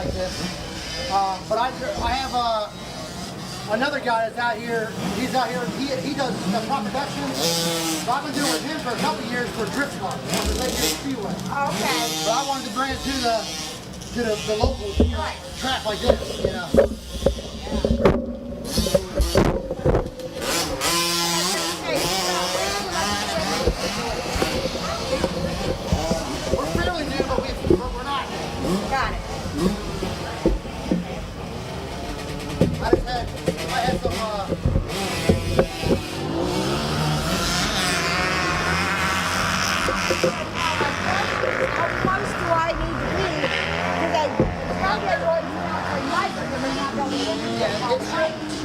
like this. But I have another guy that's out here. He's out here. He does the crop production. So I've been doing it with him for a couple of years for drift car on the Lake Speedway. Okay. But I wanted to bring it to the local track like this, you know. We're fairly new, but we're not. Got it. I had some, How close do I need to be? Because it's not that noise nicer than they're not going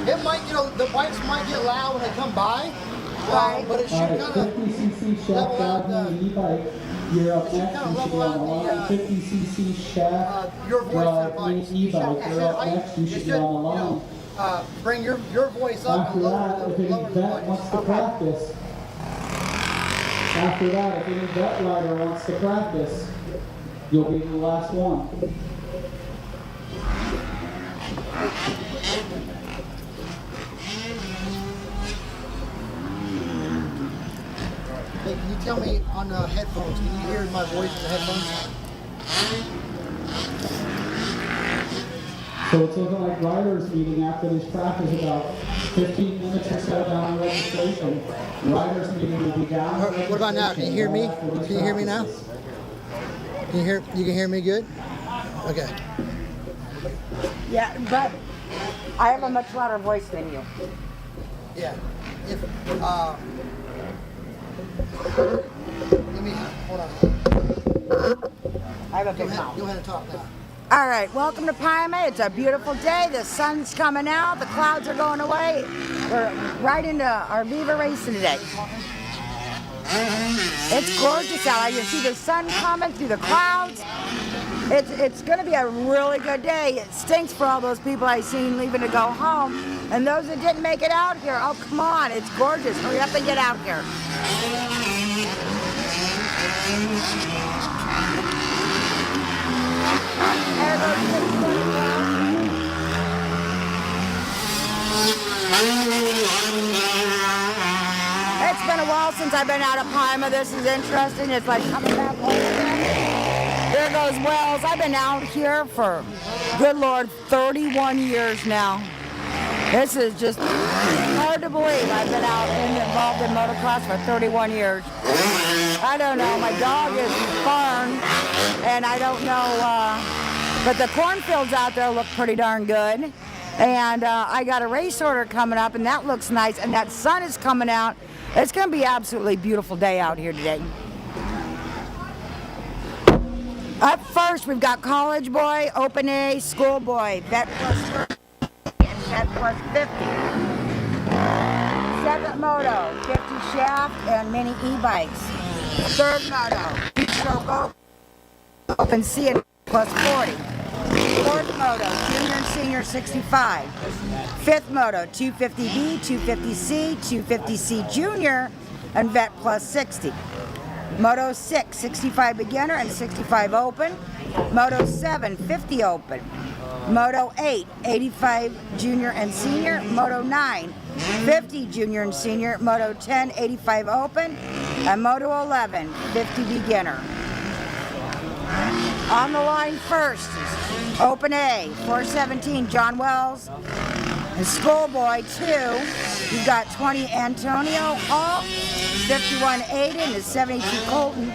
it might, the bikes might get loud when they come by, but it should kind of 50cc shaft out on the e-bike. You're up next. You should be on the line. 50cc shaft your voice to the bike. e-bike. You're up next. You should be on the line. Bring your voice up After and that, lower if the any vet voice. wants to practice. After that, if any vet rider wants to practice, you'll be the last one. Hey, can you tell me on the headphones, can you hear my voice in the headphones? So it's looking like riders meeting after this practice about 15 minutes or so down the registration. Riders meeting will be down. What about now? Can you hear me? Can you hear me now? You can hear me good? Okay. Yeah, but I have a much louder voice than you. Yeah. Let me, hold on. I have a big mouth. Go ahead and talk now. All right, welcome to Pymatuning. It's a beautiful day. The sun's coming out. The clouds are going away. We're right into our Viva racing today. It's gorgeous out. I can see the sun coming through the clouds. It's going to be a really good day. It stinks for all those people I seen leaving to go home. And those that didn't make it out here, oh, come on. It's gorgeous. Hurry up and get out here. It's been a while since I've been out of Pima. This is interesting. It's like coming back home again. There goes Wells. I've been out here for, good Lord, 31 years now. This is just hard to believe. I've been out and involved in motocross for 31 years. I don't know. My dog is farmed, and I don't know. But the cornfields out there look pretty darn good. And I got a race order coming up, and that looks nice. And that sun is coming out. It's going to be an absolutely beautiful day out here today. Up first, we've got College Boy, Open A, School Boy, Vet Plus 30, and Vet Plus 50. Second Moto, 50 shaft and mini e-bikes. Third Moto, Stroke Open C and Plus 40. Fourth Moto, Junior and Senior 65. Fifth Moto, 250B, 250C, 250C Junior, and Vet Plus 60. Moto 6, 65 Beginner and 65 Open. Moto 7, 50 Open. Moto 8, 85 Junior and Senior. Moto 9, 50 Junior and Senior. Moto 10, 85 Open. And Moto 11, 50 Beginner. On the line first is Open A, 417 John Wells. And Schoolboy 2, you've got 20 Antonio Hall, 51 Aiden, and 72 Colton.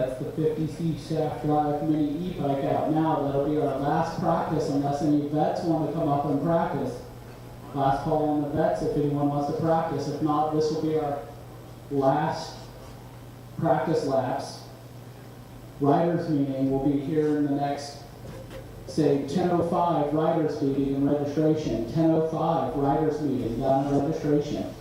That's the 50C shaft drive mini e-bike out now. That'll be our last practice unless any vets want to come up and practice. Last call on the vets if anyone wants to practice. If not, this will be our last practice laps. Riders meeting will be here in the next, say, 10:05 riders meeting and registration. 10:05 riders meeting, down in registration.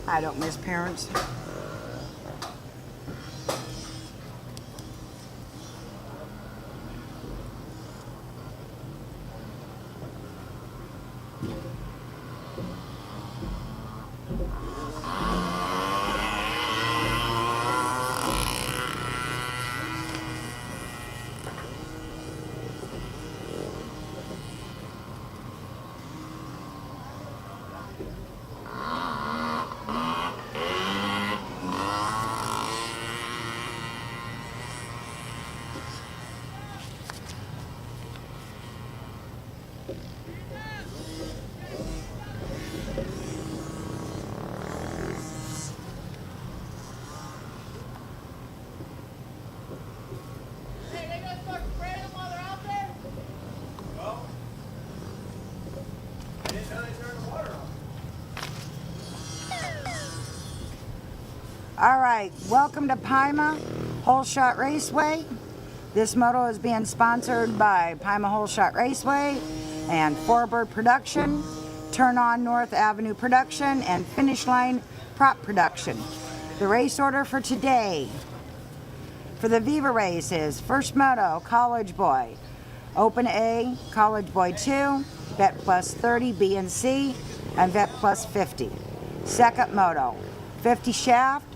I don't miss parents. All right, welcome to Pyma Whole Shot Raceway. This moto is being sponsored by Pyma Whole Shot Raceway and Forbird Production, Turn On North Avenue Production, and Finish Line Prop Production. The race order for today for the Viva race is First Moto, College Boy, Open A, College Boy 2, Vet Plus 30, B and C, and Vet Plus 50. Second Moto, 50 shaft,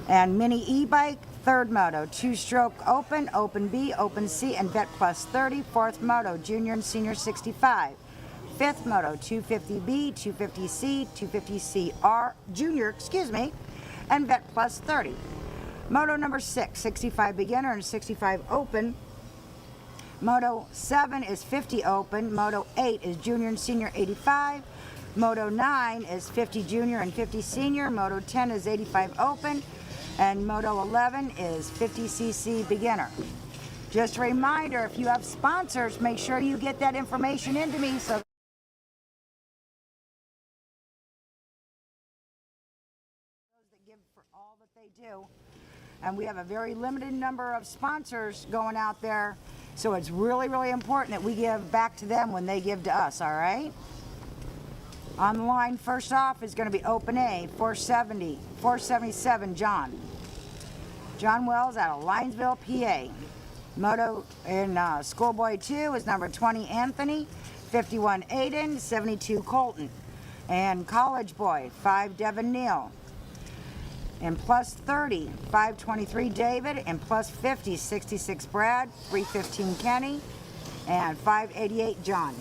and mini e-bike. Third moto, 2-stroke open, open B, open C, and Vet Plus 30. Fourth moto, junior and senior 65. Fifth moto, 250B, 250C, 250CR, junior, and Vet Plus 30. Moto number 6, 65 beginner and 65 open. Moto 7 is 50 open. Moto 8 is junior and senior 85. Moto 9 is 50 junior and 50 senior. Moto 10 is 85 open. And Moto 11 is 50cc beginner. Just a reminder, if you have sponsors, make sure you get that information into me so that give for all that they do. And we have a very limited number of sponsors going out there, so it's really, really important that we give back to them when they give to us, all right? On the line, first off, is going to be Open A, 477 John. John Wells out of Linesville, PA. Moto in Schoolboy 2 is number 20 Anthony, 51 Aiden, 72 Colton. And College Boy, 5 Devin Neal. And plus 30, 523 David. And plus 50, 66 Brad, 315 Kenny. And 588 John.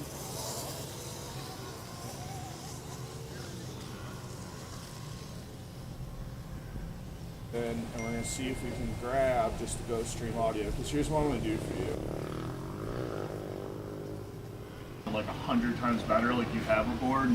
And we're going to see if we can grab just the Go Stream audio, because here's what I'm going to do for you. Like 100 times better, like you have a board.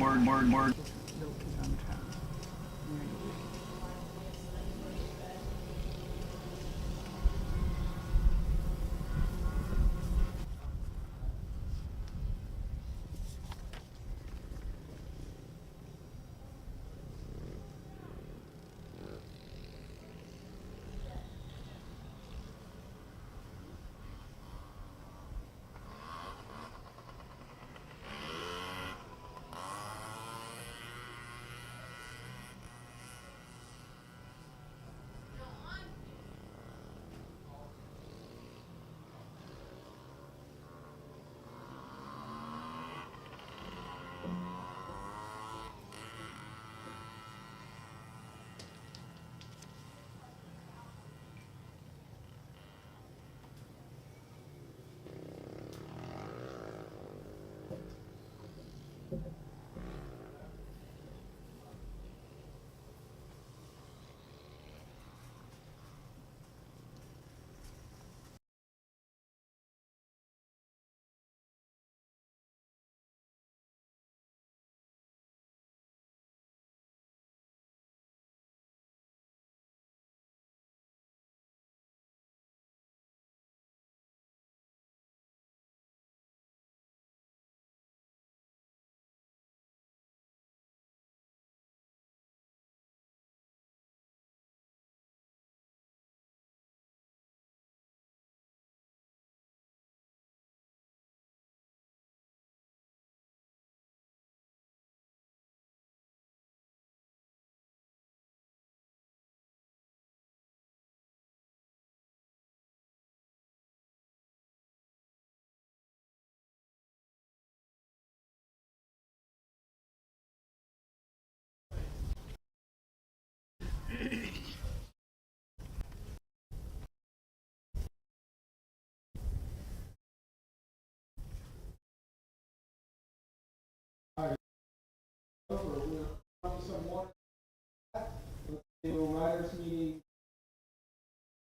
We'll writers meeting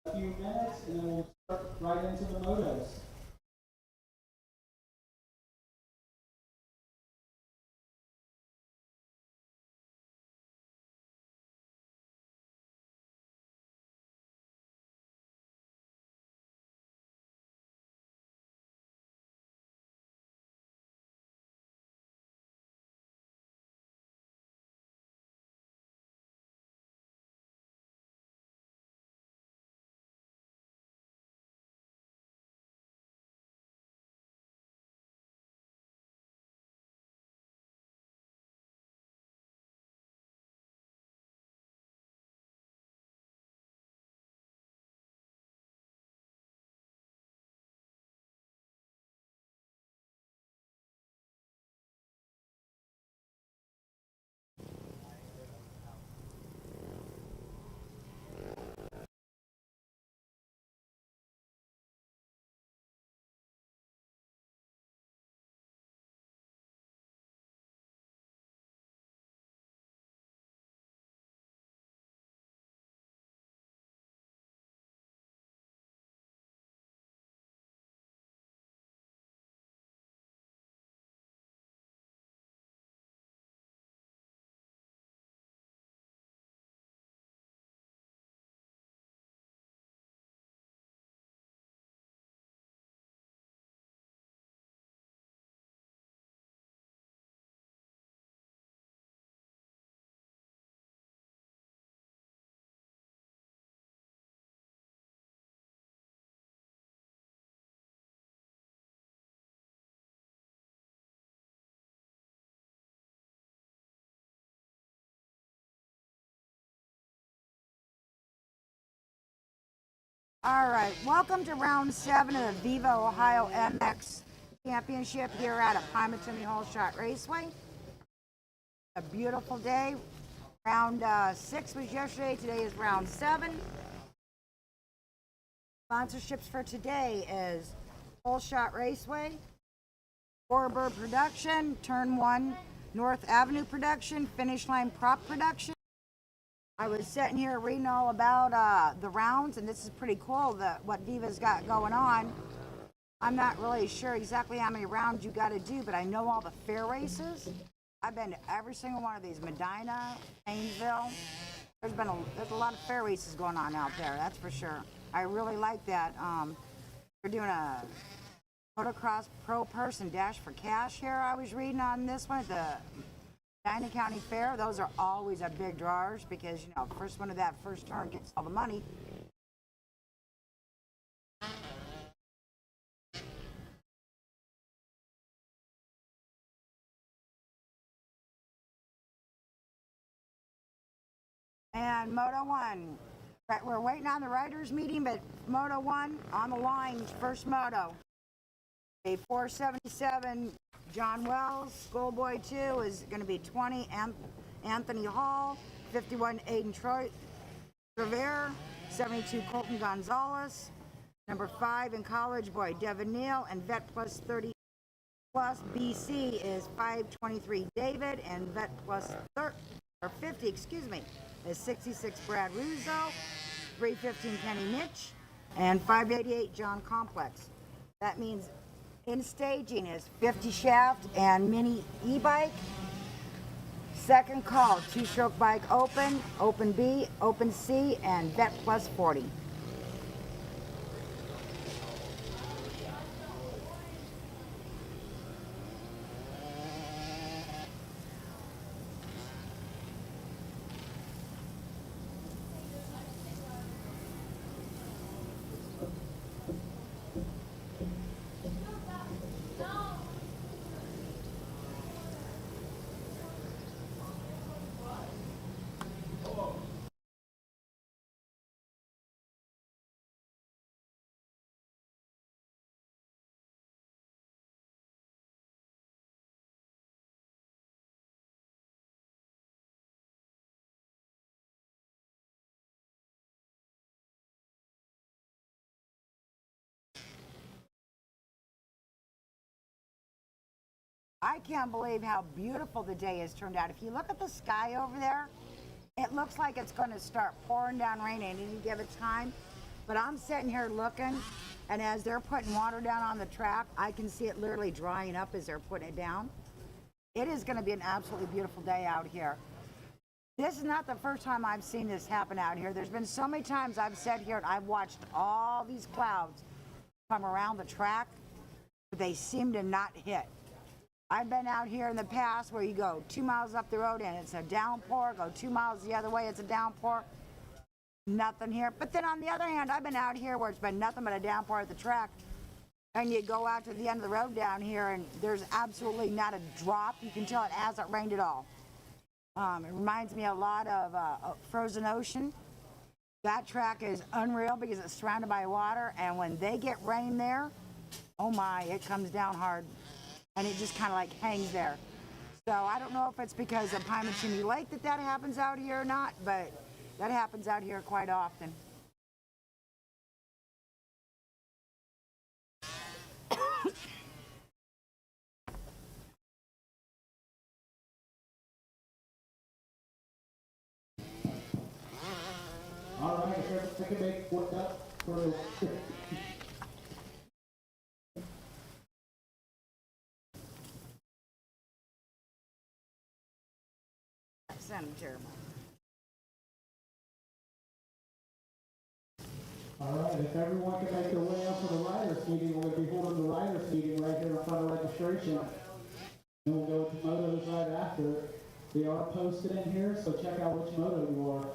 a few minutes, and then we'll start right into the motos. All right, welcome to round 7 of the Viva Ohio MX Championship here at a Pymatuning Whole Shot Raceway. A beautiful day. Round 6 was yesterday, today is round 7. Sponsorships for today is Whole Shot Raceway, Four-Bird Production, Turn 1 North Avenue Production, Finish Line Prop Production. I was sitting here reading all about the rounds, and this is pretty cool, what Viva's got going on. I'm not really sure exactly how many rounds you got to do, but I know all the fair races. I've been to every single one of these, Medina, Painesville. There's a lot of fair races going on out there, that's for sure. I really like that. We're doing a motocross pro person dash for cash here. I was reading on this one at the Medina County Fair. Those are always a big drawers because, you know, first one of that first turn gets all the money. And Moto 1. Right, we're waiting on the riders meeting, but Moto 1 on the line, first moto. A 477 John Wells, Schoolboy 2 is going to be 20 Anthony Hall, 51 Aiden Trevere, 72 Colton Gonzalez, number 5 in College Boy Devin Neal, and Vet Plus 30 Plus BC is 523 David, and Vet Plus 50, is 66 Brad Russo, 315 Kenny Mitch, and 588 John Complex. That means in staging is 50 shaft and mini e-bike. Second call, 2-stroke bike open, open B, open C, and Vet Plus 40. I can't believe how beautiful the day has turned out. If you look at the sky over there, it looks like it's going to start pouring down rain at any given time. But I'm sitting here looking, and as they're putting water down on the track, I can see it literally drying up as they're putting it down. It is going to be an absolutely beautiful day out here. This is not the first time I've seen this happen out here. There's been so many times I've sat here and I've watched all these clouds come around the track, but they seem to not hit. I've been out here in the past where you go 2 miles up the road and it's a downpour, go 2 miles the other way, it's a downpour. Nothing here. But then on the other hand, I've been out here where it's been nothing but a downpour at the track. And you go out to the end of the road down here and there's absolutely not a drop. You can tell it hasn't rained at all. It reminds me a lot of Frozen Ocean. That track is unreal because it's surrounded by water. And when they get rain there, oh my, it comes down hard. And it just kind of like hangs there. So I don't know if it's because of Pymatuning Lake that happens out here or not, but that happens out here quite often. All right, if I can make one up for Senator. All right, if everyone can make their way up for the riders meeting, we're going to be holding the riders meeting right here in front of registration. And we'll go to motos right after. They are posted in here, so check out which moto you are.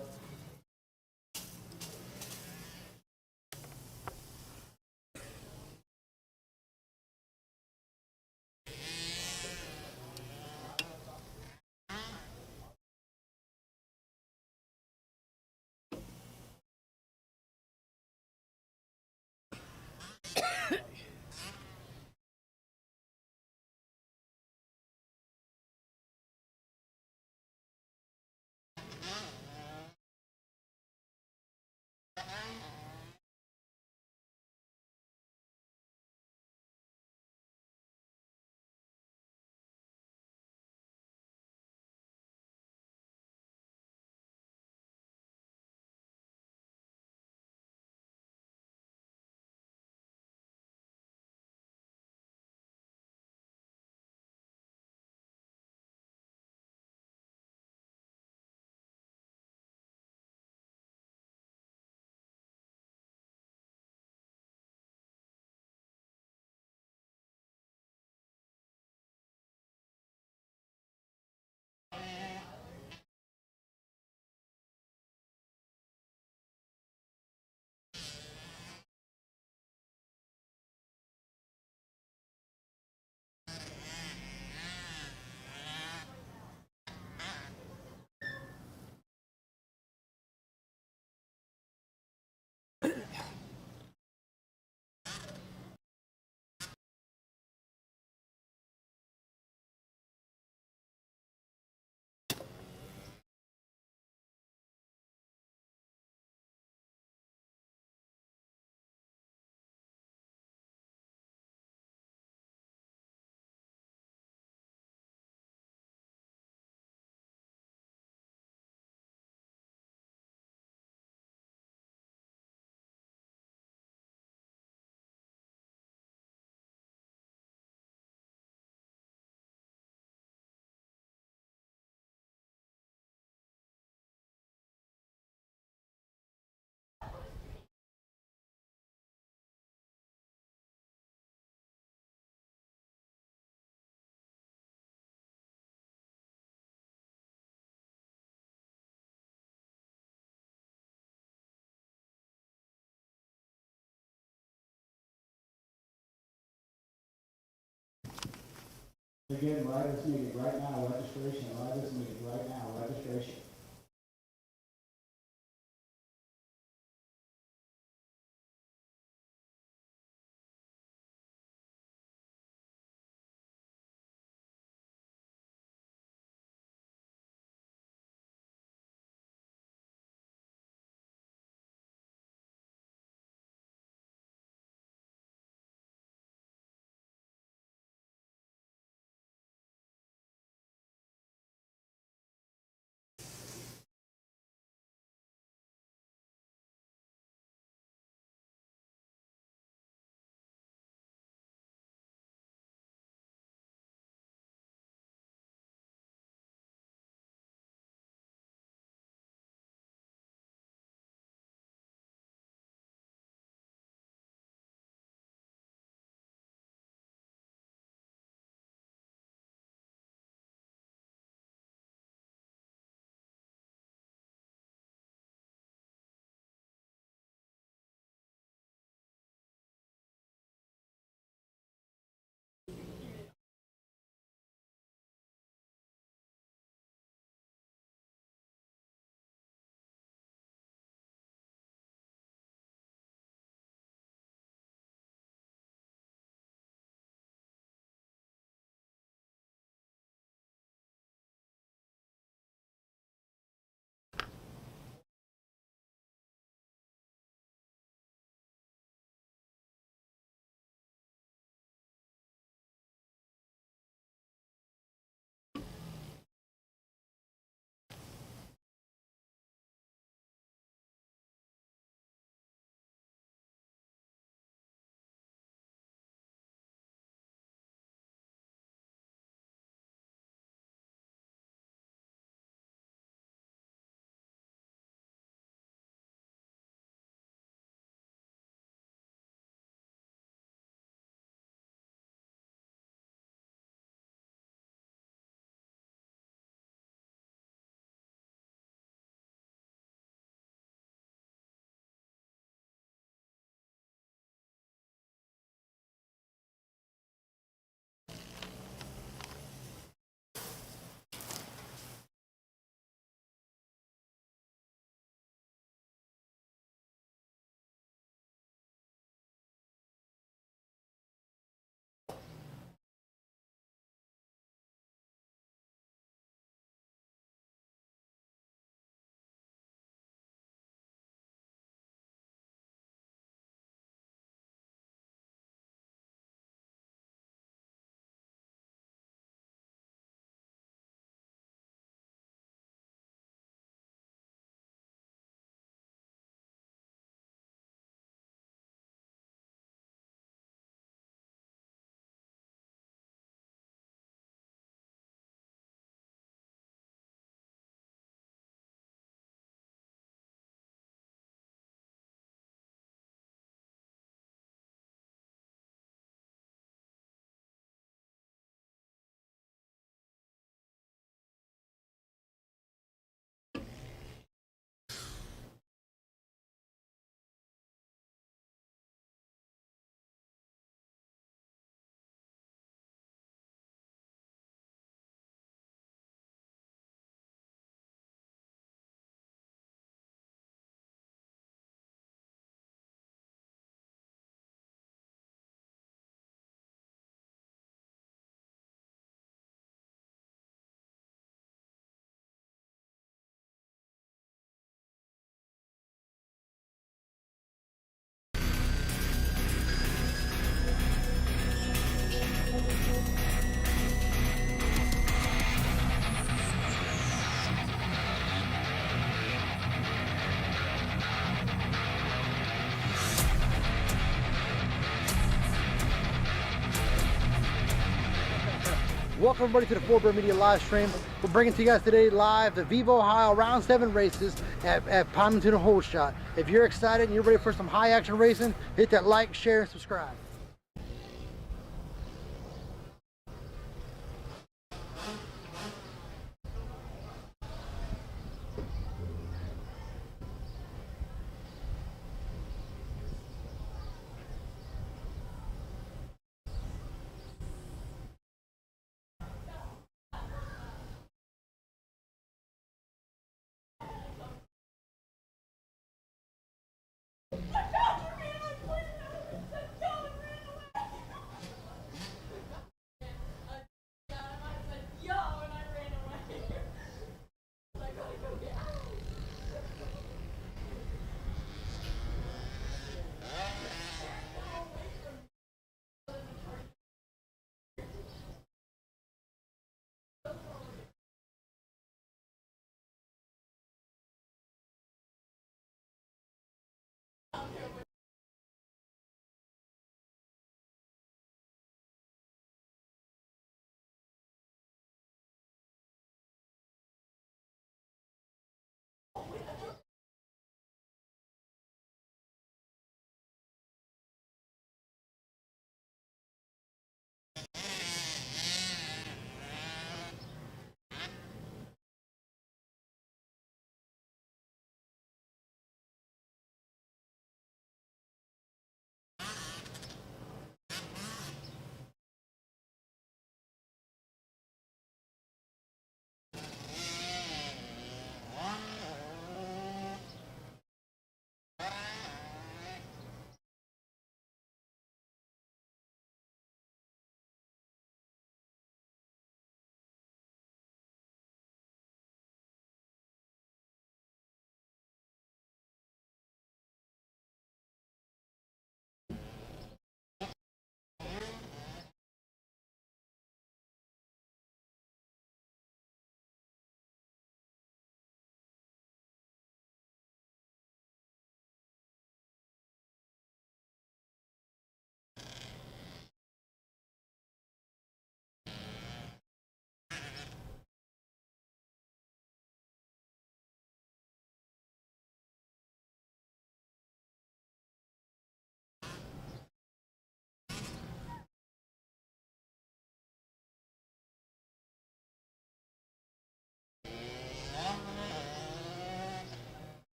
Again, riders meeting right now, registration, riders meeting right now, registration. Welcome everybody to the Fort Bear Media live stream. We're bringing to you guys today live the Viva Ohio Round 7 races at Pymatuning Hole Shot. If you're excited and you're ready for some high action racing, hit that like, share, and subscribe.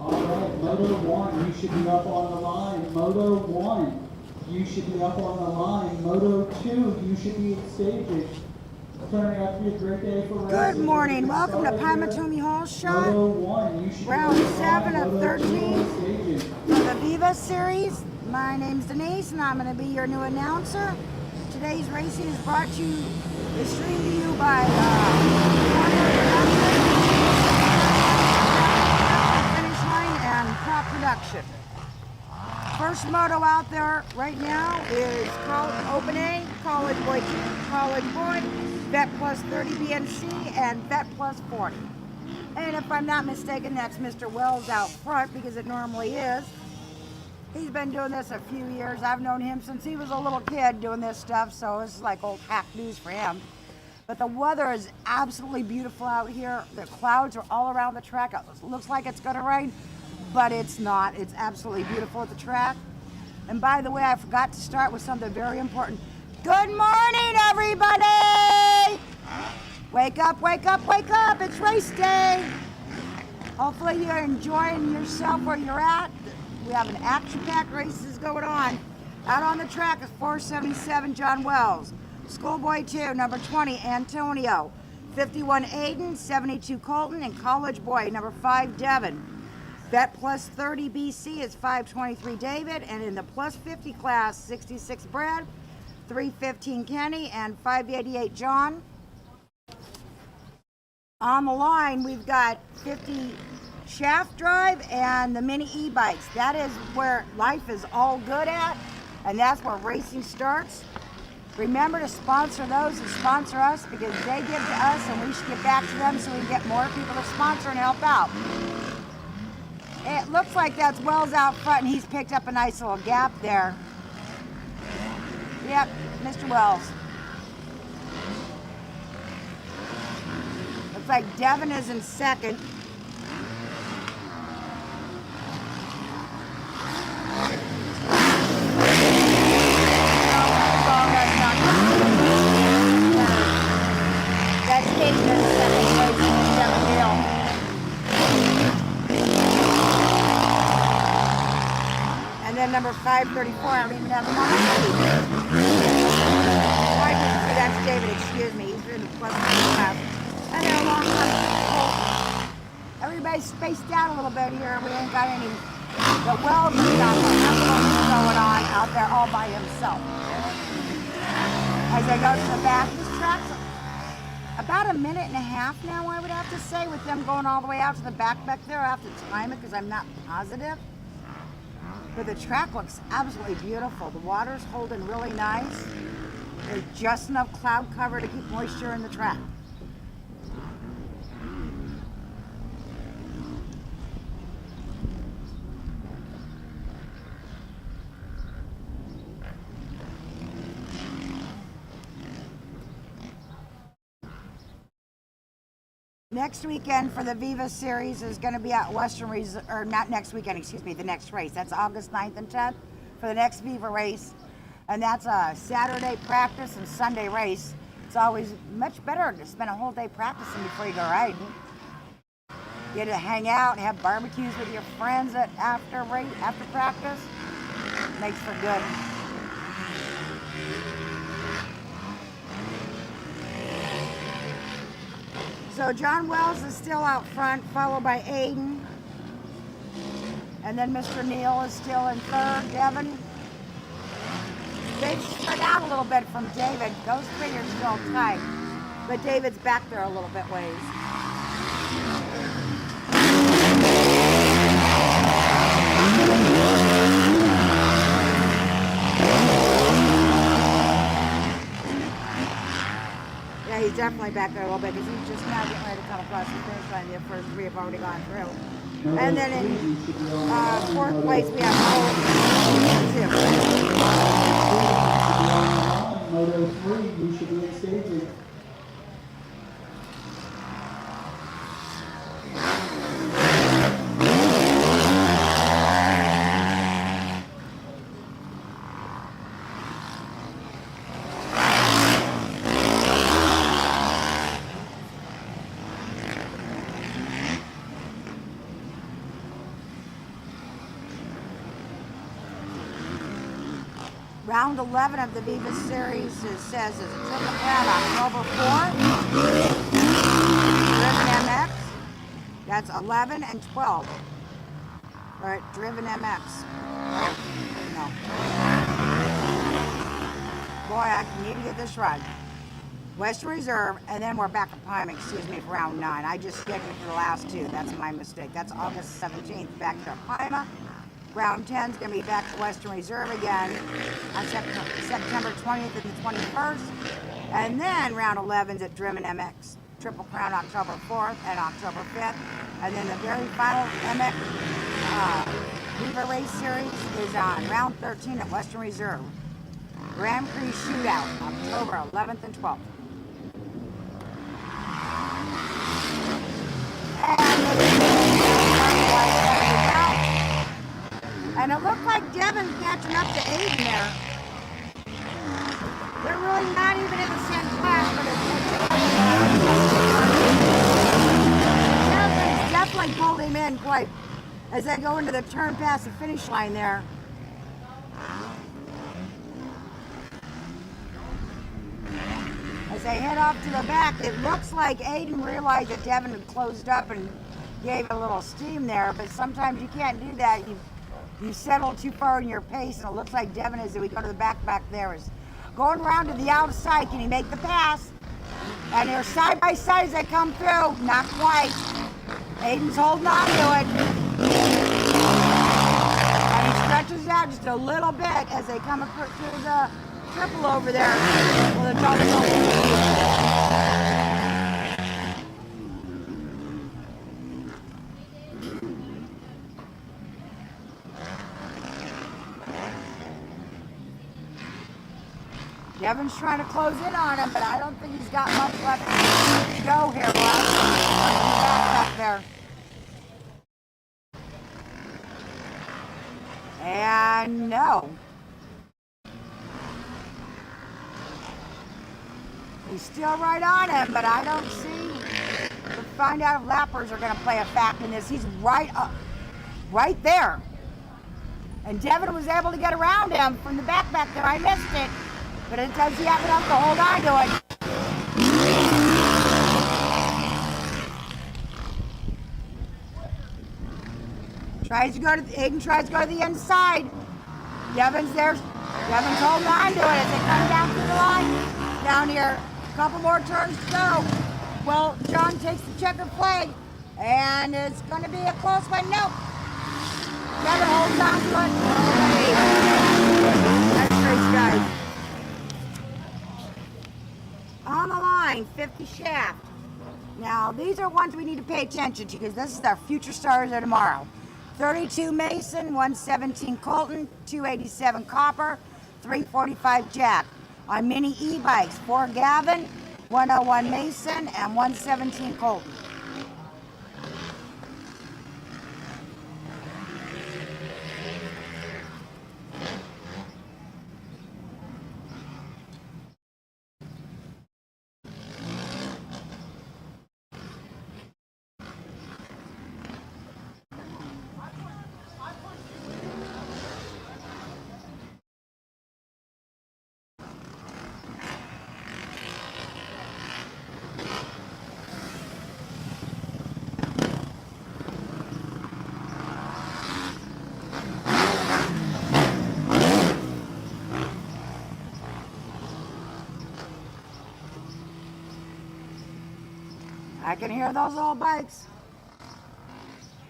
Alright, Moto 1, you should be up on the line. Moto 1, you should be up on the line. Moto 2, you should be at staging. Turning out to be a great day for Good morning. Welcome to Pymatuning Hole Shot. Moto 1, you should Round be up on 7 of Moto 2 13 staging. for the Viva series. My name's Denise and I'm going to be your new announcer. Today's racing is brought to you, is streamed to you by Finish Line and Prop Production. First moto out there right now is Open A, College Boy, Vet Plus 30 BNC, and Vet Plus 40. And if I'm not mistaken, that's Mr. Wells out front because it normally is. He's been doing this a few years. I've known him since he was a little kid doing this stuff, so this is like old hack news for him. But the weather is absolutely beautiful out here. The clouds are all around the track. It looks like it's gonna rain, but it's not. It's absolutely beautiful at the track. And by the way, I forgot to start with something very important. Good morning, everybody! Wake up, wake up, wake up. It's race day. Hopefully you're enjoying yourself where you're at. We have an action-packed races going on. Out on the track is 477 John Wells. Schoolboy 2, number 20, Antonio. 51 Aiden, 72 Colton, and College Boy, number 5, Devin. Vet Plus 30 BC is 523 David, and in the Plus 50 class, 66 Brad, 315 Kenny, and 588 John. On the line, we've got 50 Shaft Drive and the mini e-bikes. That is where life is all good at, and that's where racing starts. Remember to sponsor those who sponsor us because they give to us and we should give back to them so we can get more people to sponsor and help out. It looks like that's Wells out front and he's picked up a nice little gap there. Yep, Mr. Wells. Looks like Devin is in second. That's Katie in second place, Devin Hill. And then number 534, I don't even have him on the sheet. That's David, excuse me. He's in the plus class. And then along comes Colton. Everybody's spaced out a little bit here. We ain't got any. The Wells has got what's going on out there all by himself. As I go to the back, this track's about a minute and a half now, I would have to say, with them going all the way out to the back there. I have to time it because I'm not positive. But the track looks absolutely beautiful. The water's holding really nice. There's just enough cloud cover to keep moisture in the track. Next weekend for the Viva series is going to be at Western Reserve, or not next weekend, excuse me, the next race. That's August 9th and 10th for the next Viva race. And that's a Saturday practice and Sunday race. It's always much better to spend a whole day practicing before you go riding. You get to hang out, have barbecues with your friends after practice. Makes for good. So John Wells is still out front, followed by Aiden. And then Mr. Neal is still in third. Devin. They've spread out a little bit from David. Those three are still tight. But David's back there a little bit ways. Yeah, he's definitely back there a little bit because he's just now getting ready to come across the finish line. The first three have already gone through. And then in fourth place, we have Moto 3, you should be in staging. Round 11 of the Viva series says it's a triple crown October 4th. Driven MX. That's 11 and 12. All right, Driven MX. No. Boy, I need to get this right. Western Reserve, and then we're back at Pymatuning, excuse me, for round 9. I just scheduled for the last two. That's my mistake. That's August 17th, back to Pymatuning. Round 10 is going to be back to Western Reserve again on September 20th and the 21st. And then round 11 is at Driven MX. Triple Crown October 4th and October 5th. And then the very final MX Viva Race Series is on round 13 at Western Reserve. Grand Prix Shootout, October 11th and 12th. And it looked like Devin's catching up to Aiden there. They're really not even in the same class, but Devin's definitely pulled him in quite as they go into the turn past the finish line there. As they head off to the back, it looks like Aiden realized that Devin had closed up and gave a little steam there, but sometimes you can't do that. You settle too far in your pace, and it looks like Devin, as we go to the back there, is going around to the outside. Can he make the pass? And they're side by side as they come through. Not quite. Aiden's holding on to it. And he stretches out just a little bit as they come through the triple over there. Well, the double. Devin's trying to close in on him, but I don't think he's got much left to go here. Back there. And no. He's still right on him, but I don't see. We'll find out if lappers are going to play a fact in this. He's right up, right there. And Devin was able to get around him from the back there. I missed it. But it does he have enough to hold on to it. Aiden tries to go to the inside. Devin's there. Devin's holding on to it as they come down through the line. Down here, a couple more turns to go. Well, John takes the checkered flag, and it's going to be a close one. Nope. Devin holds Hold on to it. That's race, guys. On the line, 50 shaft. Now, these are ones we need to pay attention to because this is our future stars of tomorrow. 32 Mason, 117 Colton, 287 Copper, 345 Jack. On mini e-bikes, 4 Gavin, 101 Mason, and 117 Colton. I can hear those little bikes.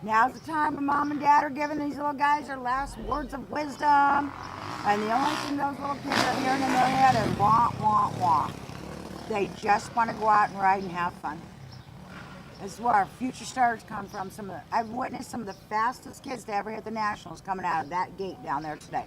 Now's the time when mom and dad are giving these little guys their last words of wisdom. And the only thing those little kids are hearing in their head is wah, wah, wah. They just want to go out and ride and have fun. This is where our future stars come from. I've witnessed some of the fastest kids to ever hit the Nationals coming out of that gate down there today.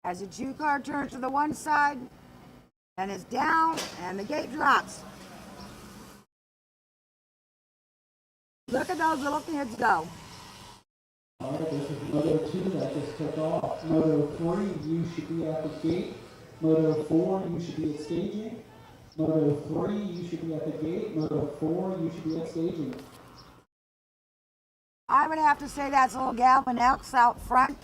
As the Jew car turns to the one side and is down and the gate drops. Look at those little kids go. Alright, this is Moto 2 that just took off. Moto 3, you should be at the gate. Moto 4, you should be at staging. Moto 3, you should be at the gate. Moto 4, you should be at staging. I would have to say that's little Galvin Elks out front.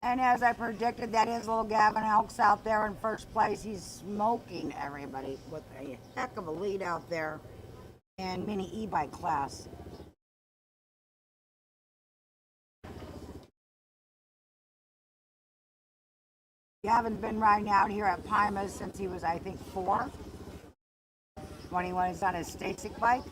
And as I predicted, that is little Gavin Elks out there in first place. He's smoking everybody with a heck of a lead out there in mini e-bike class. Gavin's been riding out here at Pymatuning since he was, I think, 4. When he was on his Stasic bike.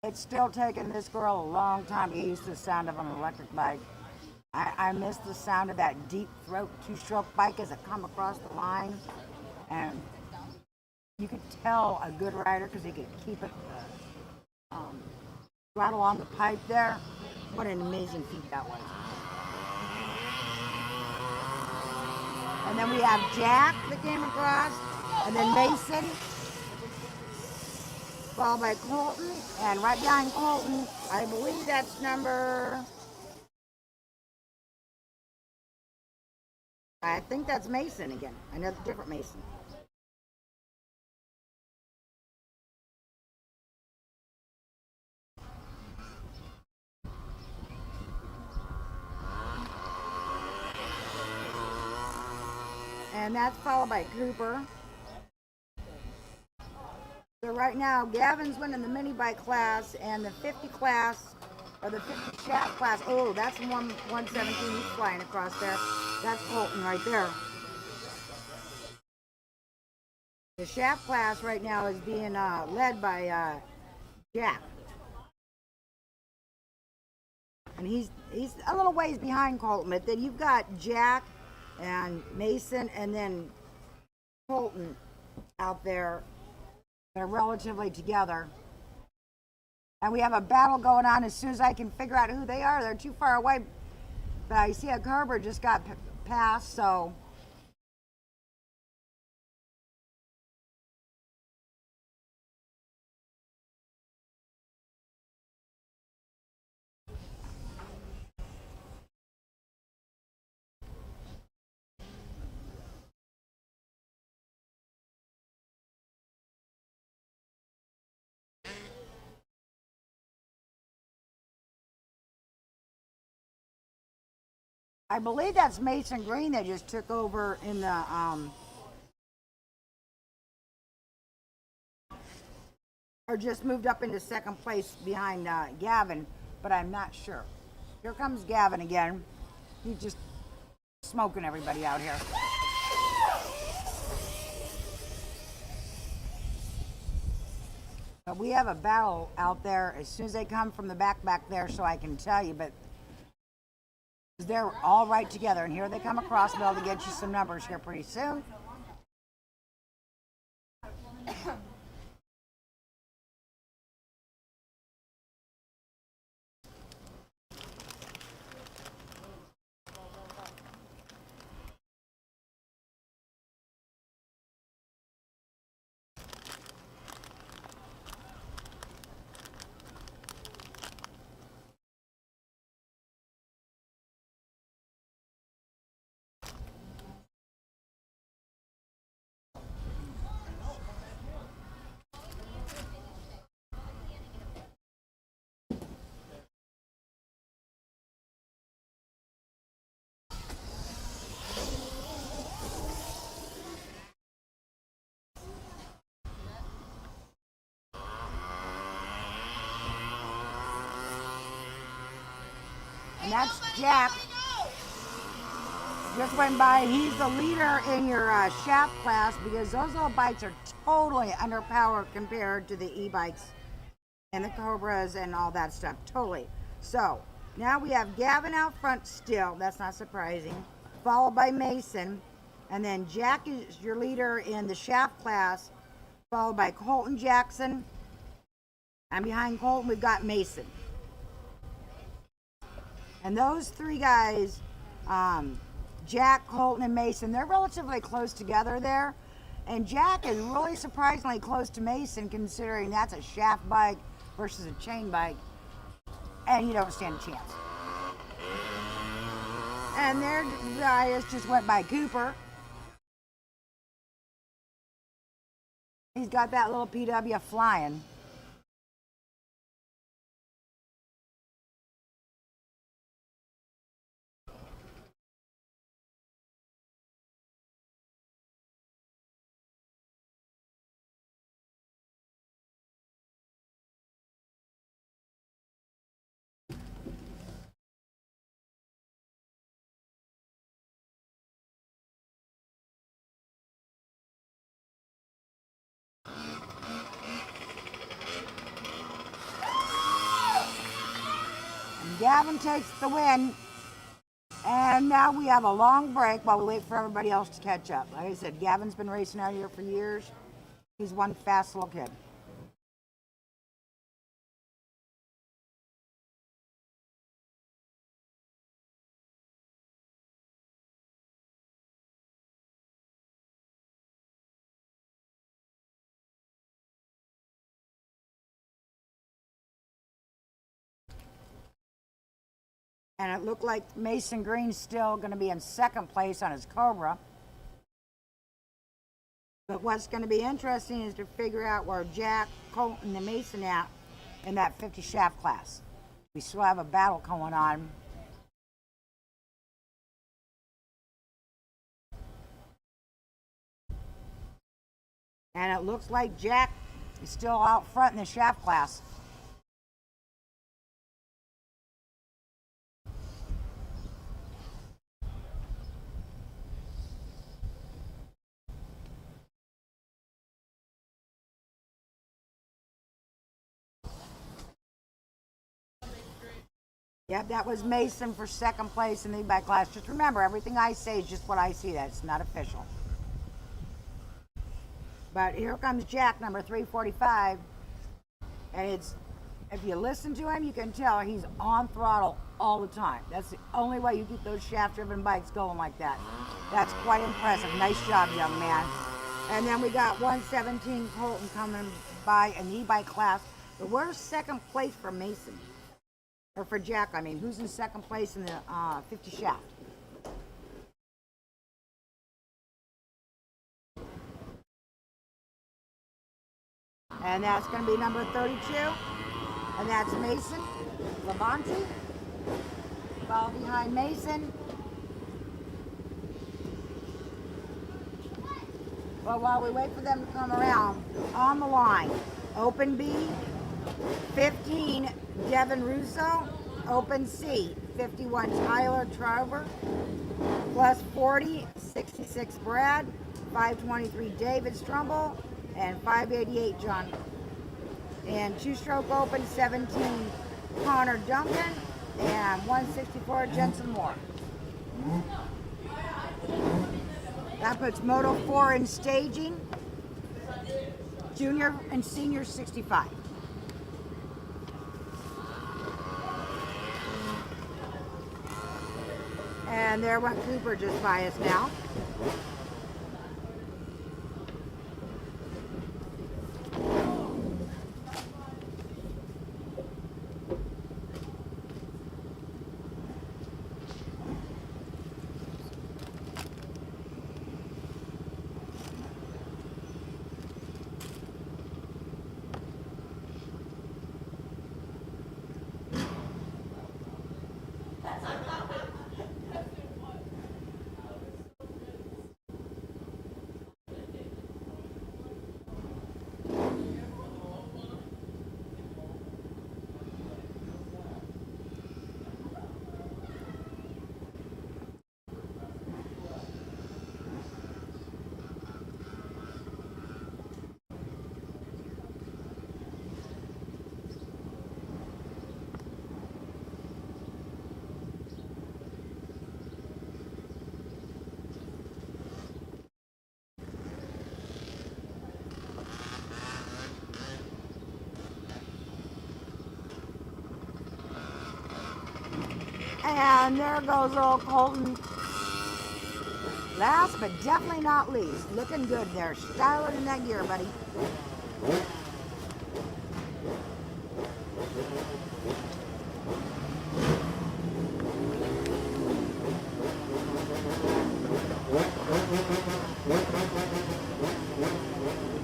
It's still taken this girl a long time to get used to the sound of an electric bike. I miss the sound of that deep throat 2-stroke bike as it come across the line. And you could tell a good rider because he could keep it rattle on the pipe there. What an amazing feat that was. And then we have Jack that came across, and then Mason, followed by Colton, and right behind Colton, I believe that's number... I think that's Mason again, another different Mason. And that's followed by Cooper. So right now, Gavin's winning the mini bike class and the 50 class, or the 50 shaft class. Oh, that's 117 he's flying across there. That's Colton right there. The shaft class right now is being led by Jack. And he's a little ways behind Colton, but then you've got Jack and Mason and then Colton out there. They're relatively together. And we have a battle going on as soon as I can figure out who they are. They're too far away. But I see a Kerber just got passed, so... I believe that's Mason Green that just took over in the or just moved up into second place behind Gavin, but I'm not sure. Here comes Gavin again. He's just smoking everybody out here. But we have a battle out there as soon as they come from the back there, so I can tell you, but they're all right together, and here they come across. We'll be able to get you some numbers here pretty soon. And that's Jack. Just went by. He's the leader in your shaft class because those little bikes are totally underpowered compared to the e-bikes and the Cobras and all that stuff. Totally. So now we have Gavin out front still. That's not surprising. Followed by Mason. And then Jack is your leader in the shaft class. Followed by Colton Jackson. And behind Colton we've got Mason. And those three guys, Jack, Colton, and Mason, they're relatively close together there. And Jack is really surprisingly close to Mason, considering that's a shaft bike versus a chain bike. And you don't stand a chance. And their guys just went by Cooper. He's got that little PW flying. And Gavin takes the win. And now we have a long break while we wait for everybody else to catch up. Like I said, Gavin's been racing out here for years. He's one fast little kid. And it looked like Mason Green's still going to be in second place on his Cobra. But what's going to be interesting is to figure out where Jack, Colton, and Mason at in that 50 shaft class. We still have a battle going on. And it looks like Jack is still out front in the shaft class. Yep, that was Mason for second place in the e-bike class. Just remember, everything I say is just what I see. That's not official. But here comes Jack, number 345. And it's, if you listen to him, you can tell he's on throttle all the time. That's the only way you keep those shaft-driven bikes going like that. That's quite impressive. Nice job, young man. And then we got 117 Colton coming by in the e-bike class. But where's second place for Mason? Or for Jack, I mean. Who's in second place in the 50 shaft? And that's going to be number 32. And that's Mason Levante. Fall behind Mason. Well, while we wait for them to come around, on the line, Open B, 15, Devin Russo. Open C, 51, Tyler Trover. Plus 40, 66, Brad. 523, David Strumble. And 588, John. And two-stroke open, 17, Connor Duncan. And 164, Jensen Moore. That puts Moto 4 in staging. Junior and senior 65. And there went Cooper just by us now. And there goes old Colton. Last but definitely not least. Looking good there. Styling in that gear, buddy.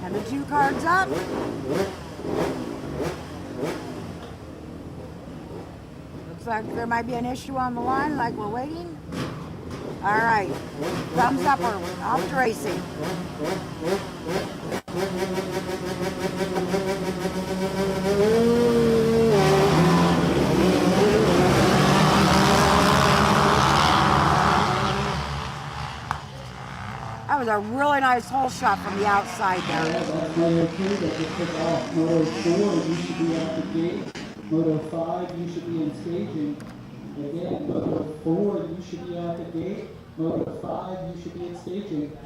And the 2 cards up. Looks like there might be an issue on the line, like we're waiting. All right, thumbs up or off to racing. That was a really nice hole shot from the outside there. That's Moto 2 that just took off. Moto 4, you should be at the gate. Moto 5, you should be in staging. Again, Moto 4, you should be at the gate. Moto 5, you should be in staging.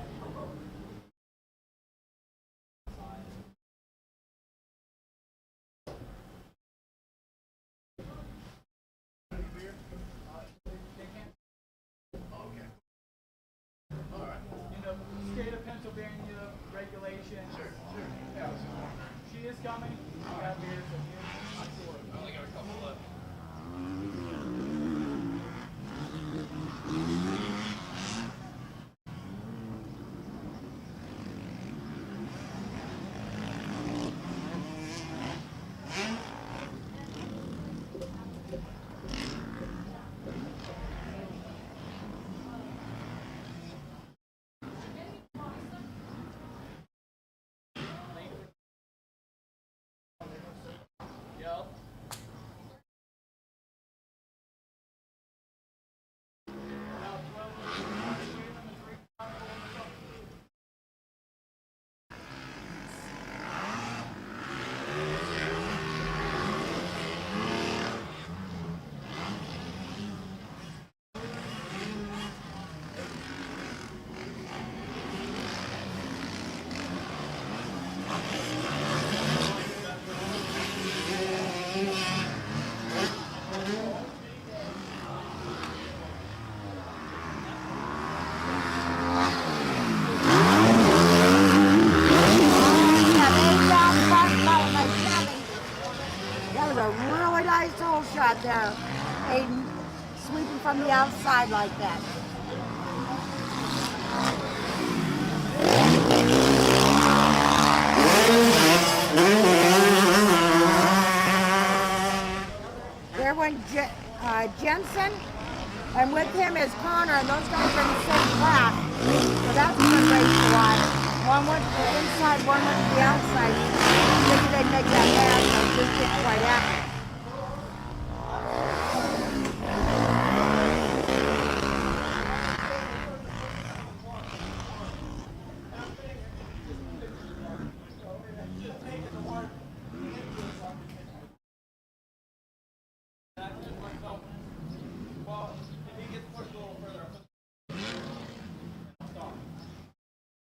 State of Pennsylvania regulation. Sure. Yeah. She is coming. I got beer, so I only got a couple left. Shot there, Aiden, sweeping from the outside like that. There went Jensen, and with him is Connor, and those guys are in the same class. So that's a good race to watch. One went to the inside, one went to the outside. Maybe they'd make that match, but just didn't quite happen.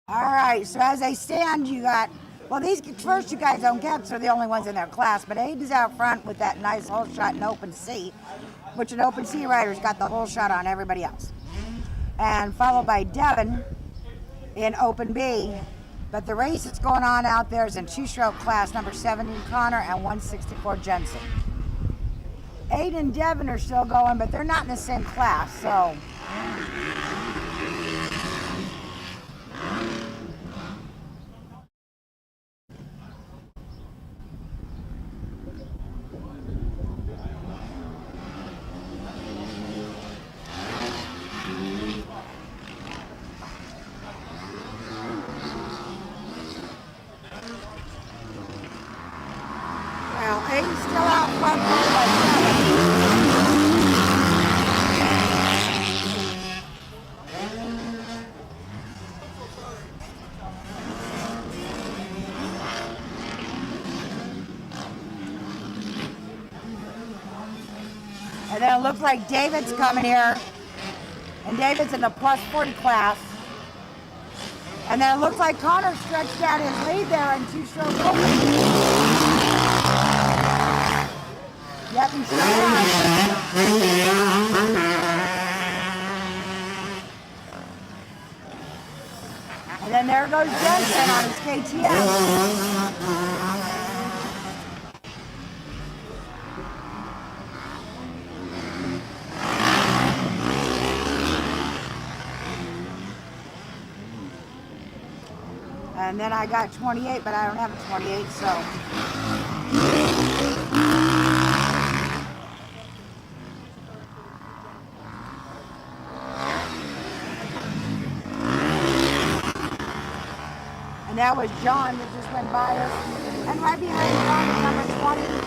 All right, so as they stand, you got, well, these first two guys don't get, so they're the only ones in their class, but Aiden's out front with that nice hole shot in open C, which an open C rider's got the hole shot on everybody else. And followed by Devin in open B, but the race that's going on out there is in two-stroke class, number 17 Connor and 164 Jensen. Aiden and Devin are still going, but they're not in the same class, so. Well, Aiden's still out front by 7. And then it looks like David's coming here. And David's in the plus 40 class. And then it looks like Connor stretched out his lead there in two-stroke open. Yep, he sure has. And then there goes Jensen on his KTM. And then I got 28, but I don't have a 28, so. And that was John that just went by us. And right behind John is number 20.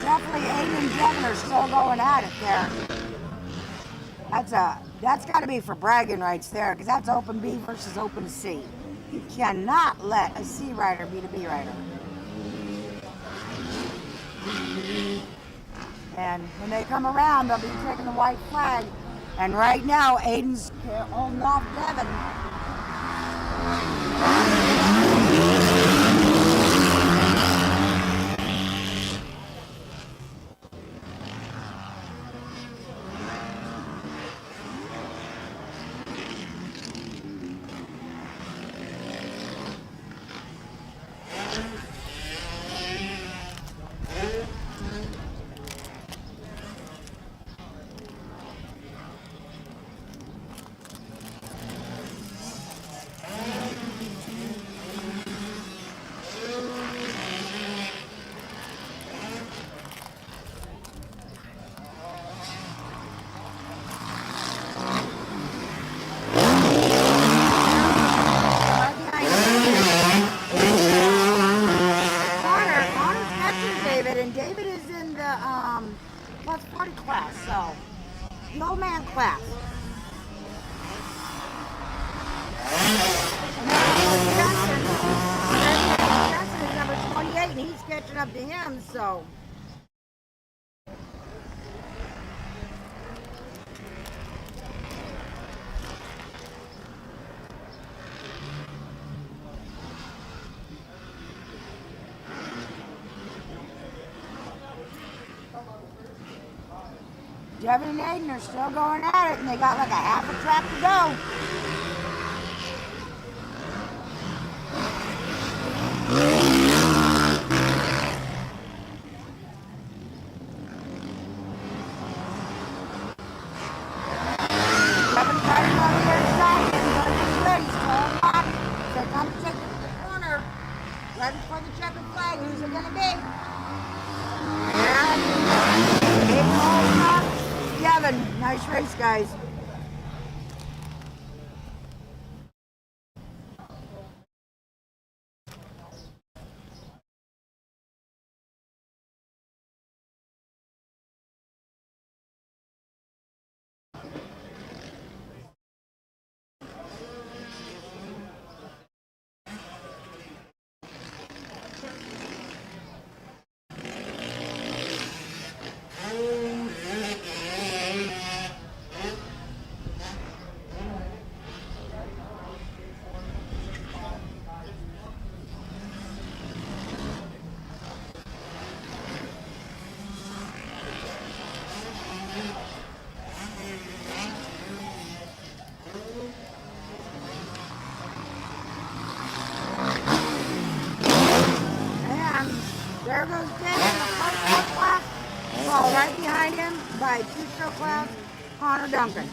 Definitely Aiden and Devin are still going at it there. That's got to be for bragging rights there, because that's open B versus open C. You cannot let a C rider beat a B rider. And when they come around, they'll be taking the white flag. And right now, Aiden's holding off Devin. David is in the plus 40 class, so the old man class. Johnson is number 28, and he's catching up to him, so. Devin and Aiden are still going at it, and they got like a half a track to go. Devin trying to go to the other side, everybody's ready, still on. So come take the corner, ready for the checkered flag. Who's it gonna be? And Aiden holding up. Devin, nice race, guys. There goes David in the first class. Well, right behind him by two-stroke class, Connor Duncan.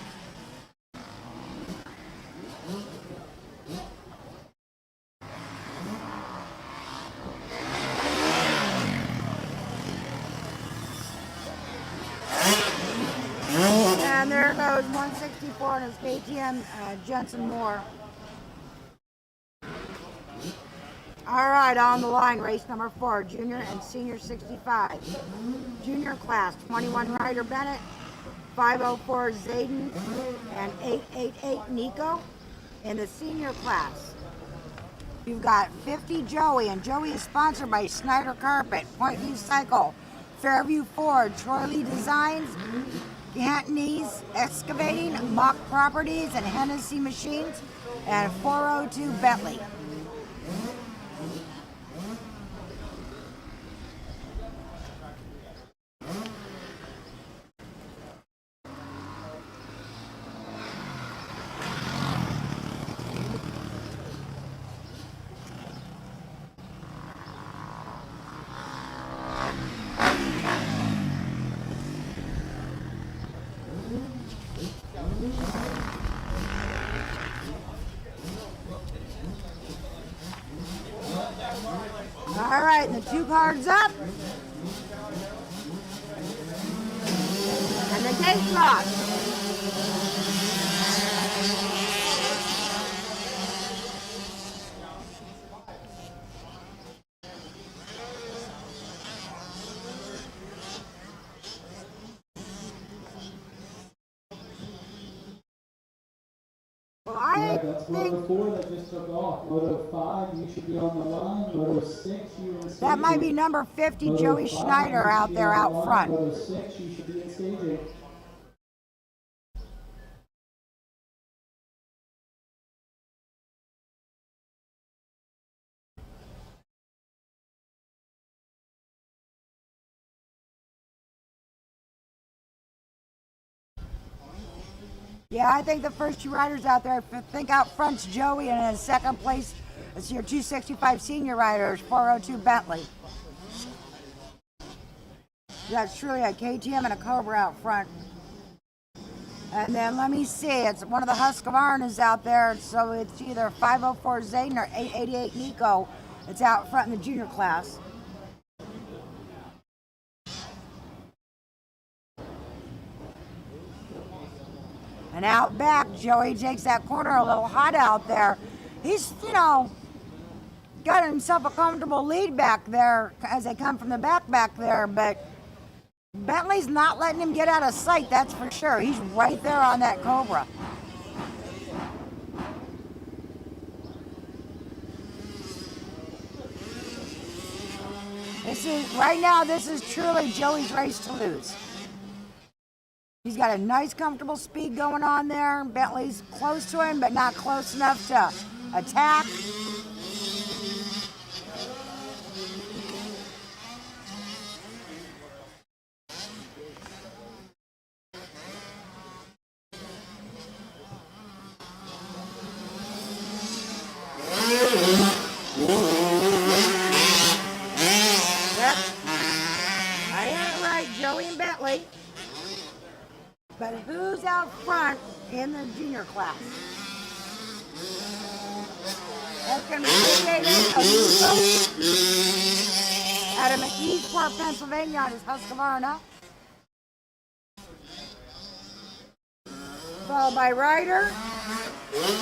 And there goes 164 in his KTM, Jensen Moore. All right, on the line, race number 4, junior and senior 65. Junior class, 21 Ryder Bennett, 504 Zayden, and 888 Nico. In the senior class, you've got 50 Joey, and Joey is sponsored by Snyder Carpet, Point View Cycle, Fairview Ford, Troy Lee Designs, Cantonese Excavating, Mock Properties, and Hennessy Machines, and 402 Bentley. cards up. And the gate's locked. Well, I That's think moto 4 that just took off. Moto 5, you should be on the line. Moto 6, you in staging. that might be number 50, Moto Joey 5, Schneider you out should be there on the out line. front. Moto 6, you should be in staging. Yeah, I think the first two riders out there, I think out front's Joey, and in second place, it's your 265 senior riders, 402 Bentley. That's truly a KTM and a Cobra out front. And then let me see, it's one of the Husqvarnas out there, so it's either 504 Zayden or 888 Nico. It's out front in the junior class. And out back, Joey takes that corner a little hot out there. He's, got himself a comfortable lead back there as they come from the back there, but Bentley's not letting him get out of sight, that's for sure. He's right there on that Cobra. This is truly Joey's race to lose. He's got a nice, comfortable speed going on there. Bentley's close to him, but not close enough to attack. Yep. I had it right, Joey and Bentley. But who's out front in the junior class? That's going to be out of McKeesport, Pennsylvania on his Husqvarna. Followed by Ryder.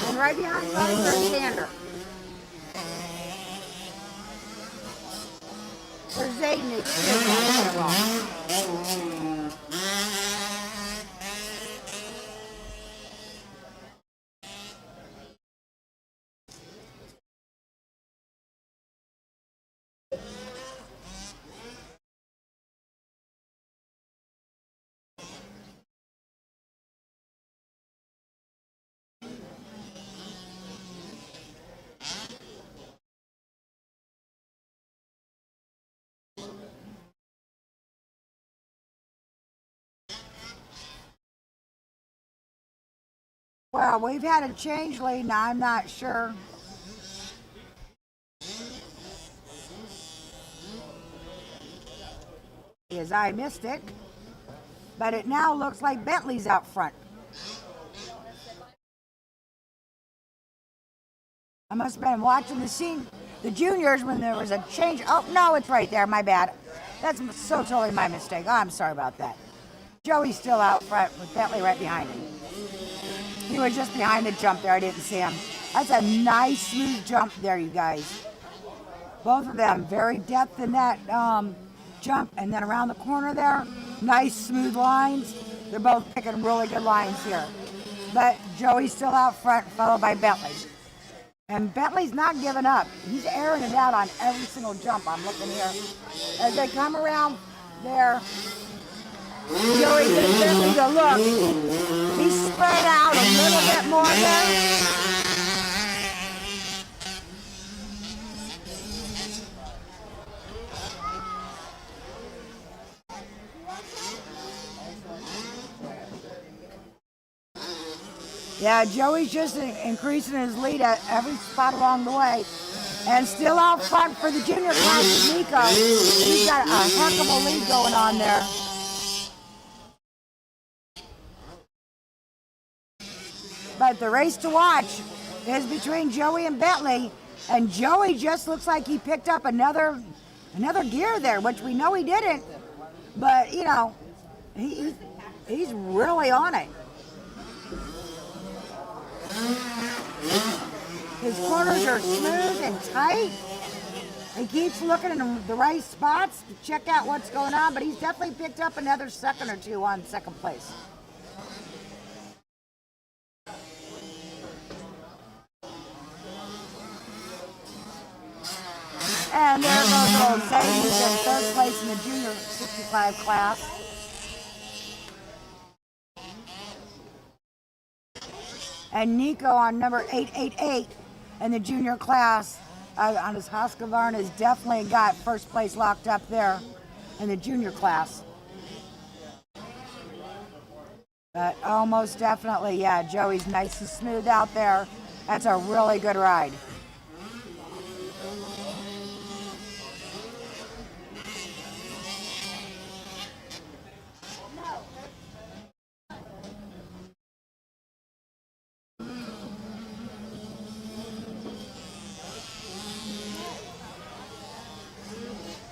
And right behind Ryder is Xander. Or Zayden, well, we've had a change lead, now I'm not sure. As I missed it, but it now looks like Bentley's out front. I must have been watching the juniors when there was a change. Oh, no, it's right there, my bad. That's so totally my mistake. Oh, I'm sorry about that. Joey's still out front with Bentley right behind him. He was just behind the jump there, I didn't see him. That's a nice, smooth jump there, you guys. Both of them, very depth in that jump, and then around the corner there, nice, smooth lines. They're both picking really good lines here. But Joey's still out front, followed by Bentley. And Bentley's not giving up. He's airing it out on every single jump. I'm looking here. As they come around there, Joey gives Bentley a look. He's spread out a little bit more there. Yeah, Joey's just increasing his lead at every spot along the way. And still out front for the junior class is Nico. He's got a heck of a lead going on there. But the race to watch is between Joey and Bentley. And Joey just looks like he picked up another another gear there, which we know he didn't, but you know, he's really on it. His corners are smooth and tight. He keeps looking in the right spots to check out what's going on, but he's definitely picked up another second or two on second place. And there goes old Zay, who's in third place in the junior 65 class. And Nico on number 888 in the junior class on his Husqvarna has definitely got first place locked up there in the junior class. But almost definitely, yeah, Joey's nice and smooth out there. That's a really good ride.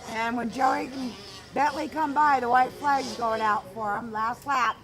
And when Joey and Bentley come by, the white flag's going out for him. Last lap.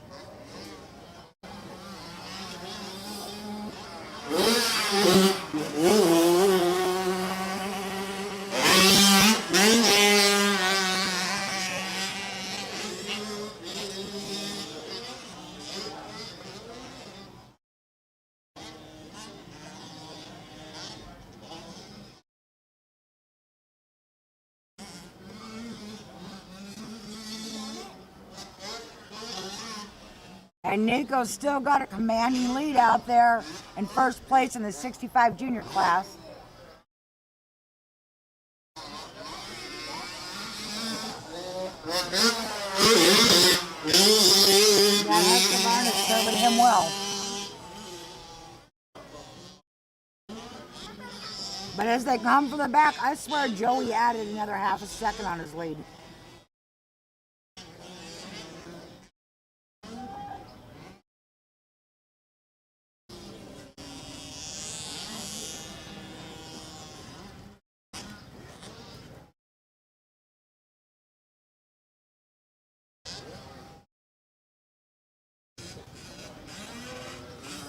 And Nico's still got a commanding lead out there in first place in the 65 junior class. That Husqvarna is serving him well. But as they come from the back, I swear Joey added another half a second on his lead.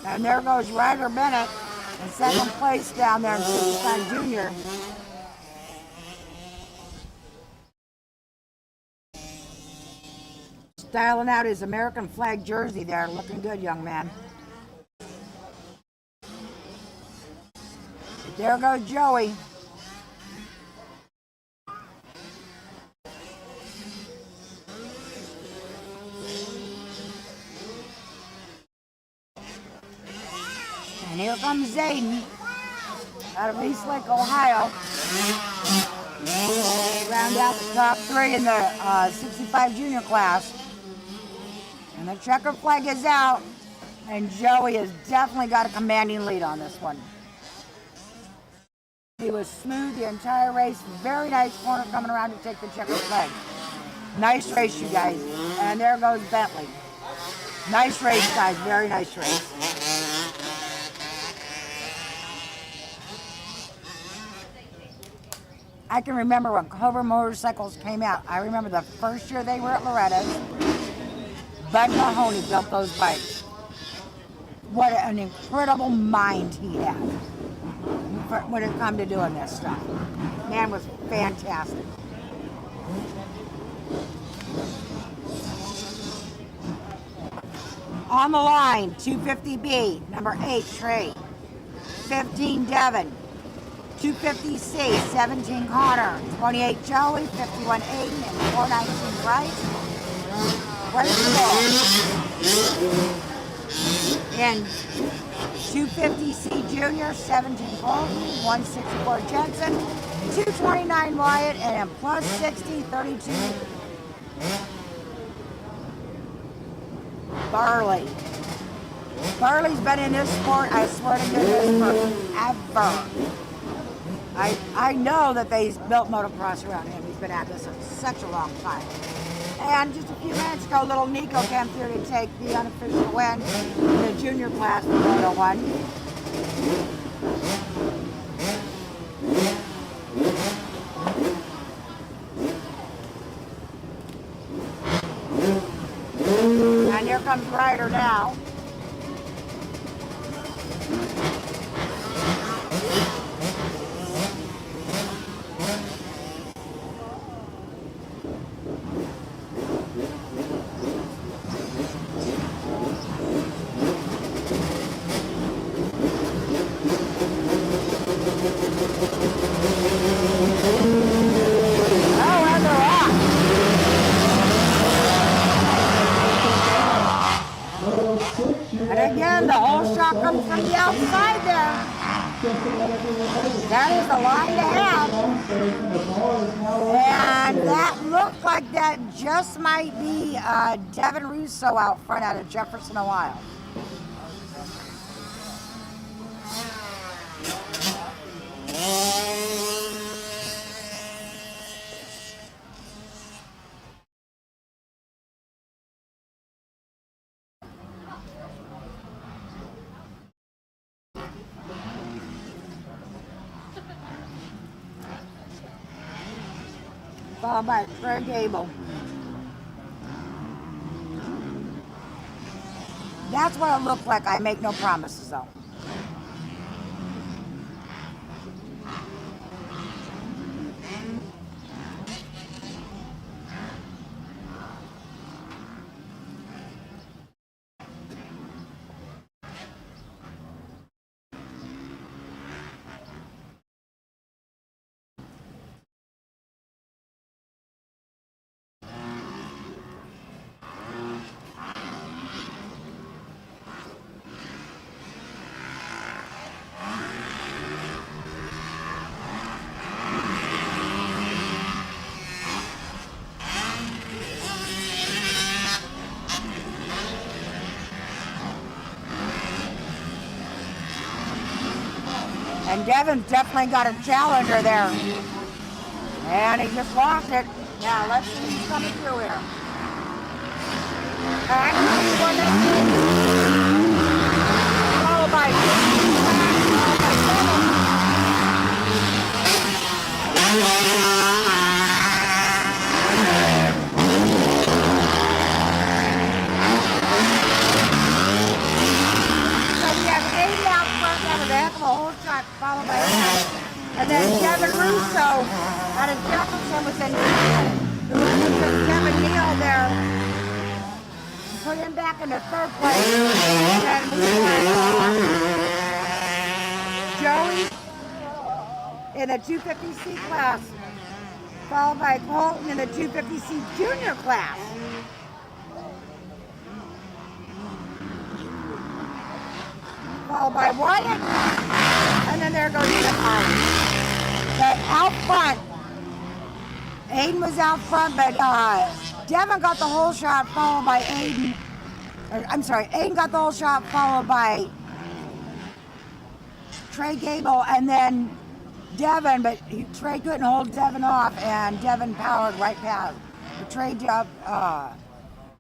And there goes Ryder Bennett in second place down there in 65 junior. Styling out his American flag jersey there. Looking good, young man. There goes Joey. And here comes Zayden out of Eastlake, Ohio. Round out the top three in the 65 junior class. And the checker flag is out. And Joey has definitely got a commanding lead on this one. He was smooth the entire race. Very nice corner coming around to take the checker flag. Nice race, you guys. And there goes Bentley. Nice race, guys. Very nice race. I can remember when Clover motorcycles came out. I remember the first year they were at Loretta's. Bud Mahoney built those bikes. What an incredible mind he had when it come to doing this stuff. Man was fantastic. On the line, 250B, number 8, Trey. 15, Devin. 250C, 17 Connor, 28 Joey, 51 Aiden, and 419 Bryce. Where's the ball? And 250C Junior, 17 Colton, 164 Jensen, 229 Wyatt, and plus 60, 32 Barley. Barley's been in this sport, I swear to goodness, forever. I know that they built motocross around him. He's been at this for such a long time. And just a few minutes ago, little Nico came through to take the unofficial win in the junior class for Moto 1. comes Ryder now. Oh, and they're off. And again, the whole shot comes from the outside there. That is the line to have. And that looked like that just might be Devin Russo out front out of Jefferson, Ohio. Followed by Craig Gable. That's what it looked like. I make no promises though. And Devin's definitely got a challenger there. And he just lost it. Now let's see who's coming through here. And followed by followed by and then Devin Russo out of Jefferson was in who was Kevin Neal there. Put him back into third place. And we had Joey in the 250C class, followed by Colton in the 250C junior class. Followed by Wyatt, and then there goes Stefan. But out front, Aiden was out front, but Devin got the whole shot, followed by Aiden. I'm sorry, Aiden got the whole shot, followed by Trey Gable, and then Devin, but Trey couldn't hold Devin off, and Devin powered right past. But Trey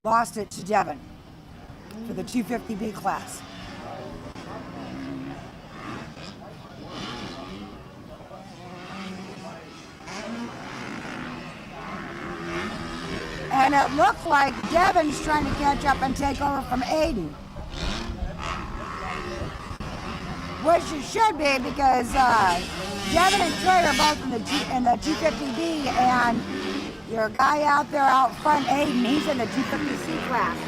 lost it to Devin for the 250B class. And it looks like Devin's trying to catch up and take over from Aiden. Which it should be because Devin and Trey are both in the 250B, and your guy out there out front, Aiden, he's in the 250C class.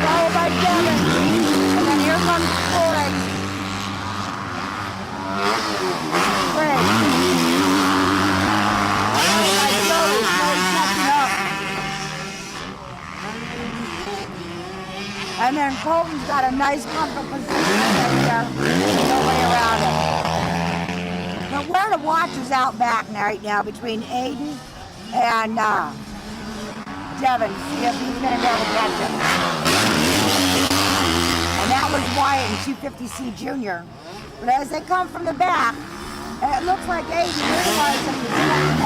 Followed by Devin, and then here comes Corey. And then Colton's got a nice comfort position right there. No way around it. But we're the watchers out back right now between Aiden and Devin. See if he's going to be able to catch him. And that was Wyatt in 250C Junior. But as they come from the back, it looks like Aiden realized that he's catching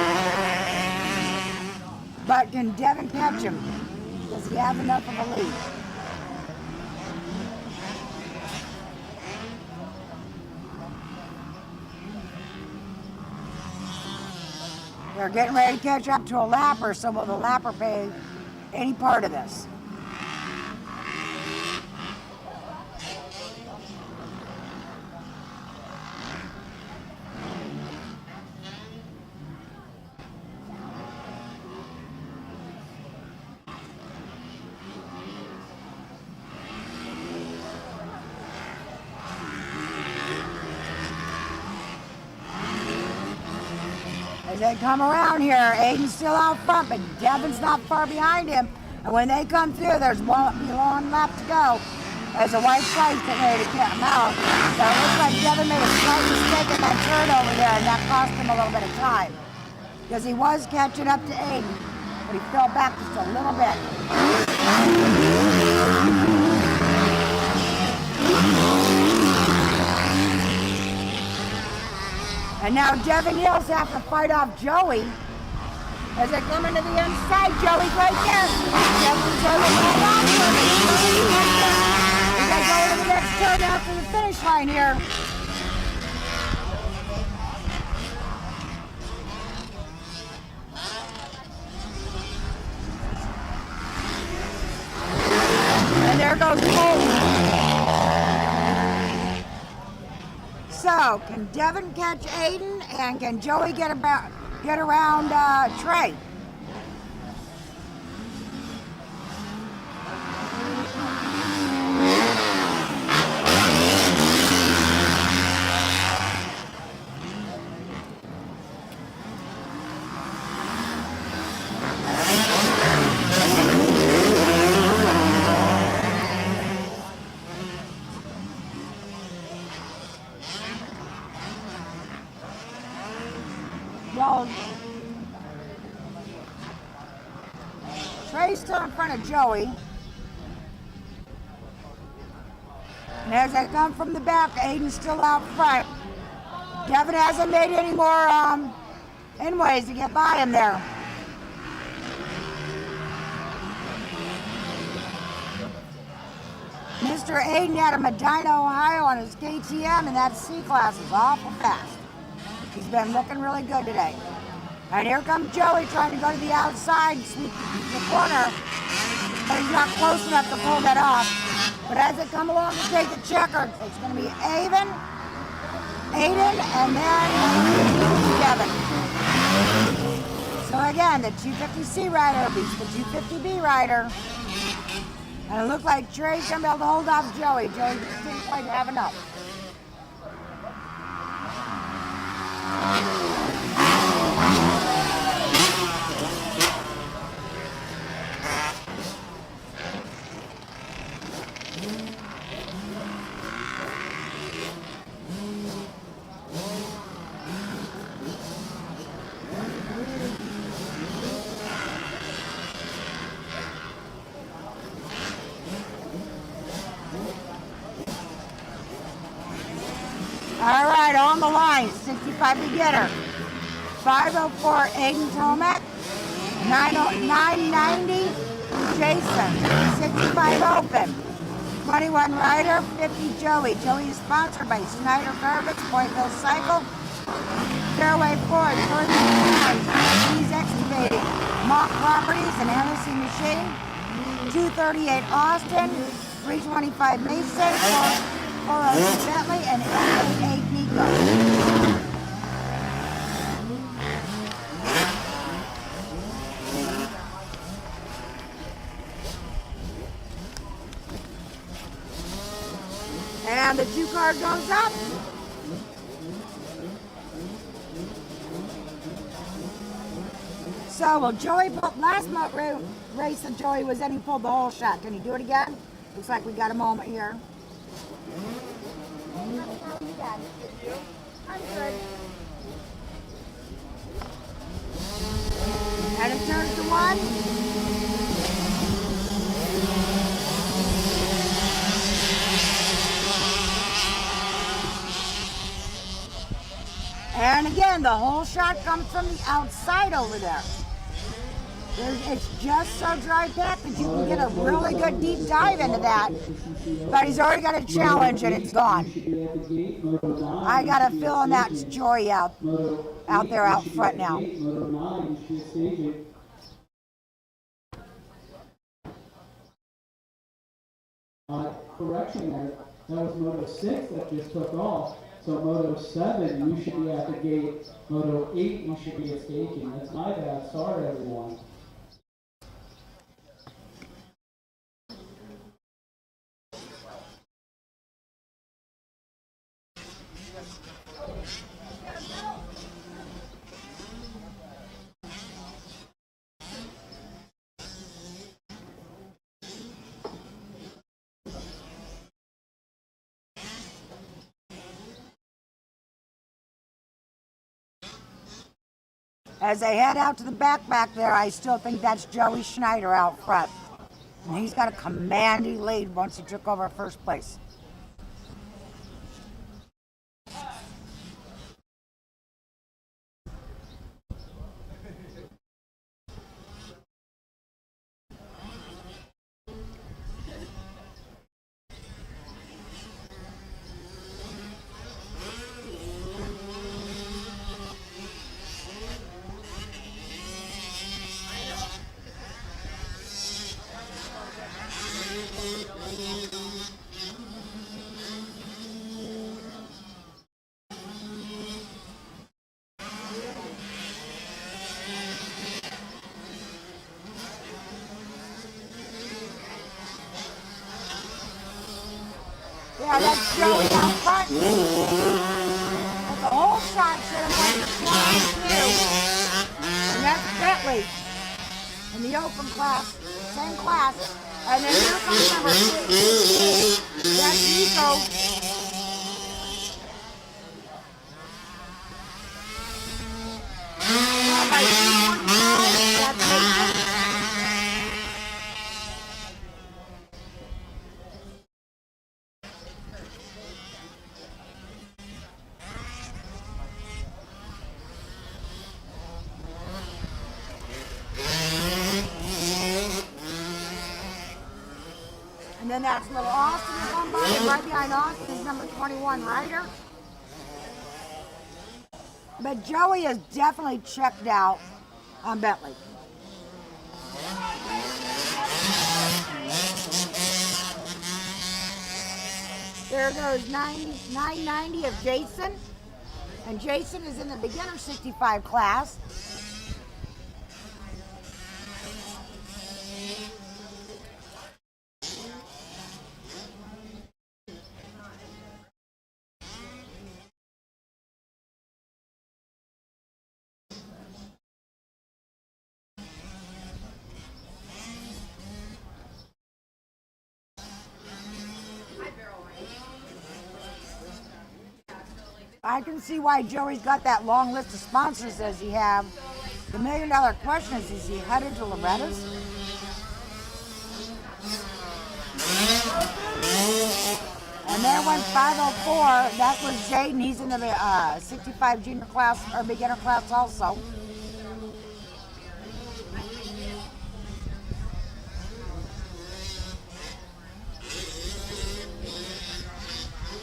up. But can Devin catch him? Does he have enough of a lead? They're getting ready to catch up to a lapper, so will the lapper pay any part of this? As they come around here, Aiden's still out front, but Devin's not far behind him. And when they come through, there's one long lap to go. As the white flags get ready to get him out. So it looks like Devin made a slight mistake in that turn over there, and that cost him a little bit of time. Because he was catching up to Aiden, but he fell back just a little bit. And now Devin Hills have to fight off Joey. As they come into the inside, Joey's right there. Devin's going to hold on to him. As they go to the next turn after the finish line here. And there goes Cole. So, can Devin catch Aiden, and can Joey get around Trey? Well, Trey's still in front of Joey. And as they come from the back, Aiden's still out front. Devin hasn't made any more inways to get by him there. Mr. Aiden out of Medina, Ohio on his KTM, and that C-Class is awful fast. He's been looking really good today. And here comes Joey trying to go to the outside, sweep the corner, but he's not close enough to pull that off. But as they come along to take the checker, it's going to be Aiden, and then Devin. So again, the 250C rider beats the 250B rider. And it looked like Trey's going to be able to hold off Joey. Joey just didn't quite have enough. All right, on the line, 65 beginner, 504 Aiden Tomac, 990 Jason, 65 open, 21 rider, 50 Joey. Joey is sponsored by Snyder Garbage, Pointville Cycle, Fairway Ford, He's Excavating, Mock Properties, and Hennessy Machine, 238 Austin, 325 Mason, 402 Bentley, and 888 Nico. And the 2 car goes up. So, well, Joey pulled last race that Joey was in, he pulled the whole shot. Can he do it again? Looks like we got a moment here. I'm good. And it turns to 1. And again, the whole shot comes from the outside over there. It's just so dry packed that you can get a really good deep dive into that. But he's already got a challenge and it's gone. I got a feeling that's Joey out there out front now. Correction there. That was Moto 6 that just took off. So Moto 7, you should be at the gate. Moto 8, you should be at staging. That's my bad. Sorry, everyone. As they head out to the back there, I still think that's Joey Schneider out front. And he's got a commanding lead once he took over first place. Yeah, that's Joey out front. That's a whole shot should have went to 22. And that's Bentley in the open class, same class. And then here comes number 6. That's Nico. By 2:45, that's Mason. And then that's little Austin is on by, and right behind Austin is number 21, Ryder. But Joey is definitely checked out on Bentley. There goes 990 of Jason. And Jason is in the beginner 65 class. I can see why Joey's got that long list of sponsors as he have. The $1 million question is he headed to Loretta's? And there went 504. That was Jaden. He's in the 65 junior class or beginner class also.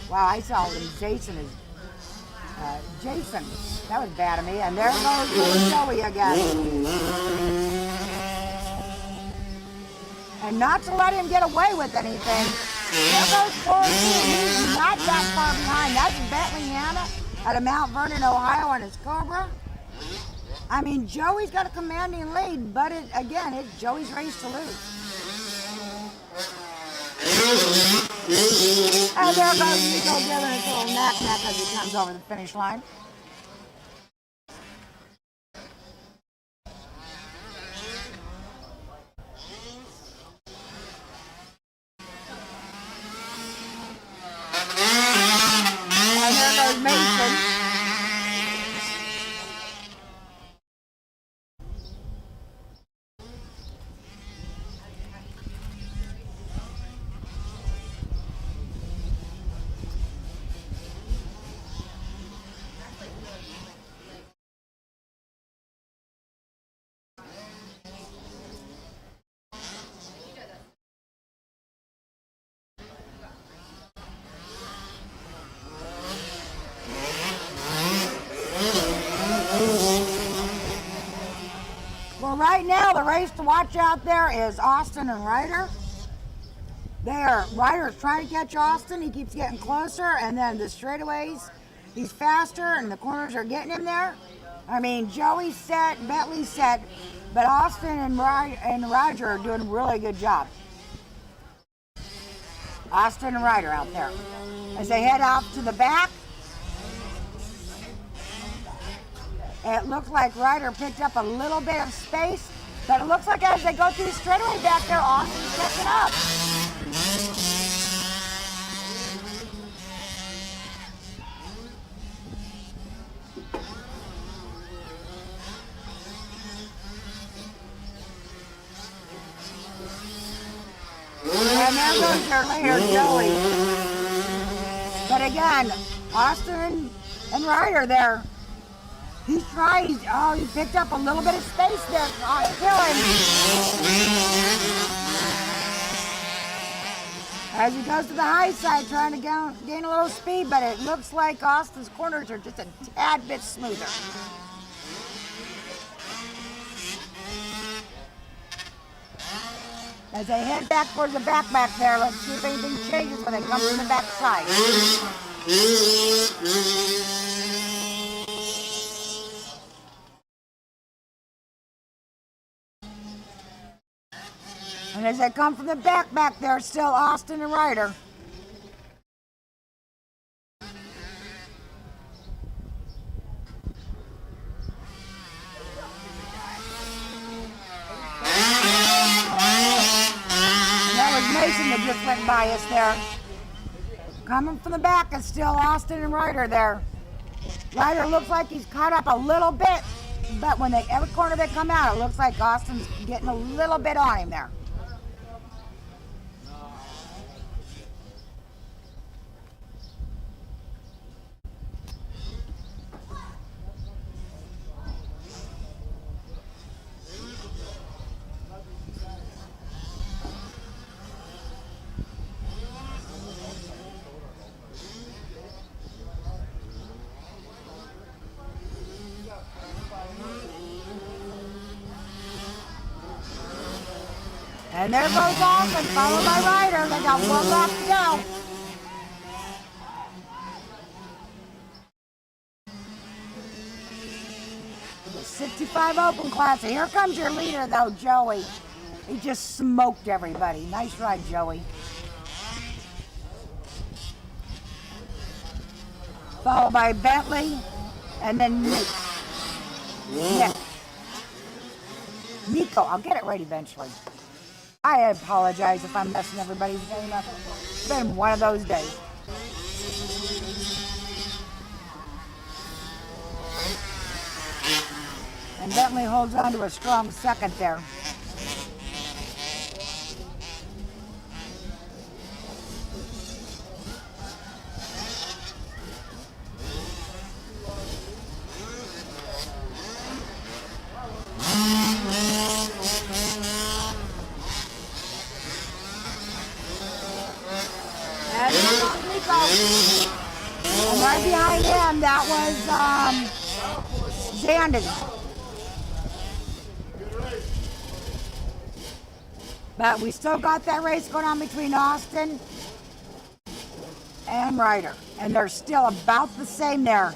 Wow, I saw him. Jason is. Jason, that was bad of me. And there goes little Joey again. And not to let him get away with anything. There goes 14. He's not that far behind. That's Bentley Hannah out of Mount Vernon, Ohio, on his Cobra. I mean, Joey's got a commanding lead, but again, it's Joey's race to lose. And there goes Nico giving his little knack-knack as he comes over the finish line. And there goes Mason. right now, the race to watch out there is Austin and Ryder. Ryder's trying to catch Austin. He keeps getting closer, and then the straightaways, he's faster, and the corners are getting him there. I mean, Joey's set, Bentley's set, but Austin and Roger are doing a really good job. Austin and Ryder out there. As they head out to the back, it looks like Ryder picked up a little bit of space, but it looks like as they go through the straightaway back there, Austin's catching up. And there goes their leader, Joey. But again, Austin and Ryder there. He's trying. He picked up a little bit of space there. Kill him. As he goes to the high side, trying to gain a little speed, but it looks like Austin's corners are just a tad bit smoother. As they head back towards the back there, let's see if anything changes when they come from the back side. And as they come from the back there, still Austin and Ryder. Mason that just went by us there. Coming from the back is still Austin and Ryder there. Ryder looks like he's caught up a little bit, but when every corner they come out, it looks like Austin's getting a little bit on him there. And there goes Austin, followed by Ryder. They got one left to go. The 65 open class. And here comes your leader, though, Joey. He just smoked everybody. Nice ride, Joey. Followed by Bentley, and then Nick. Nico, I'll get it right eventually. I apologize if I'm messing everybody's name up. It's been one of those days. And Bentley holds on to a strong second there. And right behind him, that was Zandon. But we still got that race going on between Austin and Ryder. And they're still about the same there.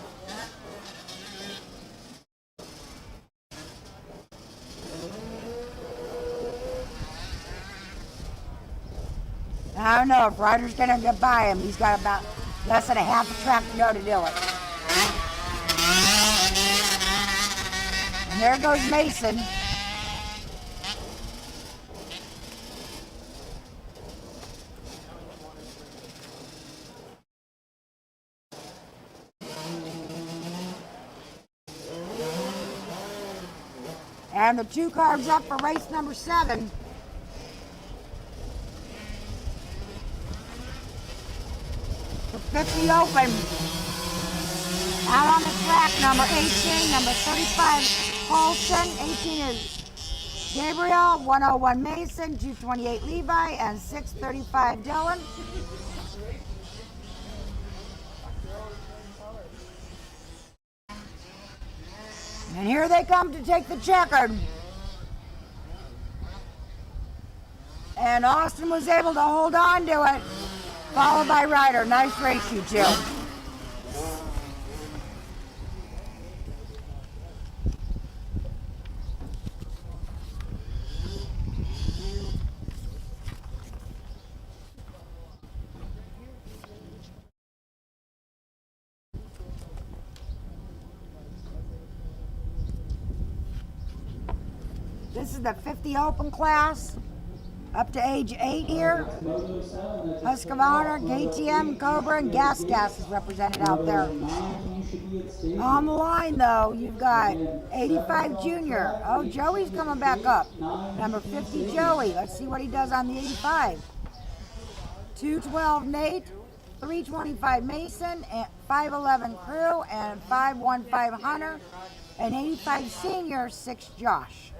I don't know if Ryder's going to get by him. He's got about less than a half a track to go to do it. And there goes Mason. And the 2 cars up for race number 7. For 50 open. Out on the track, number 18, number 35, Paulson. 18 is Gabriel, 101 Mason, 228 Levi, and 635 Dylan. And here they come to take the checkered. And Austin was able to hold on to it, followed by Ryder. Nice race, you two. This is the 50 open class, up to age 8 here. Husqvarna, KTM, Cobra, and Gas is represented out there. On the line, though, you've got 85 Junior. Oh, Joey's coming back up. Number 50, Joey. Let's see what he does on the 85. 212 Nate, 325 Mason, and 511 Crew, and 515 Hunter, and 85 Senior, 6 Josh.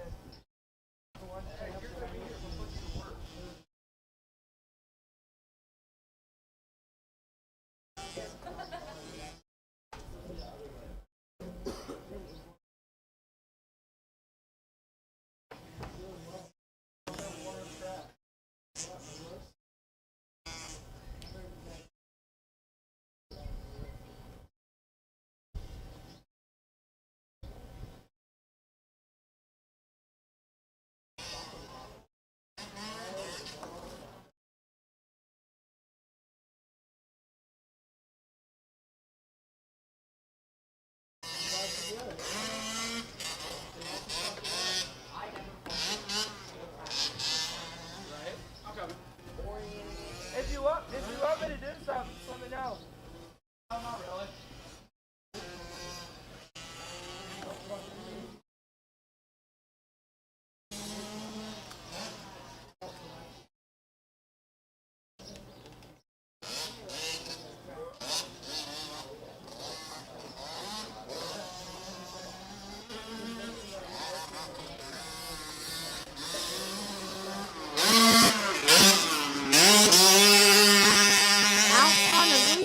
If you want me to do something, just let me know. No, not really.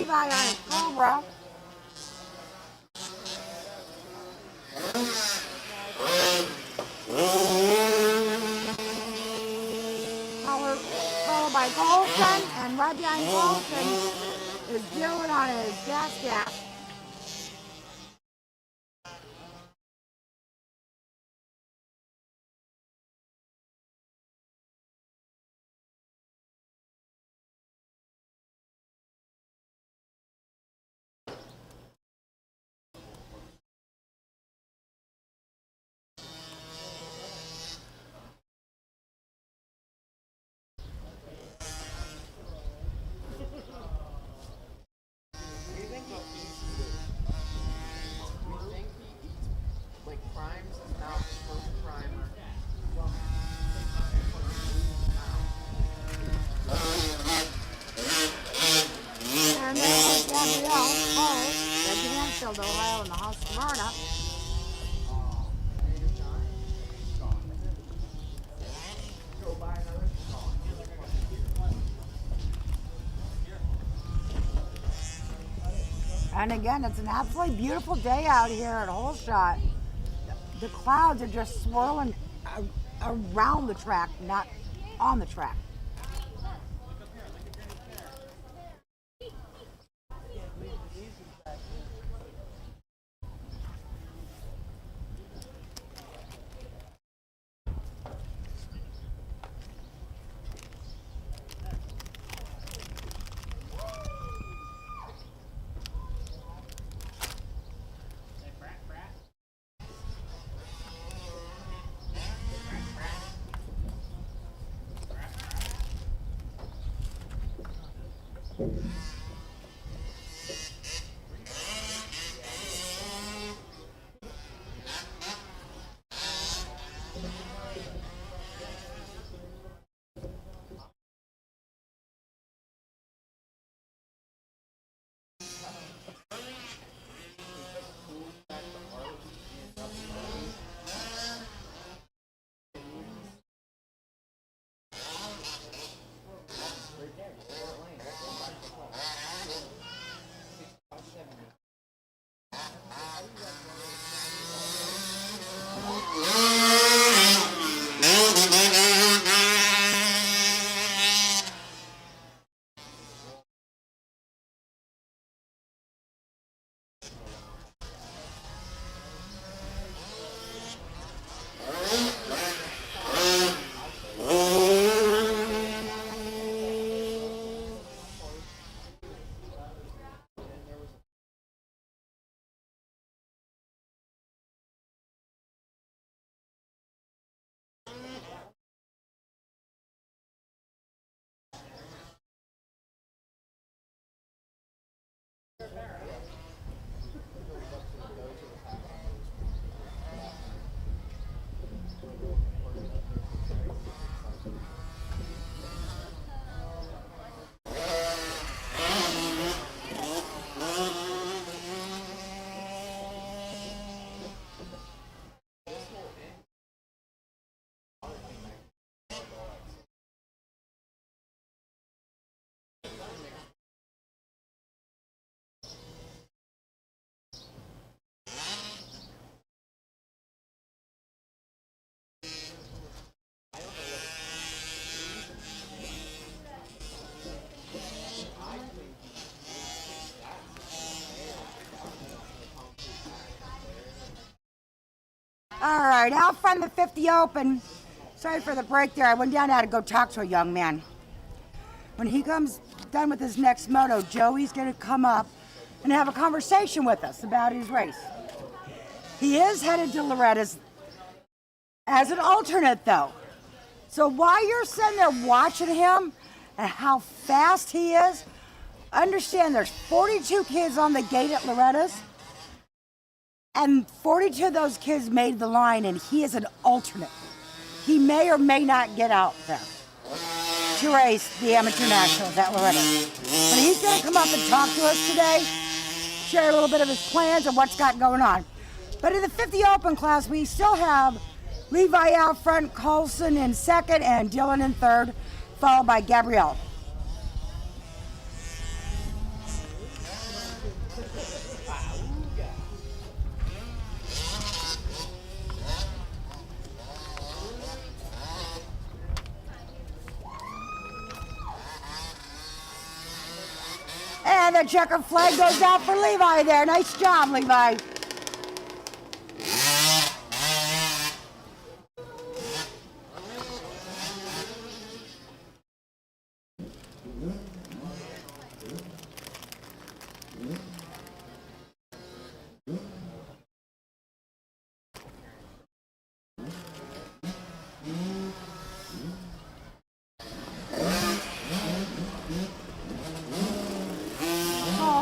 On a Cobra. Followed by Colson, and right behind Colson is Dylan on his gas. Ohio and the Husqvarna. And again, it's an absolutely beautiful day out here at Hole Shot. The clouds are just swirling around the track, not on the track. All right, out front the 50 Open. Sorry for the break there. I went down there to go talk to a young man. When he comes done with his next moto, Joey's going to come up and have a conversation with us about his race. He is headed to Loretta's as an alternate, though. So while you're sitting there watching him and how fast he is, understand there's 42 kids on the gate at Loretta's, and 42 of those kids made the line, and he is an alternate. He may or may not get out there to race the Amateur Nationals at Loretta. But he's going to come up and talk to us today, share a little bit of his plans and what's got going on. But in the 50 Open class, we still have Levi out front, Carlson in second, and Dylan in third, followed by Gabrielle. And the checkered flag goes out for Levi there. Nice job, Levi.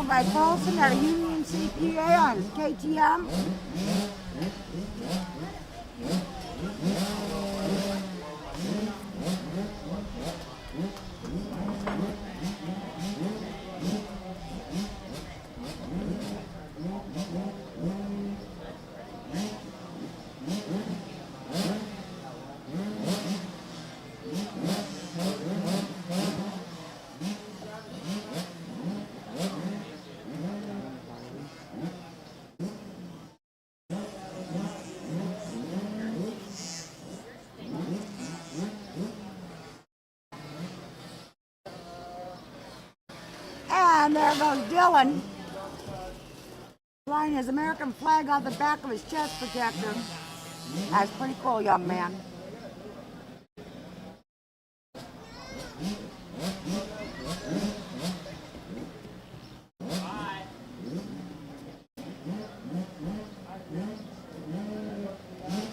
By Carlson at a Union CPA on his KTM. And there goes Dylan, flying his American flag on the back of his chest protector. That's pretty cool, young man.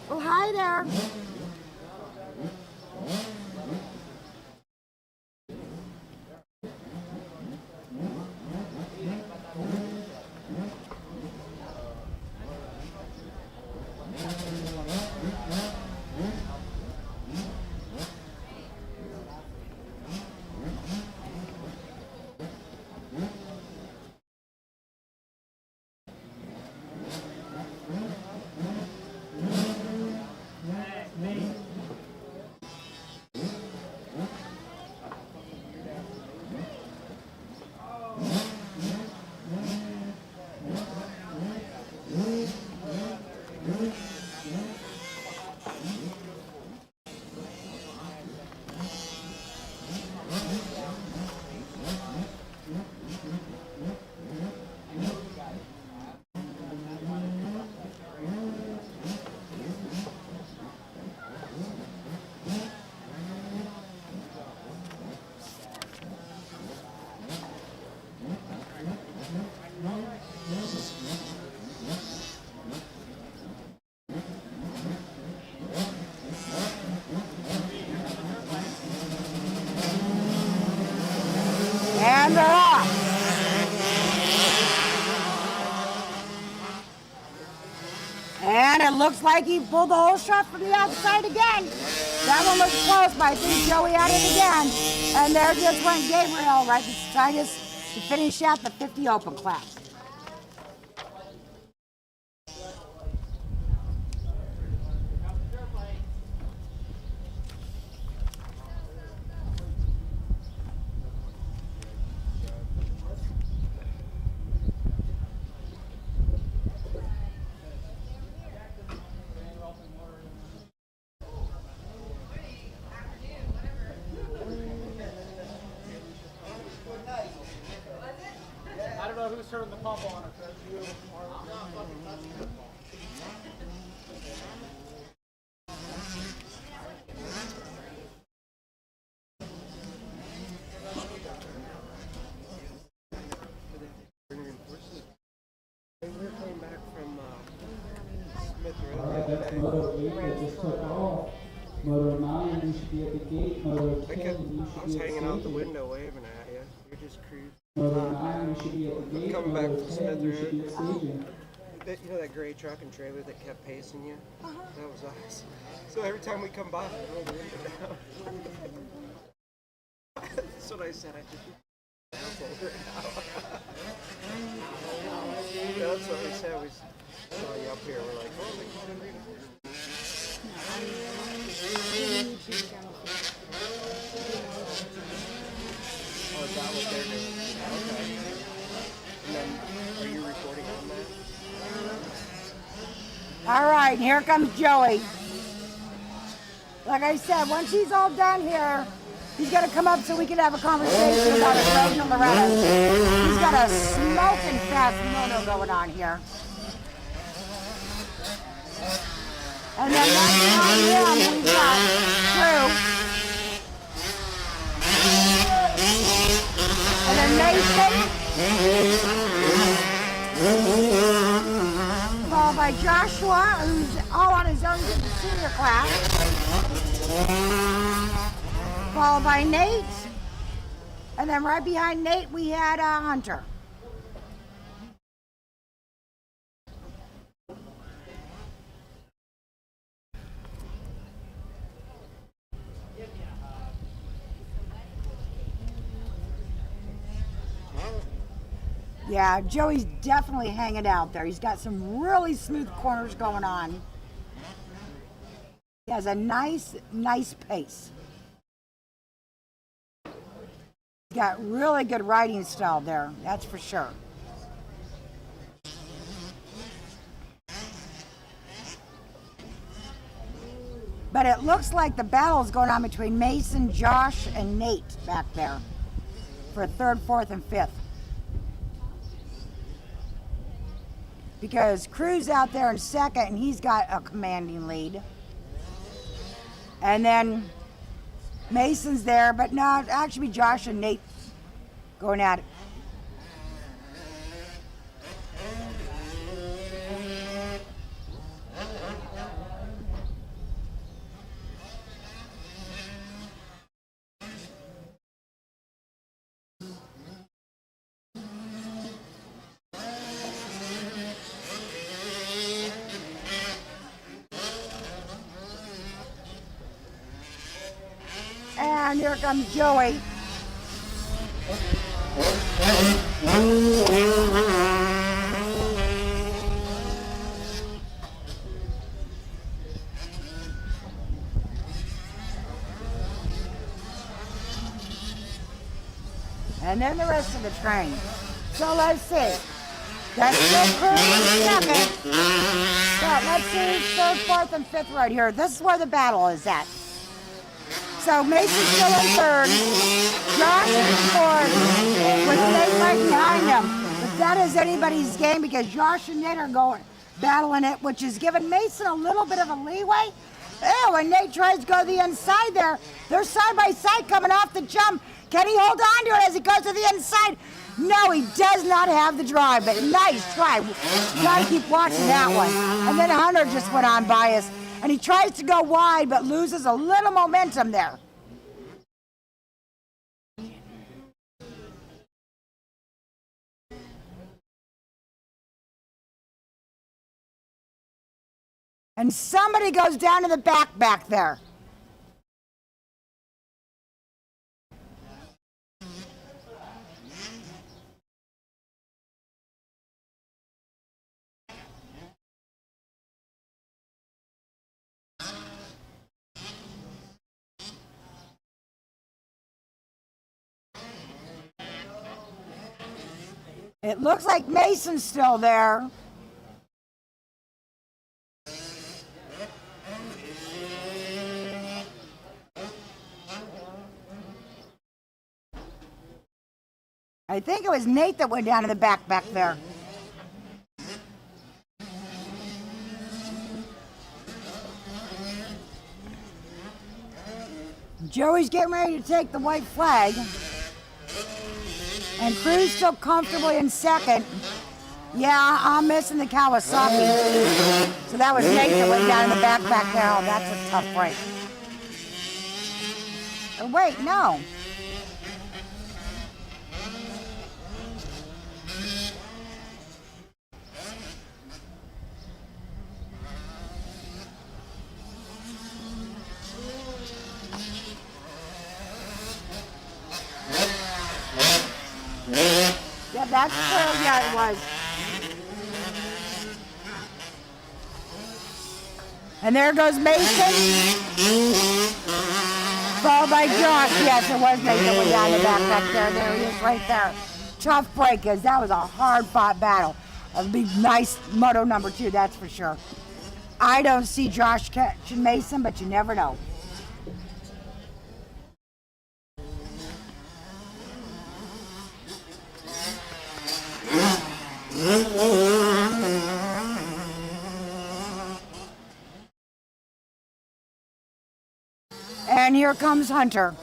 Oh, hi there. And they're off. And it looks like he pulled the whole shot from the outside again. That one looks close, but I think Joey had it again. And there just went Gabriel right beside us to finish out the 50 Open class. I don't know who's turning the pump on, if that's you or... We're coming back from Smith Alright, Road. that's Moto 8 that just took off. Moto 9, you should be at the gate. Moto 10, you I should was be at hanging out the staging. window waving at you. You're just cruising. Moto 9, you should be at the gate. Coming back Moto from 10, Smith you should be at Road. staging. You know that gray truck and trailer that kept pacing you? That was us. So every time we come by, we roll the window down. That's what I said. I just over it now. That's what we said. We saw you up here. We're like, oh, they call it Oh, is that what they're doing? Okay. And then, are you recording on that? All right, here comes Joey. Like I said, once he's all done here, he's gonna come up so we can have a conversation about his road in Loretta. He's got a smoking fast moto going on here. And then right behind him, we've got Drew. And then Mason. Followed by Joshua, who's all on his own in the senior class. Followed by Nate. And then right behind Nate, we had Hunter. Yeah, Joey's definitely hanging out there. He's got some really smooth corners going on. He has a nice pace. He's got really good riding style there, that's for sure. But it looks like the battle is going on between Mason, Josh, and Nate back there for third, fourth, and fifth. Because Crew's out there in second, and he's got a commanding lead. And then Mason's there, but no, it'd actually be Josh and Nate going at it. And here comes Joey. And then the rest of the train. So let's see. That's still Crew in second. So let's see third, fourth, and fifth right here. This is where the battle is at. So Mason's still in third. Josh is fourth with Nate right behind him. But that is anybody's game because Josh and Nate are battling it, which is giving Mason a little bit of a leeway. Oh, and Nate tries to go to the inside there. They're side by side coming off the jump. Can he hold on to it as he goes to the inside? No, he does not have the drive, but nice try. You gotta keep watching that one. And then Hunter just went on by us. And he tries to go wide, but loses a little momentum there. And somebody goes down to the back there. It looks like Mason's still there. I think it was Nate that went down to the back there. Joey's getting ready to take the white flag. And Crew's still comfortably in second. Yeah, I'm missing the Kawasaki. So that was Nate that went down in the backpack there. Oh, that's a tough break. Oh, wait, no. Yeah, that's true. Yeah, it was. And there goes Mason. Followed by Josh. Yes, it was Mason that went down the back there. There he is right there. Tough break, because that was a hard-fought battle. It'll be nice moto number 2, that's for sure. I don't see Josh catching Mason, but you never know. And here comes Hunter.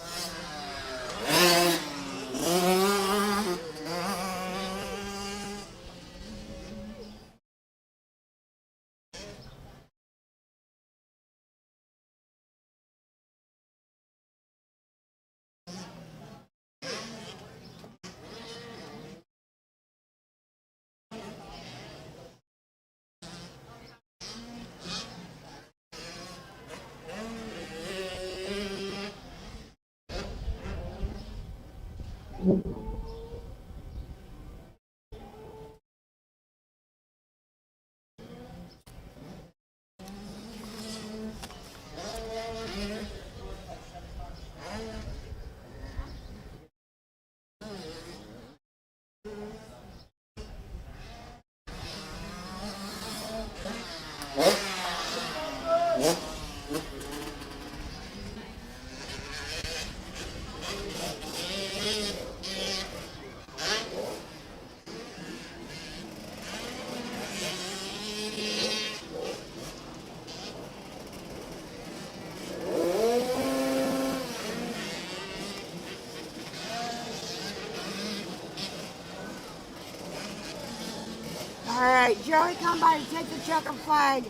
All right, Joey come by to take the checkered flag.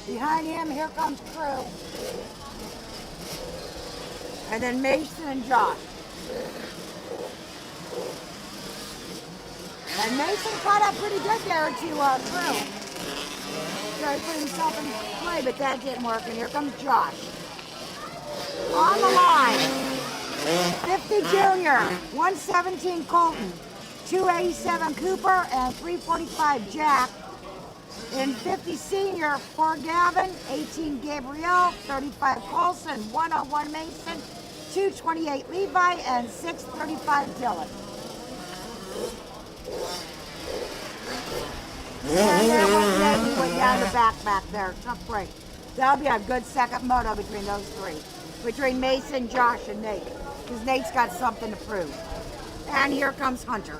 Behind him, here comes Crew. And then Mason and Josh. And Mason caught up pretty good there to Crew. Joey put himself in play, but that didn't work. And here comes Josh. On the line, 50 Junior, 117 Colton, 287 Cooper, and 345 Jack. In 50 Senior, 4 Gavin, 18 Gabrielle, 35 Colson, 101 Mason, 228 Levi, and 635 Dylan. And there went Nate, he went down the back there. Tough break. That'll be a good second moto between those three. Between Mason, Josh, and Nate. Because Nate's got something to prove. And here comes Hunter.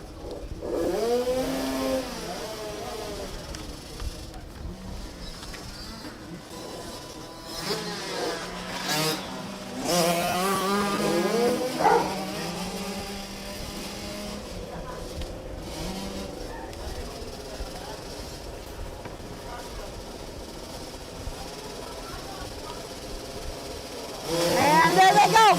And there they go.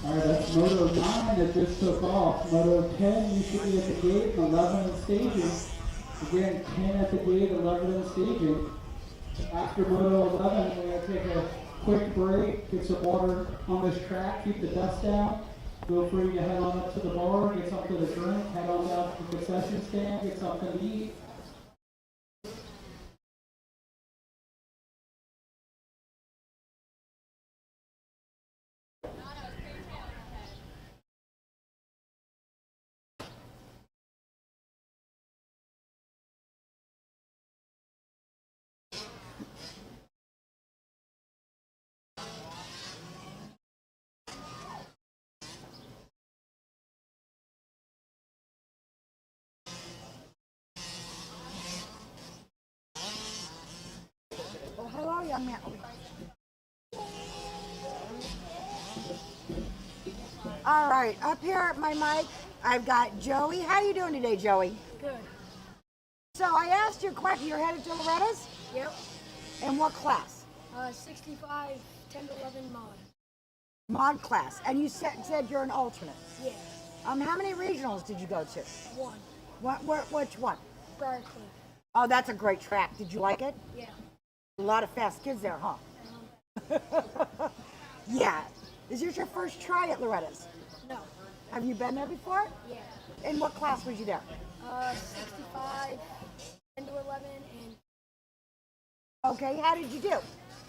Alright, that's Moto 9 that just took off. Moto 10, you should be at the gate, and 11 in staging. Again, 10 at the gate, 11 in staging. After Moto 11, we're going to take a quick break, get some water on this track, keep the dust down. Feel free to head on up to the bar, get something to drink, head on down to the concession stand, get something to eat. young man. All right, up here at my mic, I've got Joey. How you doing today, Joey? Good. So I asked you a question. You're headed to Loretta's? Yep. In what class? 65, 10 to 11 mod. Mod class. And you said you're an alternate. Yeah. How many regionals did you go to? One. Which one? Briarcliff. Oh, that's a great track. Did you like it? Yeah. A lot of fast kids there, huh? Yeah. Is this your first try at Loretta's? No. Have you been there before? Yeah. In what class was you there? 65, 10 to 11, and Okay, how did you do?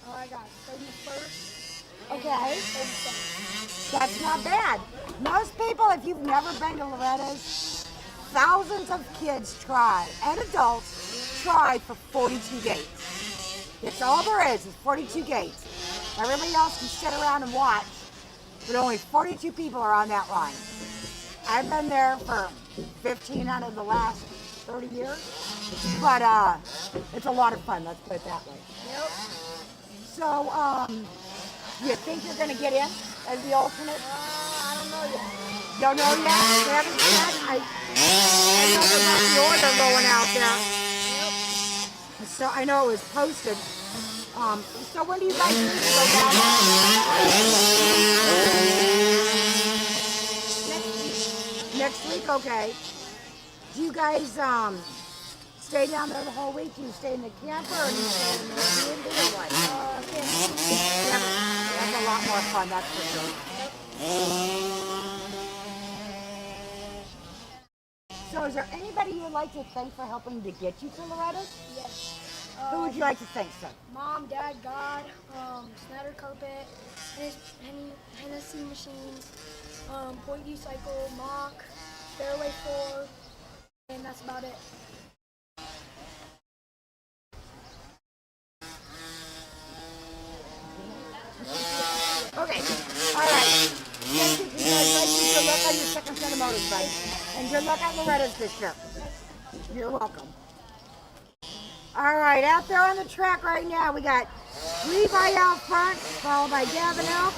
I got 31st. Okay. 37. That's not bad. Most people, if you've never been to Loretta's, thousands of kids try, and adults try for 42 gates. That's all there is 42 gates. Everybody else can sit around and watch, but only 42 people are on that line. I've been there for 15 out of the last 30 years, but it's a lot of fun, let's put it that way. Yep. So, you think you're going to get in as the alternate? I don't know yet. Don't know yet? They haven't said? I know there's not the order going out there. Yep. So I know it was posted. So when do you guys need to go down there? Next week? Okay. Do you guys stay down there the whole week? Do you stay in the camper or do you stay in the Airbnb or what? That's a lot more fun, that's for sure. So is there anybody you would like to thank for helping to get you to Loretta's? Yes. Who would you like to thank, sir? Mom, Dad, God, Snyder Carpet, Hennessy Machines, Point View Cycle, Mock, Fairway 4, and that's about it. Okay. All right. Thank you. Congratulations. Good luck on your second set of motos, bud. And good luck at Loretta's this year. You're welcome. All right, out there on the track right now, we got Levi out front, followed by Gavin out,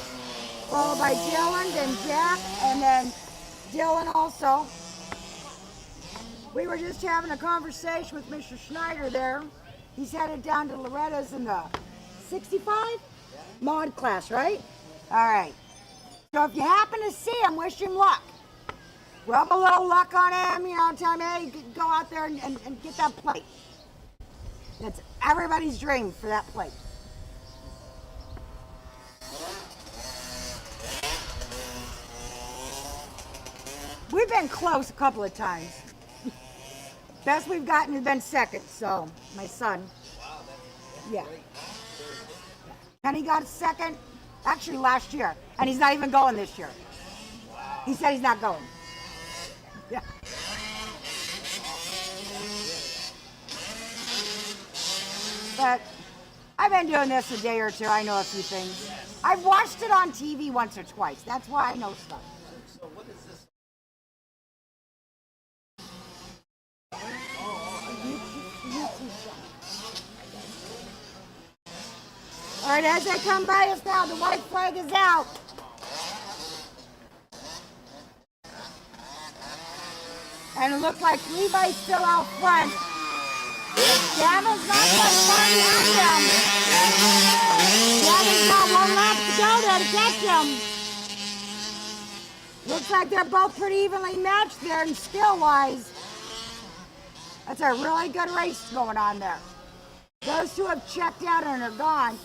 followed by Dylan, then Jack, and then Dylan also. We were just having a conversation with Mr. Schneider there. He's headed down to Loretta's in the 65 mod class, right? All right. So if you happen to see him, wish him luck. Rub a little luck on him, you know, tell him, hey, go out there and get that plate. That's everybody's dream for that plate. We've been close a couple of times. Best we've gotten has been second, so my son. Yeah. And he got second, actually last year, and he's not even going this year. He said he's not going. Yeah. But I've been doing this a day or two. I know a few things. I've watched it on TV once or twice. That's why I know stuff. So what is this? All right, as they come by us now, the white flag is out. And it looks like Levi's still out front. Gavin's not quite far behind him. Gavin's got one lap to go there to catch him. Looks like they're both pretty evenly matched there in skill-wise. That's a really good race going on there. Those two have checked out and are gone.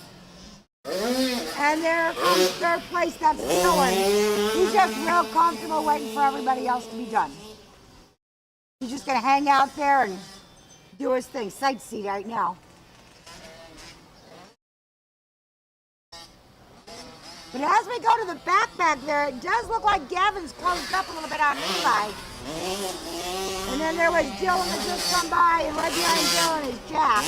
And there comes third place, that's Dylan. He's just real comfortable waiting for everybody else to be done. He's just gonna hang out there and do his thing, sightsee right now. But as we go to the back there, it does look like Gavin's closed up a little bit on Levi. And then there was Dylan that just come by, and right behind Dylan is Jack.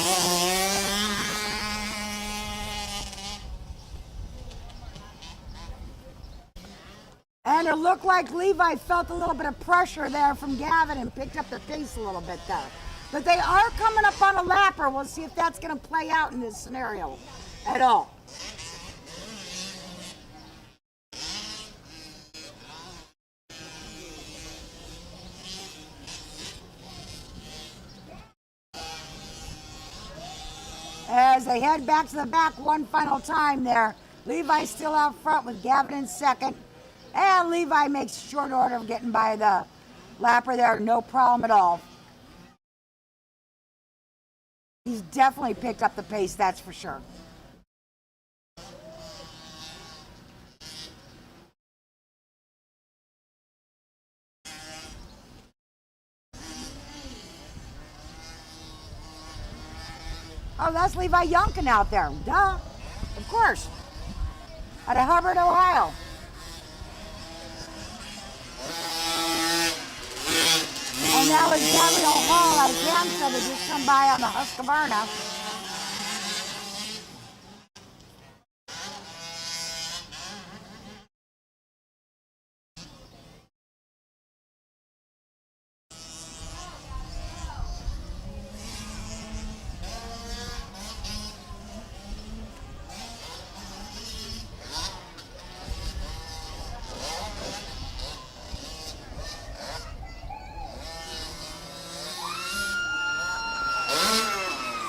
And it looked like Levi felt a little bit of pressure there from Gavin and picked up the pace a little bit there. But they are coming up on a lapper. We'll see if that's going to play out in this scenario. at all. As they head back to the back one final time there, Levi's still out front with Gavin in second. And Levi makes short order of getting by the lapper there, no problem at all. He's definitely picked up the pace, that's for sure. Oh, that's Levi Youngkin out there. Duh. Of course. Out of Hubbard, Ohio. And that was Gabriel Hall out of Kansas that just come by on the Husqvarna.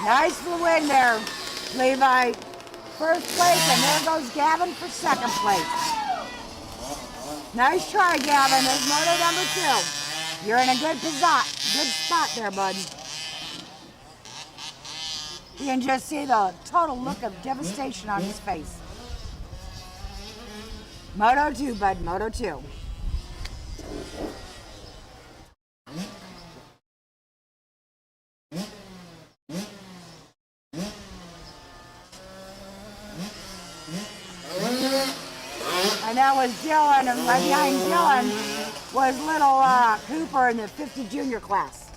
Nice for the win there, Levi. First place, and there goes Gavin for second place. Nice try, Gavin. There's moto number 2. You're in a good spot there, bud. You can just see the total look of devastation on his face. Moto 2, bud. Moto 2. And that was Dylan, and right behind Dylan was little Cooper in the 50 junior class.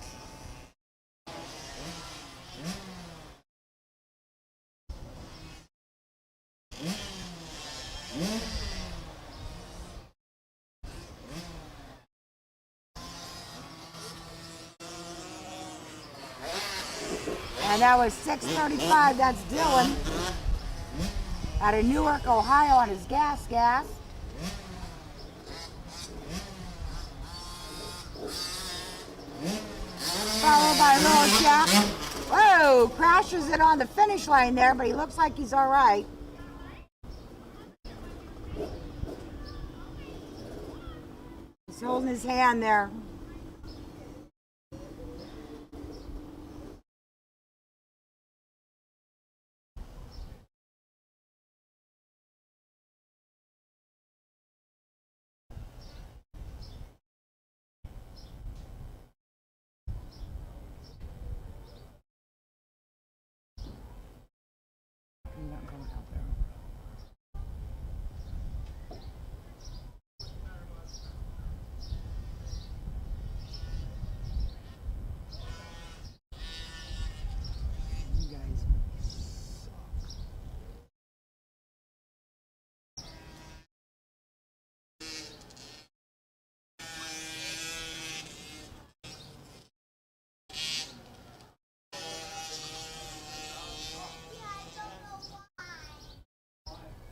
And that was 6:35, that's Dylan. Out of Newark, Ohio on his gas. Followed by little Jack. Whoa, crashes it on the finish line there, but he looks like he's all right. He's holding his hand there.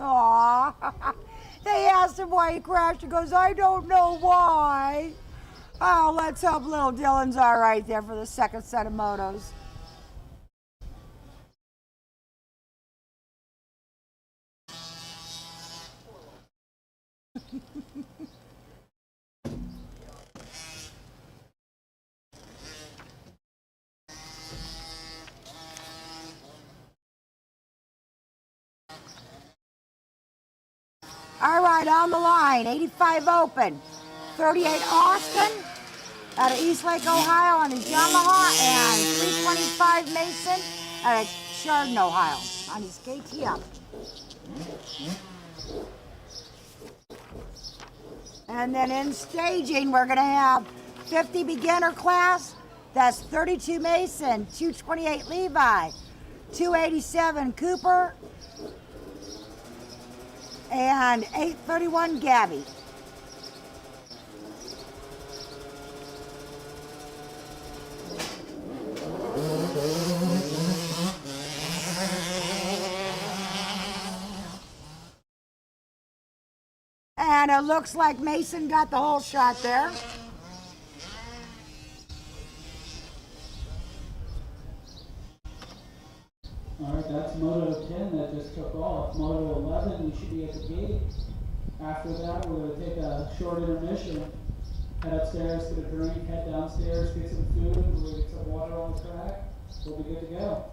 Aw, they asked him why he crashed. He goes, I don't know why. Oh, let's hope little Dylan's all right there for the second set of motos. All right, on the line, 85 Open, 38 Austin, out of Eastlake, Ohio on his Yamaha, and 325 Mason out of Chardon, Ohio on his KTM. And then in staging, we're going to have 50 beginner class. That's 32 Mason, 228 Levi, 287 Cooper, and 831 Gabby. And it looks like Mason got the whole shot there. Alright, that's Moto 10 that just took off. Moto 11, we should be at the gate. After that, we're going to take a short intermission. Head upstairs, get a drink, head downstairs, get some food, we're going to get some water on the track. We'll be good to go.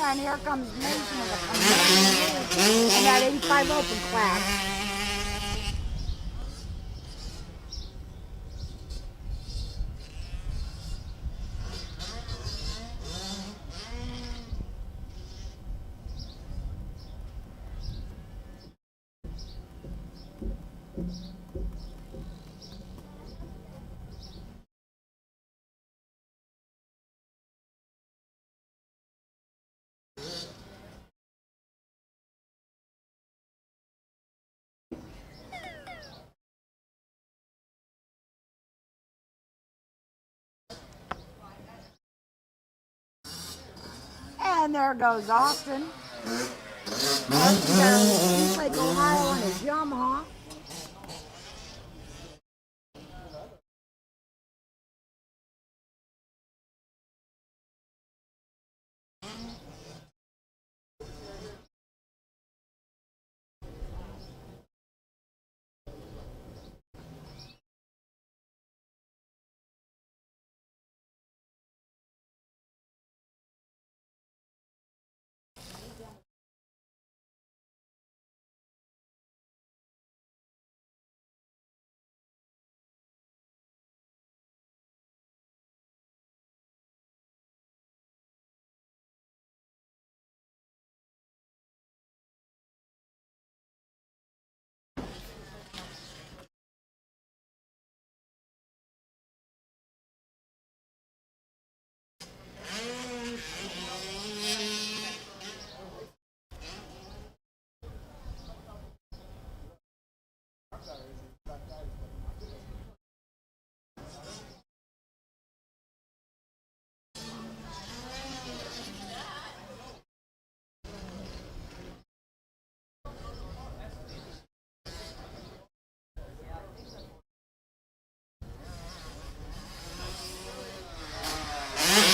And here comes Mason with a combined and that 85 open class. And there goes Austin. Austin down in East Lake, Ohio on his Yamaha.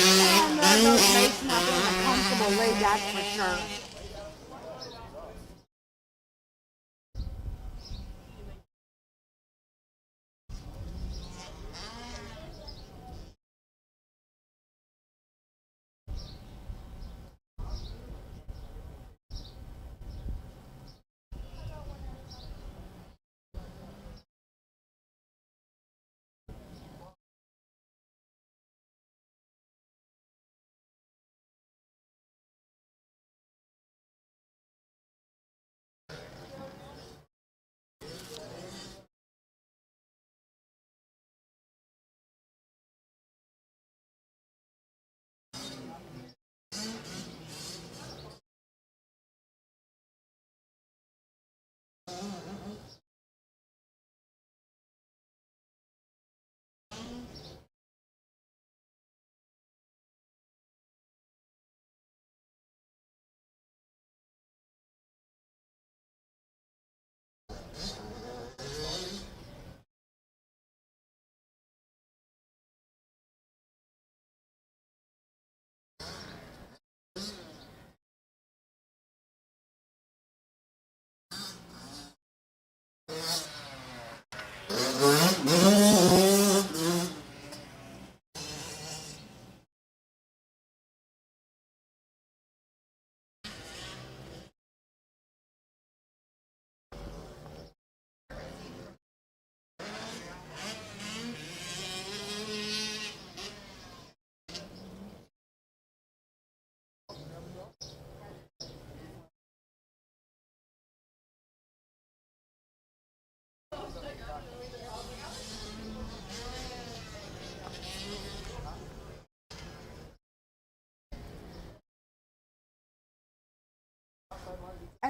And there goes Mason up in a comfortable lead, that's for sure.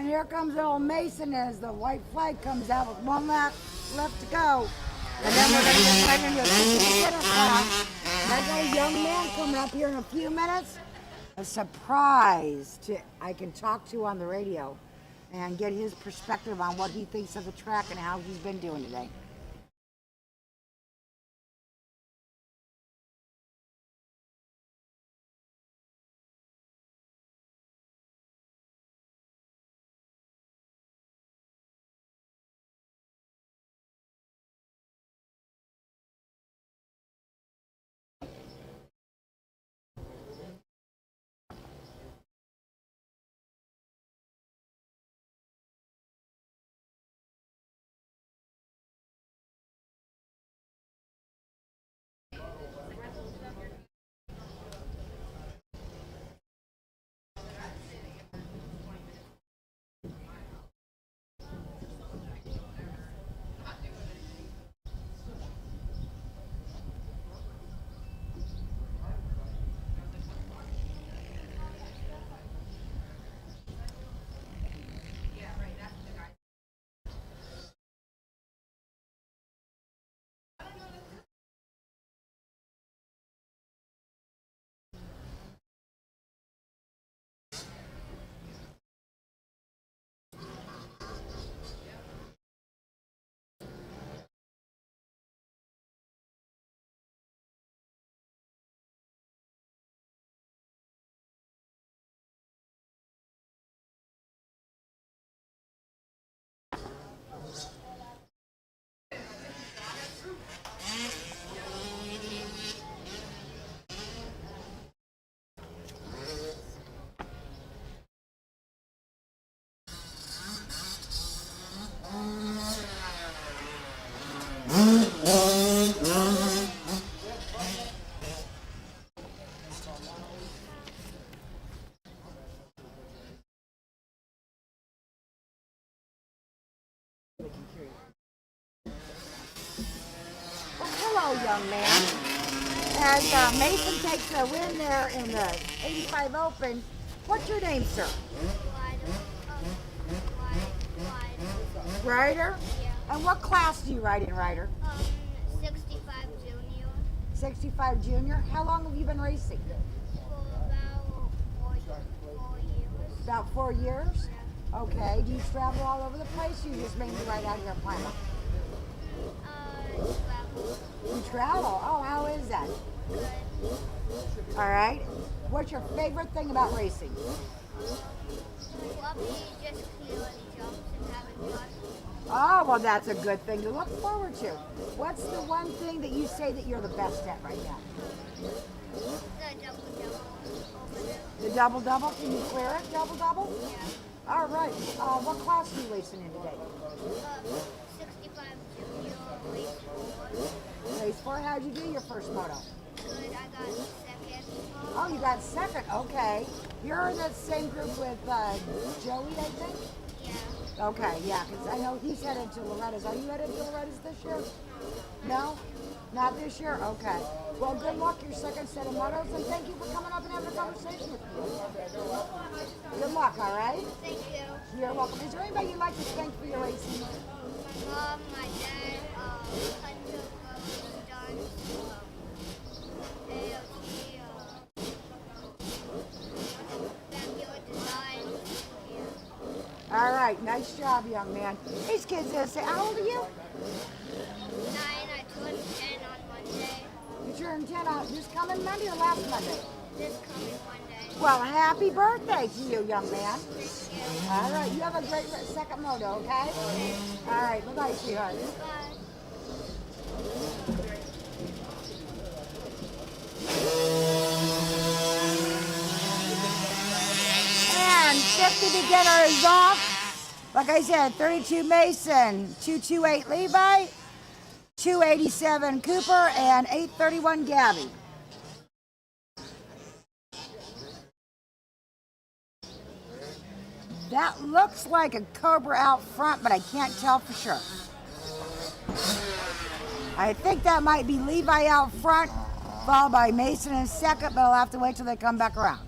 And here comes old Mason as the white flag comes out with one lap left to go. And then we're going to get right into a dinner class. There's a young man coming up here in a few minutes. A surprise I can talk to on the radio and get his perspective on what he thinks of the track and how he's been doing today. Well, hello, young man. As Mason takes a win there in the 85 Open, what's your name, sir? Ryder? Yeah. And what class do you ride in, Ryder? 65 junior 65 junior. How long have you been racing? for about 4 years. About 4 years? Okay. Do you travel all over the place? Or you just mainly ride out here in Plymouth? Travel You travel. Oh, how is that? good. All right. What's your favorite thing about racing? Probably just clearing jumps and having fun. Oh, well, that's a good thing to look forward to. What's the one thing that you say that you're the best at right now? The double over there. The double-double? Can you clear it, double-double? Yeah. All right. What class are you racing in today? 65 junior race 4. Race 4. How'd you do your first moto? Good. I got second. Oh, you got second. Okay. You're in the same group with Joey, I think? Yeah. Okay, yeah, because I know he's headed to Loretta's. Are you headed to Loretta's this year? No? Not this year? Okay. Well, good luck your second set of motos, and thank you for coming up and having a conversation with me. Good luck, all right? Thank you. You're welcome. Is there anybody you'd like to thank for your racing? My mom, my dad, Hunter, Don, AOT, Backyard Design. Yeah. All right, nice job, young man. These kids say, how old are you? 9, I turned 10 on Monday. You turned 10 on this coming Monday or last Monday? This coming Monday. Well, happy birthday to you, young man. Thank you. All right, you have a great second moto, okay? All right, bye-bye, sweetheart. Bye. And 50 beginner is off. Like I said, 32 Mason, 228 Levi, 287 Cooper, and 831 Gabby. That looks like a Cobra out front, but I can't tell for sure. I think that might be Levi out front, followed by Mason in second, but I'll have to wait till they come back around.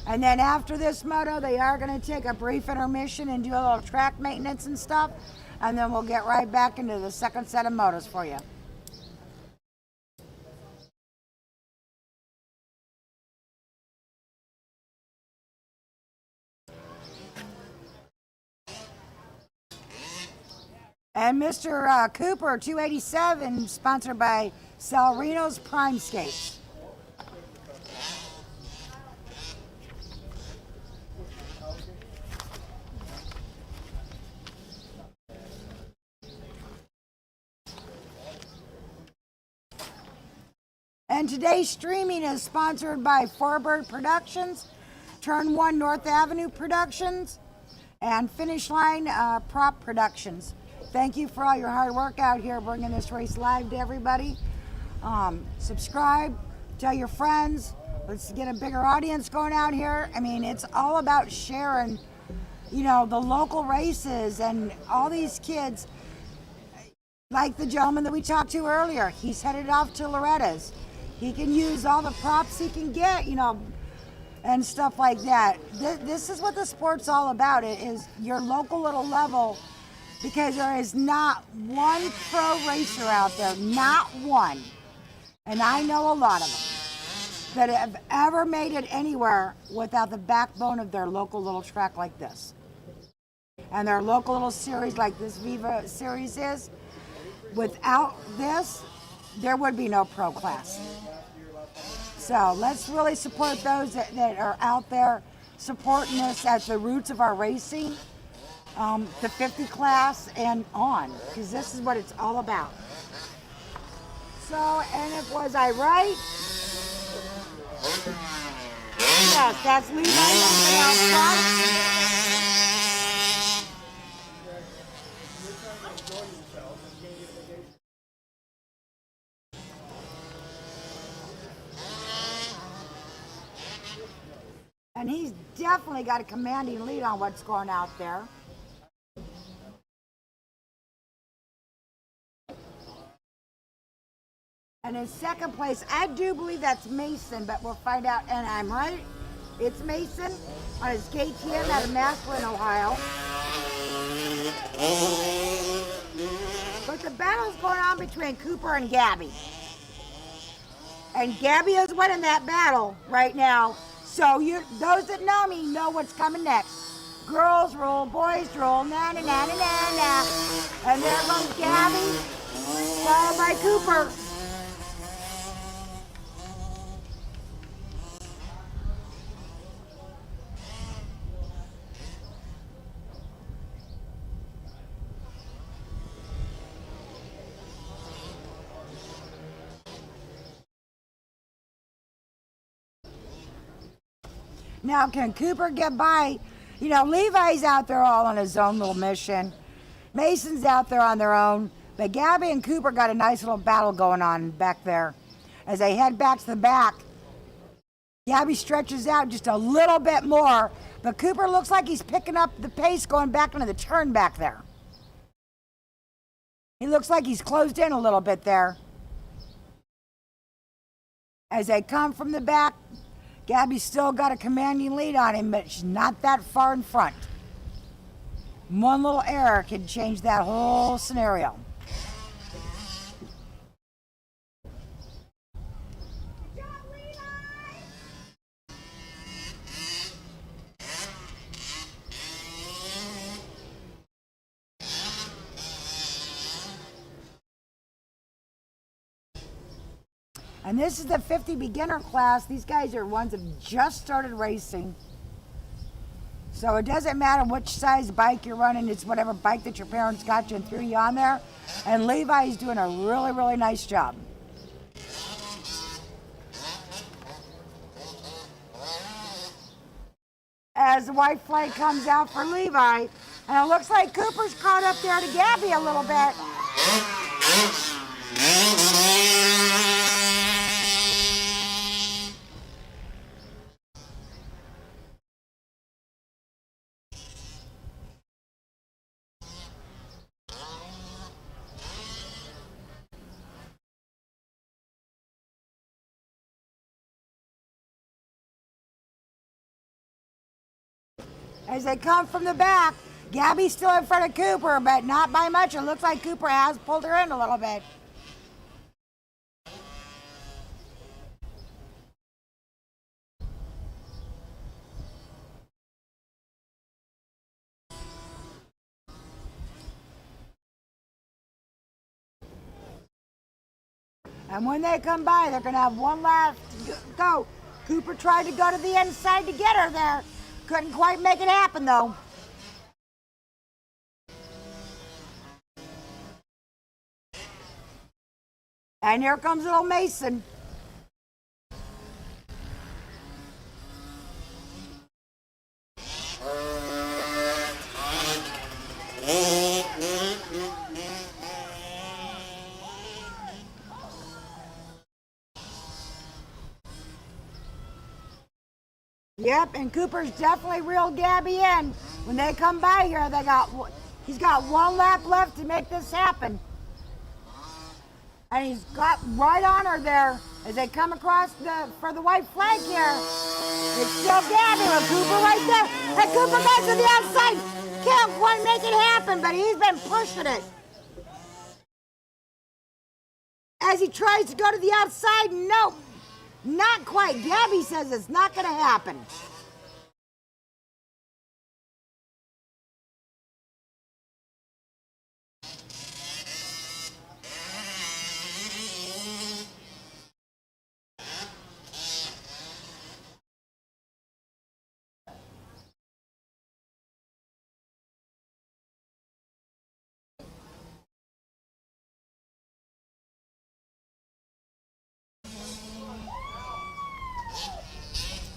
And then after this moto, they are going to take a brief intermission and do a little track maintenance and stuff. And then we'll get right back into the second set of motos for you. And Mr. Cooper 287, sponsored by Salrino's Prime Skates. And today's streaming is sponsored by Forbird Productions, Turn 1 North Avenue Productions, and Finish Line Prop Productions. Thank you for all your hard work out here bringing this race live to everybody. Subscribe, tell your friends. Let's get a bigger audience going out here. I mean, it's all about sharing, you know, the local races and all these kids. Like the gentleman that we talked to earlier, he's headed off to Loretta's. He can use all the props he can get, you know, and stuff like that. This is what the sport's all about. It is your local little level, because there is not one pro racer out there, not one, and I know a lot of them, that have ever made it anywhere without the backbone of their local little track like this. And their local little series like this Viva series is. Without this, there would be no pro class. So let's really support those that are out there supporting us at the roots of our racing, the 50 class and on, because this is what it's all about. So, and was I right? Yes, that's Levi out front. And he's definitely got a commanding lead on what's going out there. And in second place, I do believe that's Mason, but we'll find out. And I'm right, it's Mason on his KTM out of Massillon, Ohio. But the battle's going on between Cooper and Gabby. And Gabby is winning that battle right now. So those that know me know what's coming next. Girls rule, boys rule, na na na na na na. And there goes Gabby, followed by Cooper. Now, can Cooper get by? You know, Levi's out there all on his own little mission. Mason's out there on their own. But Gabby and Cooper got a nice little battle going on back there. As they head back to the back, Gabby stretches out just a little bit more. But Cooper looks like he's picking up the pace going back into the turn back there. He looks like he's closed in a little bit there. As they come from the back, Gabby's still got a commanding lead on him, but she's not that far in front. One little error could change that whole scenario. And this is the 50 beginner class. These guys are ones that just started racing. So it doesn't matter which size bike you're running. It's whatever bike that your parents got you and threw you on there. And Levi's doing a really, really nice job. As the white flag comes out for Levi. And it looks like Cooper's caught up there to Gabby a little bit. As they come from the back, Gabby's still in front of Cooper, but not by much. It looks like Cooper has pulled her in a little bit. And when they come by, they're going to have one last go. Cooper tried to go to the inside to get her there. Couldn't quite make it happen, though. And here comes little Mason. Yep, and Cooper's definitely reeled Gabby in. When they come by here, he's got one lap left to make this happen. And he's got right on her there as they come across for the white flag here. It's still Gabby with Cooper right there. And Cooper goes to the outside. Can't quite make it happen, but he's been pushing it. As he tries to go to the outside, nope. Not quite. Gabby says it's not going to happen.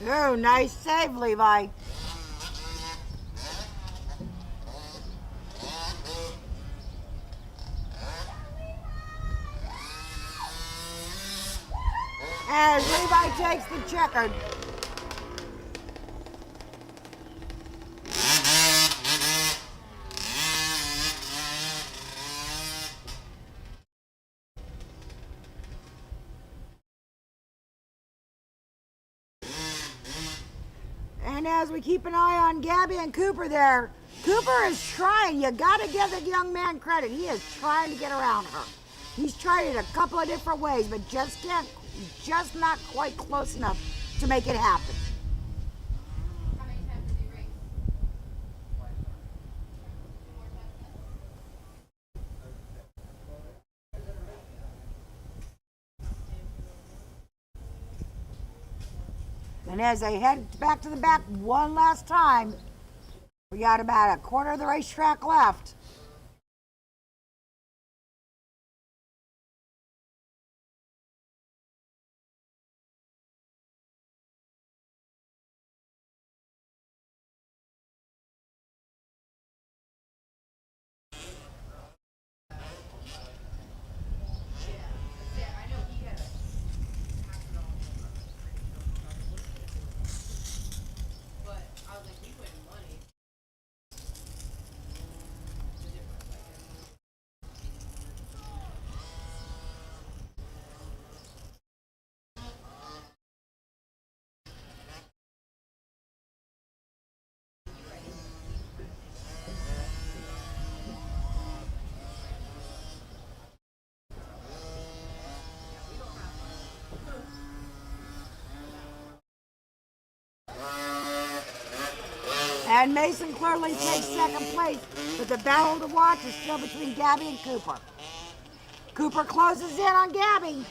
Oh, nice save, Levi. As Levi takes the checkered. And as we keep an eye on Gabby and Cooper there, Cooper is trying. You got to give the young man credit. He is trying to get around her. He's tried it a couple of different ways, but just not quite close enough to make it happen. How many times did you race? And as they head back to the back one last time, we got about a quarter of the racetrack left. And Mason clearly takes second place, but the battle to watch is still between Gabby and Cooper. Cooper closes in on Gabby.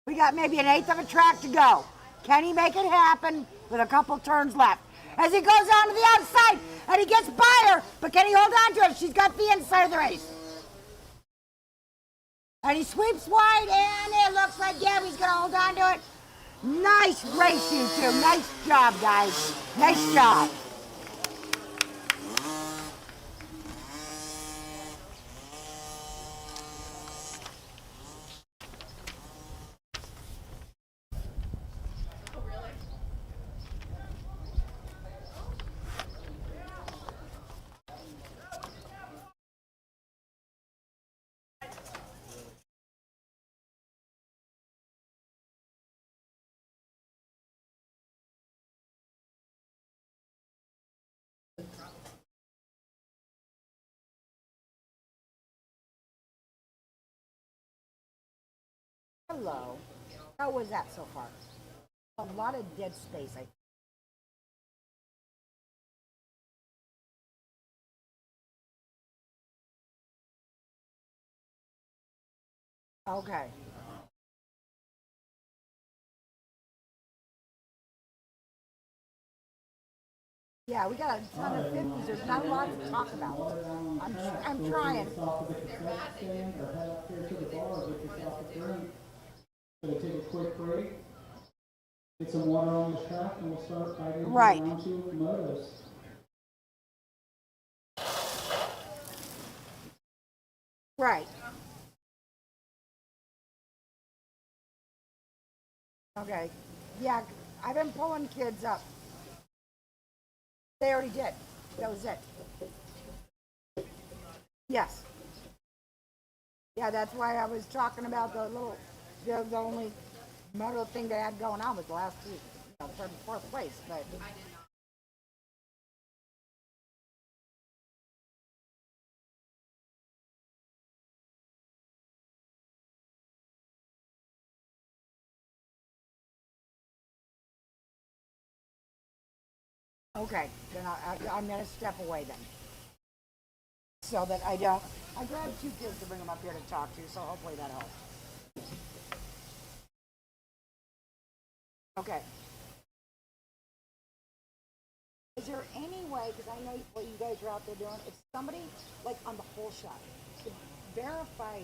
We got maybe an eighth of a track to go. Can he make it happen with a couple turns left? As he goes on to the outside, and he gets by her, but can he hold on to it? She's got the inside of the race. And he sweeps wide, and it looks like Gabby's going to hold on to it. Nice race, you two. Nice job, guys. Nice job. Hello. How was that so far? A lot of dead space. Okay. Yeah, we got a ton of 50s. There's not a lot to talk about. I'm trying. Stop at the cassette stand or head up here to the bar, get yourself a drink. Gonna take a quick break, get some water on the track, and we'll start by getting Right. round 2 of motos. Right. Okay. Yeah, I've been pulling kids up. They already did. That was it. Yes. Yeah, that's why I was talking about the only moto thing they had going on was the last two, third and fourth place. But okay, then I'm gonna step away then, so that I don't. I grabbed two kids to bring them up here to talk to, so hopefully that helps. Okay. Is there any way, because I know what you guys are out there doing, if somebody, like on the whole shot, could verify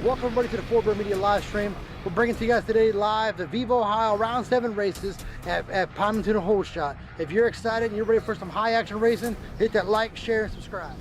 Welcome everybody to the Fort Bird Media live stream. We're bringing to you guys today live the Viva Ohio Round 7 races at Pymatuning Hole Shot. If you're excited and you're ready for some high action racing, hit that like, share, and subscribe.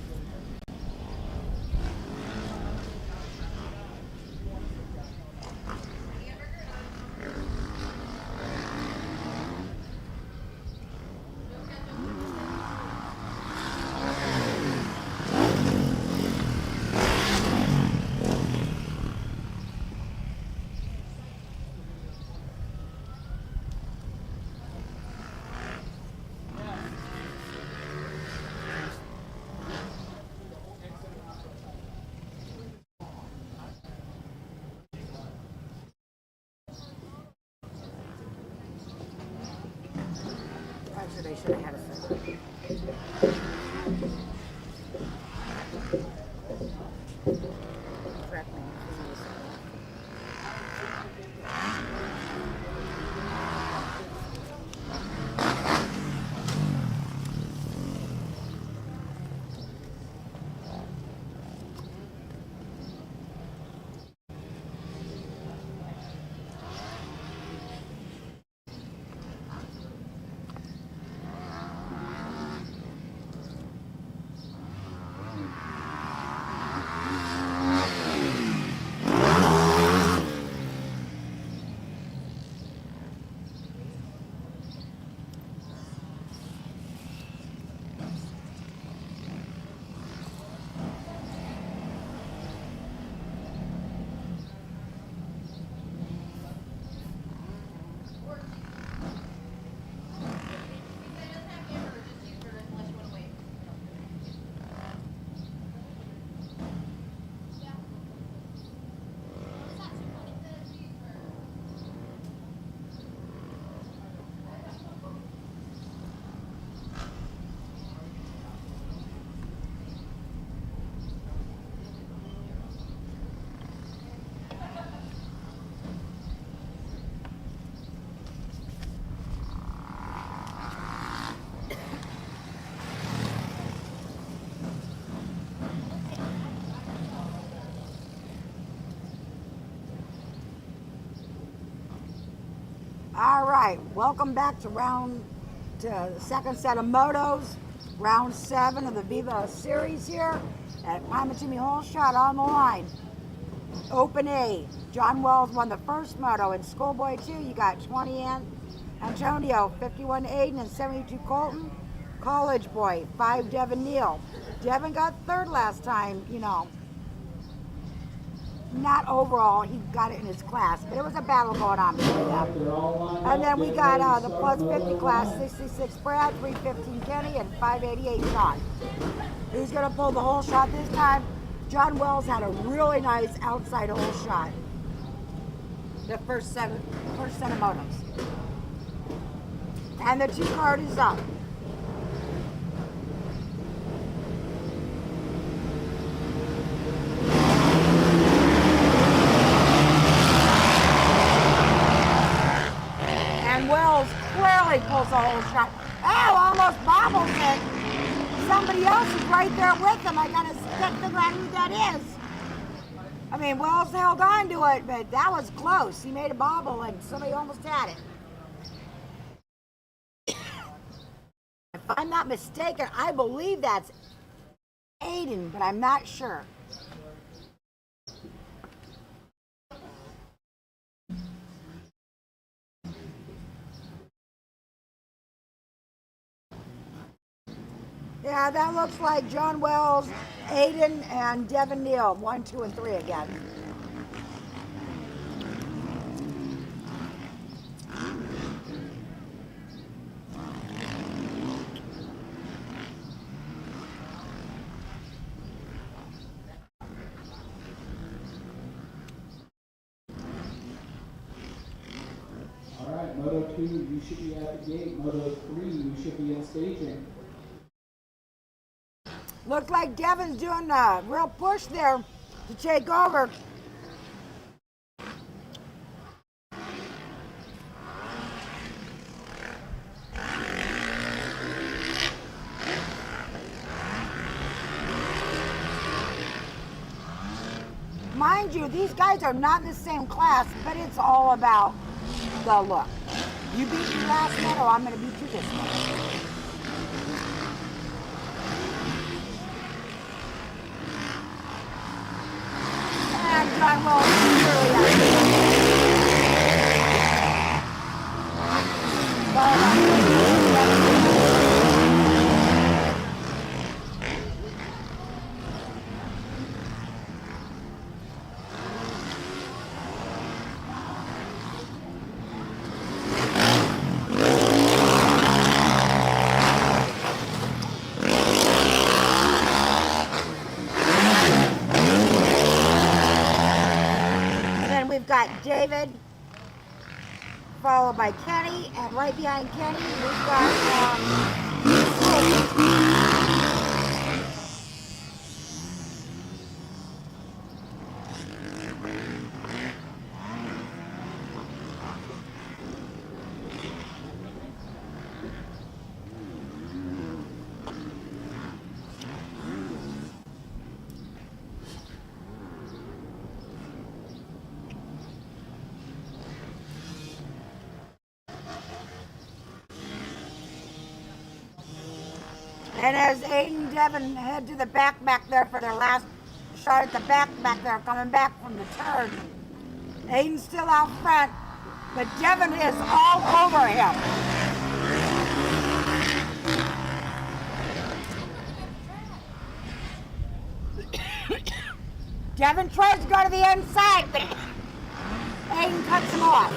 Actually, they should have had a second. Correct me. All right, welcome back to the second set of motos, round 7 of the Viva series here at Pymatuning Hole Shot on the line. Open A, John Wells won the first moto. In Schoolboy 2, you got 20 Antonio, 51 Aiden, and 72 Colton. College Boy, 5 Devin Neal. Devin got third last time, you know. Not overall, he got it in his class, but it was a battle going on between them. And then we got the plus 50 class, 66 Brad, 315 Kenny, and 588 Sean. Who's going to pull the hole shot this time? John Wells had a really nice outside hole shot. The first set of motos. And the 2 card is up. Wells clearly pulls a whole shot. Oh, almost bobbles it. Somebody else is right there with him. I gotta figure out who that is. I mean, Wells held on to it, but that was close. He made a bobble and somebody almost had it. If I'm not mistaken, I believe that's Aiden, but I'm not sure. Yeah, that looks like John Wells, Aiden, and Devin Neal, 1, 2, and 3 again. All right, Moto 2, you should be at the gate. Moto 3, you should be in staging. Looks like Devin's doing a real push there to take over. Mind you, these guys are not in the same class, but it's all about the look. You beat me last moto, I'm going to beat you this moto. And John will got David, followed by Kenny, and right behind Kenny, we've got and as Aiden and Devin head to the back there for their last shot at the back there, coming back from the turn, Aiden's still out front, but Devin is all over him. Devin tries to go to the inside, but Aiden cuts him off.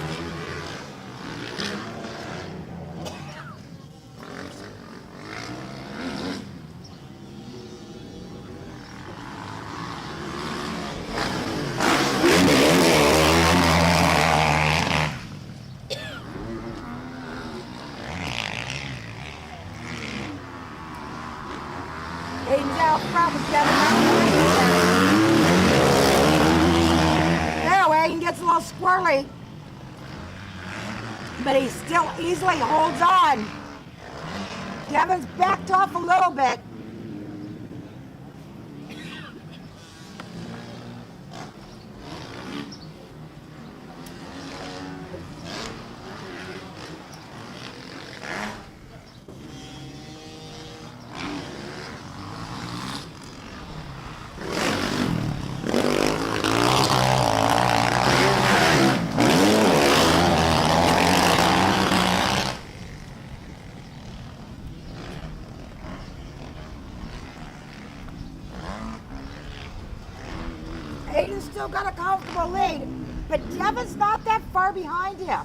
Aiden's out front with Devin. There, Aiden gets a little squirrely, but he still easily holds on. Devin's backed off a little bit. Aiden's still got a comfortable lead, but Devin's not that far behind him.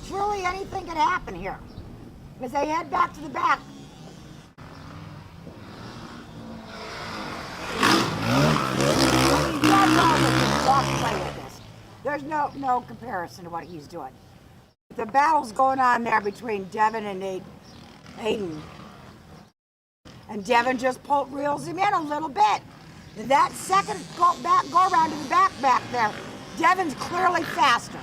Truly anything could happen here as they head back to the back. There's no comparison to what he's doing. The battle's going on there between Devin and Aiden. And Devin just reels him in a little bit. That second go around to the back there, Devin's clearly faster.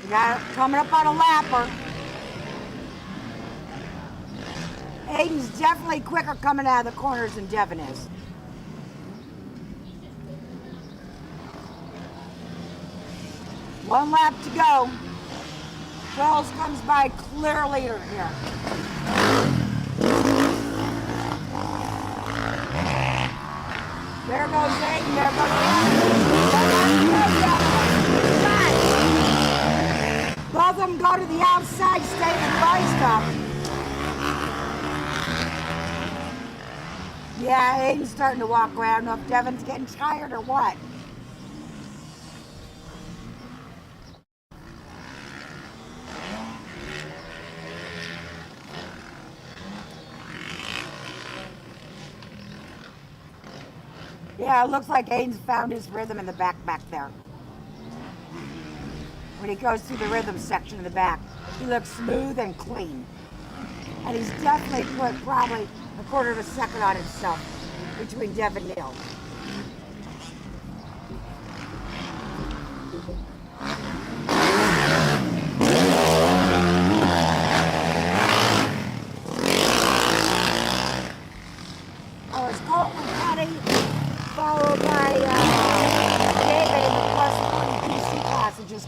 You got it coming up on a lapper. Aiden's definitely quicker coming out of the corners than Devin is. One lap to go. Charles comes by clear leader here. There goes Aiden, there goes Aiden. Both of them go to the outside, stay in the dry stuff. Yeah, Aiden's starting to walk around. I don't know if Devin's getting tired or what. Yeah, it looks like Aiden's found his rhythm in the back there. When he goes through the rhythm section in the back, he looks smooth and clean. And he's definitely put probably a quarter of a second on himself between Devin and Neil.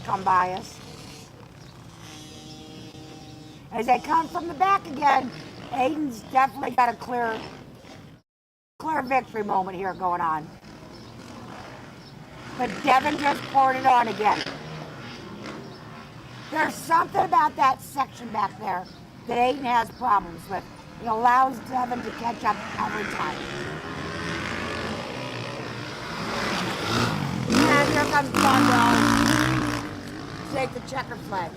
come by us. As they come from the back again, Aiden's definitely got a clear victory moment here going on. But Devin just poured it on again. There's something about that section back there that Aiden has problems with. It allows Devin to catch up every time. And here comes John Bell. Take the checker flag.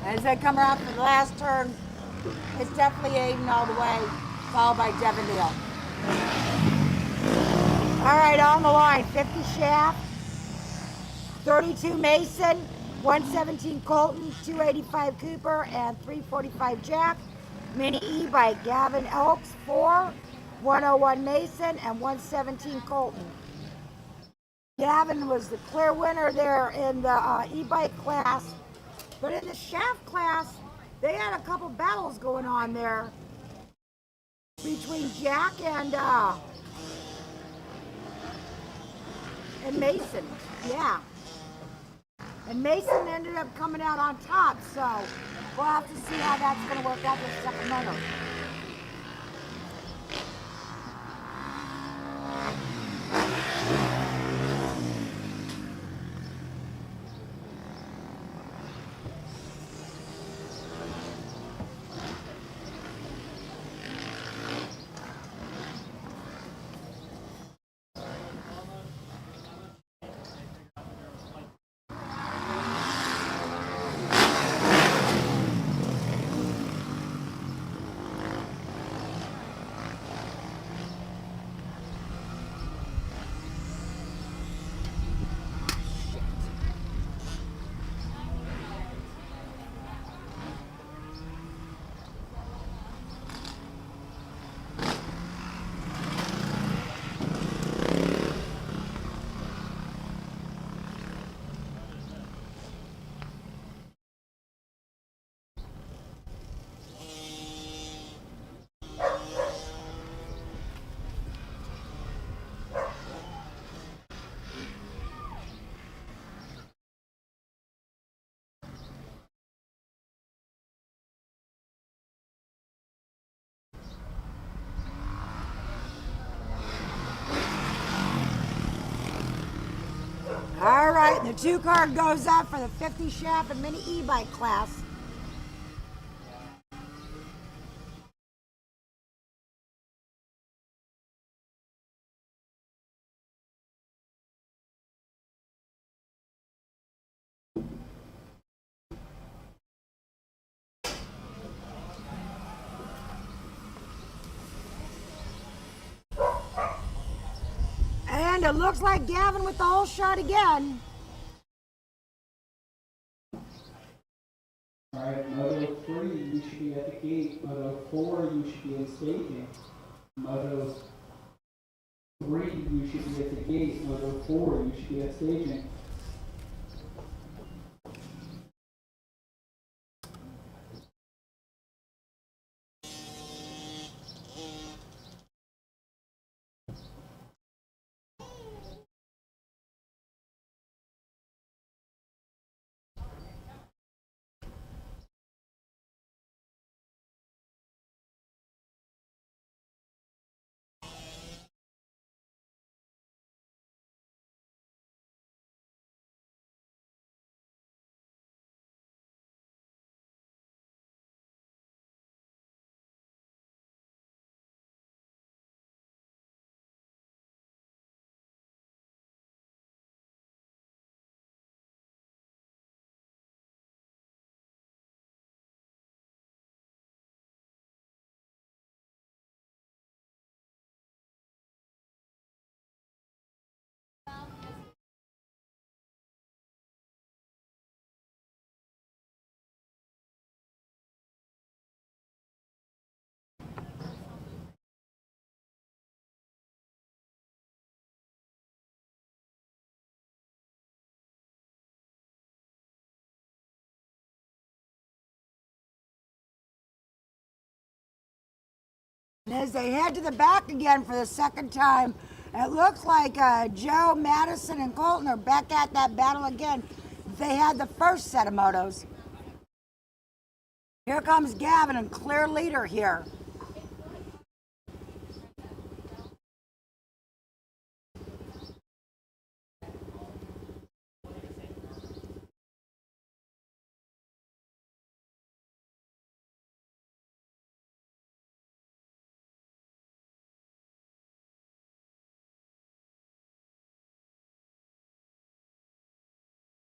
As they come around for the last turn, it's definitely Aiden all the way, followed by Devin Neal. All right, on the line, 50 Shaft, 32 Mason, 117 Colton, 285 Cooper, and 345 Jack. Mini e-bike, Gavin Elks, 4, 101 Mason, and 117 Colton. Gavin was the clear winner there in the e-bike class. But in the shaft class, they had a couple battles going on there between Jack and Mason. Yeah. And Mason ended up coming out on top, so we'll have to see how that's going to work out with Sacramento. All right, the 2 card goes up for the 50 Shaft and Mini e-bike class. And it looks like Gavin with the whole shot again. Alright, Moto 3, you should be at the gate. Moto 4, you should be in staging. Moto 3, you should be at the gate. Moto 4, you should be at staging. And as they head to the back again for the second time, it looks like Joe, Madison, and Colton are back at that battle again. They had the first set of motos. Here comes Gavin, and clear leader here.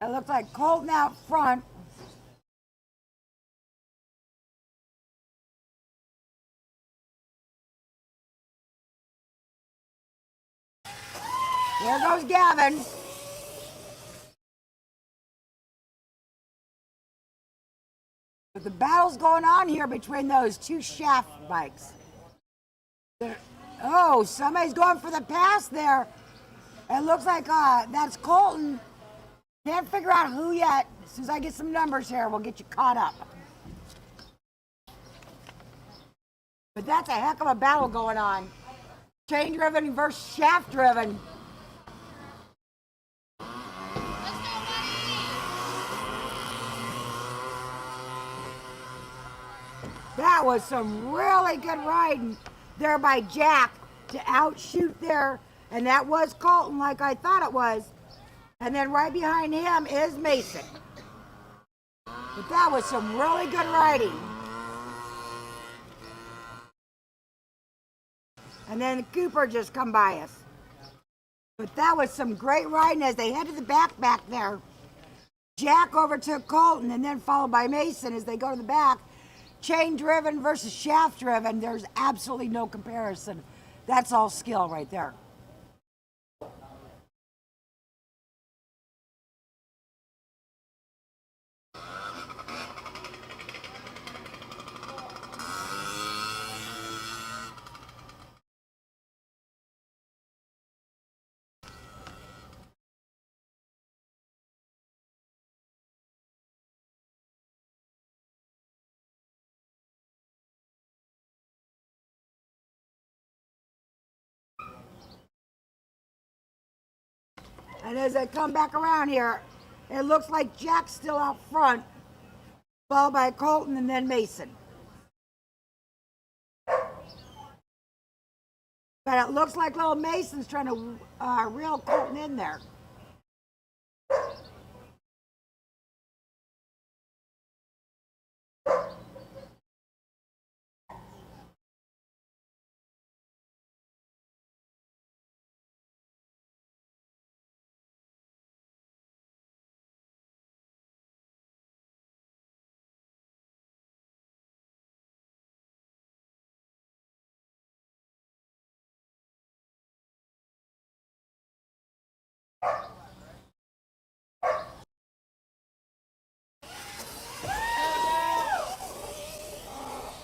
It looks like Colton out front. There goes Gavin. But the battle's going on here between those two shaft bikes. Oh, somebody's going for the pass there. It looks like that's Colton. Can't figure out who yet. As soon as I get some numbers here, we'll get you caught up. But that's a heck of a battle going on. Chain driven versus shaft driven. That was some really good riding there by Jack to outshoot there. And that was Colton like I thought it was. And then right behind him is Mason. But that was some really good riding. And then Cooper just come by us. But that was some great riding as they head to the back there. Jack overtook Colton and then followed by Mason as they go to the back. Chain driven versus shaft driven. There's absolutely no comparison. That's all skill right there. And as they come back around here, it looks like Jack's still out front, followed by Colton and then Mason. But it looks like little Mason's trying to reel Colton in there.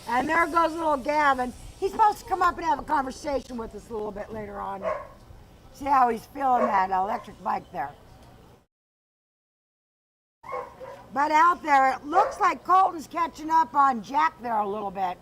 And there goes little Gavin. He's supposed to come up and have a conversation with us a little bit later on. See how he's feeling that electric bike there. But out there, it looks like Colton's catching up on Jack there a little bit.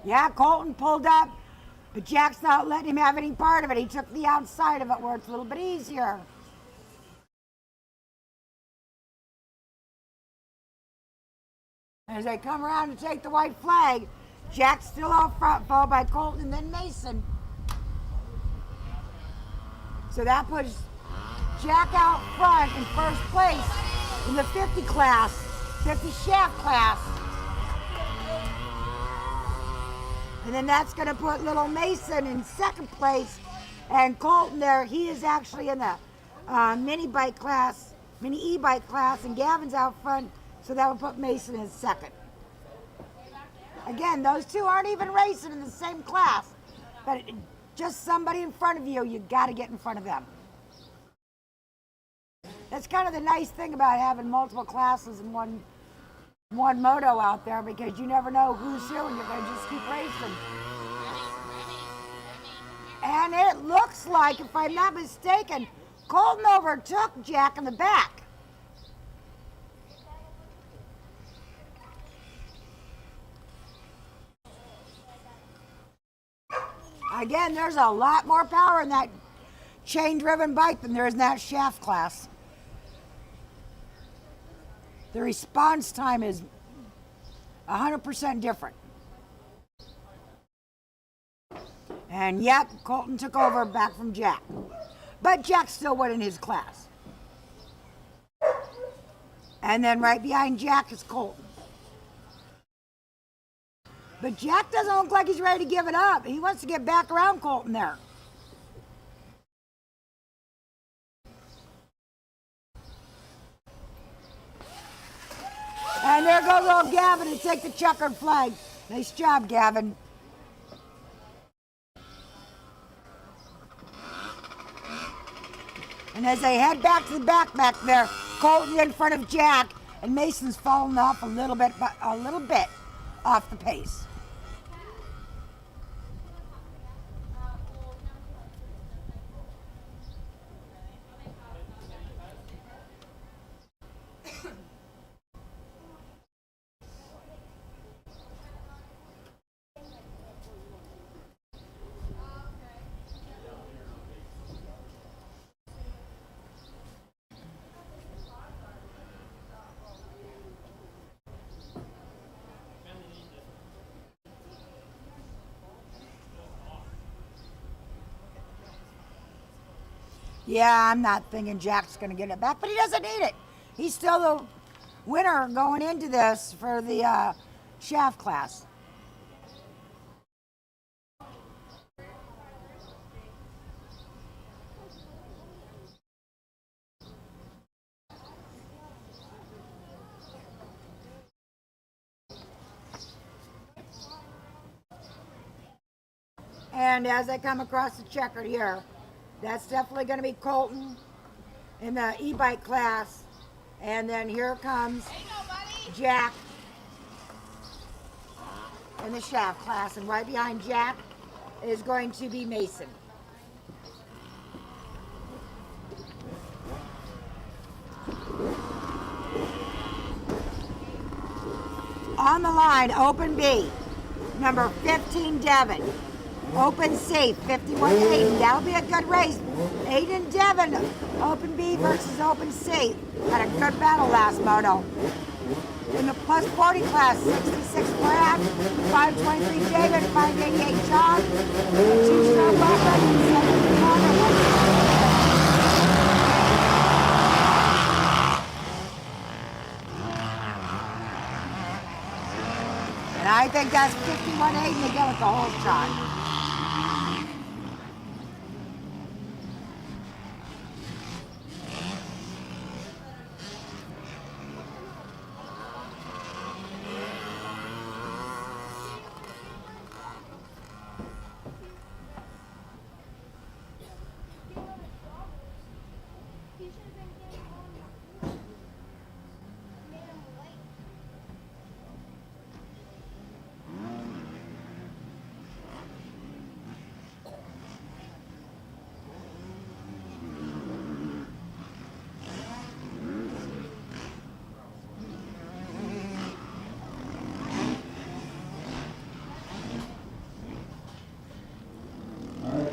Yeah, Colton pulled up, but Jack's not letting him have any part of it. He took the outside of it where it's a little bit easier. As they come around to take the white flag, Jack's still out front, followed by Colton and then Mason. So that puts Jack out front in first place in the 50 class, 50 shaft class. And then that's going to put little Mason in second place. And Colton there, he is actually in the mini e-bike class, and Gavin's out front, so that would put Mason in second. Again, those two aren't even racing in the same class, but just somebody in front of you, you got to get in front of them. That's kind of the nice thing about having multiple classes in one one moto out there because you never know who's who and you're going to just keep racing. And it looks like, if I'm not mistaken, Colton overtook Jack in the back. Again, there's a lot more power in that chain-driven bike than there is in that shaft class. The response time is 100% different. And yep, Colton took over back from Jack. But Jack still went in his class. And then right behind Jack is Colton. But Jack doesn't look like he's ready to give it up. He wants to get back around Colton there. And there goes old Gavin to take the checkered flag. Nice job, Gavin. And as they head back to the back there, Colton in front of Jack, and Mason's falling off a little bit off the pace. Yeah, I'm not thinking Jack's going to get it back, but he doesn't need it. He's still the winner going into this for the shaft class. And as I come across the checkered here, that's definitely going to be Colton in the e-bike class. And then here comes Jack in the shaft class. And right behind Jack is going to be Mason. On the line, Open B, number 15, Devin. Open C, 51 Aiden. That'll be a good race. Aiden Devin, Open B versus Open C. Had a good battle last moto. In the plus 40 class, 66 Brad, 523 David, 588 John, 2-star Robert, and 70 Connor. And I think that's 51 Aiden again with the whole shot.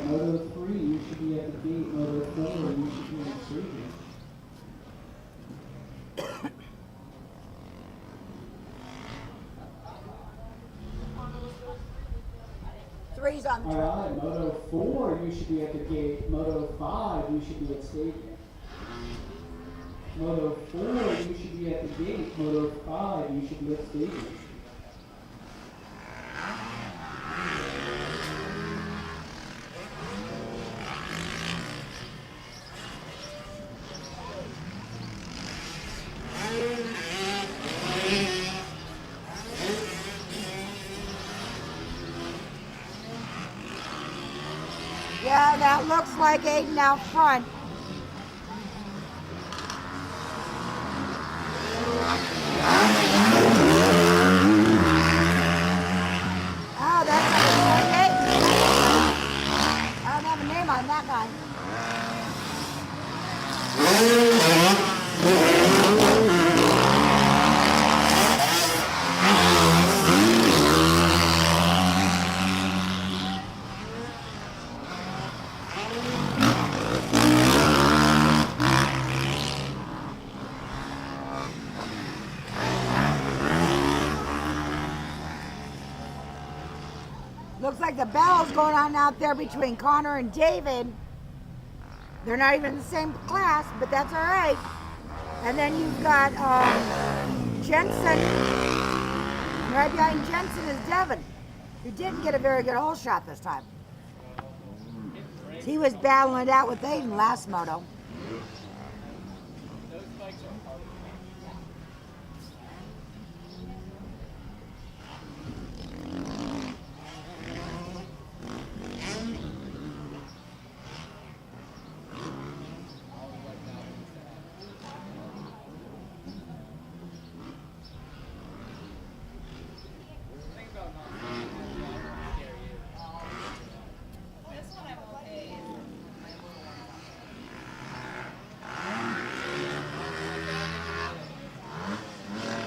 Moto 3, you should be at the gate. Moto 4, you should be in staging. Three's on the track. All right, Moto 4, you should be at the gate. Moto 5, you should be at staging. Moto 4, you should be at the gate. Moto 5, you should be at staging. Yeah, that looks like Aiden out front. time on that guy. Looks like the battle's going on out there between Connor and David. They're not even in the same class, but that's all right. And then you've got Jensen. And right behind Jensen is Devin, who didn't get a very good hole shot this time. He was battling it out with Aiden last moto.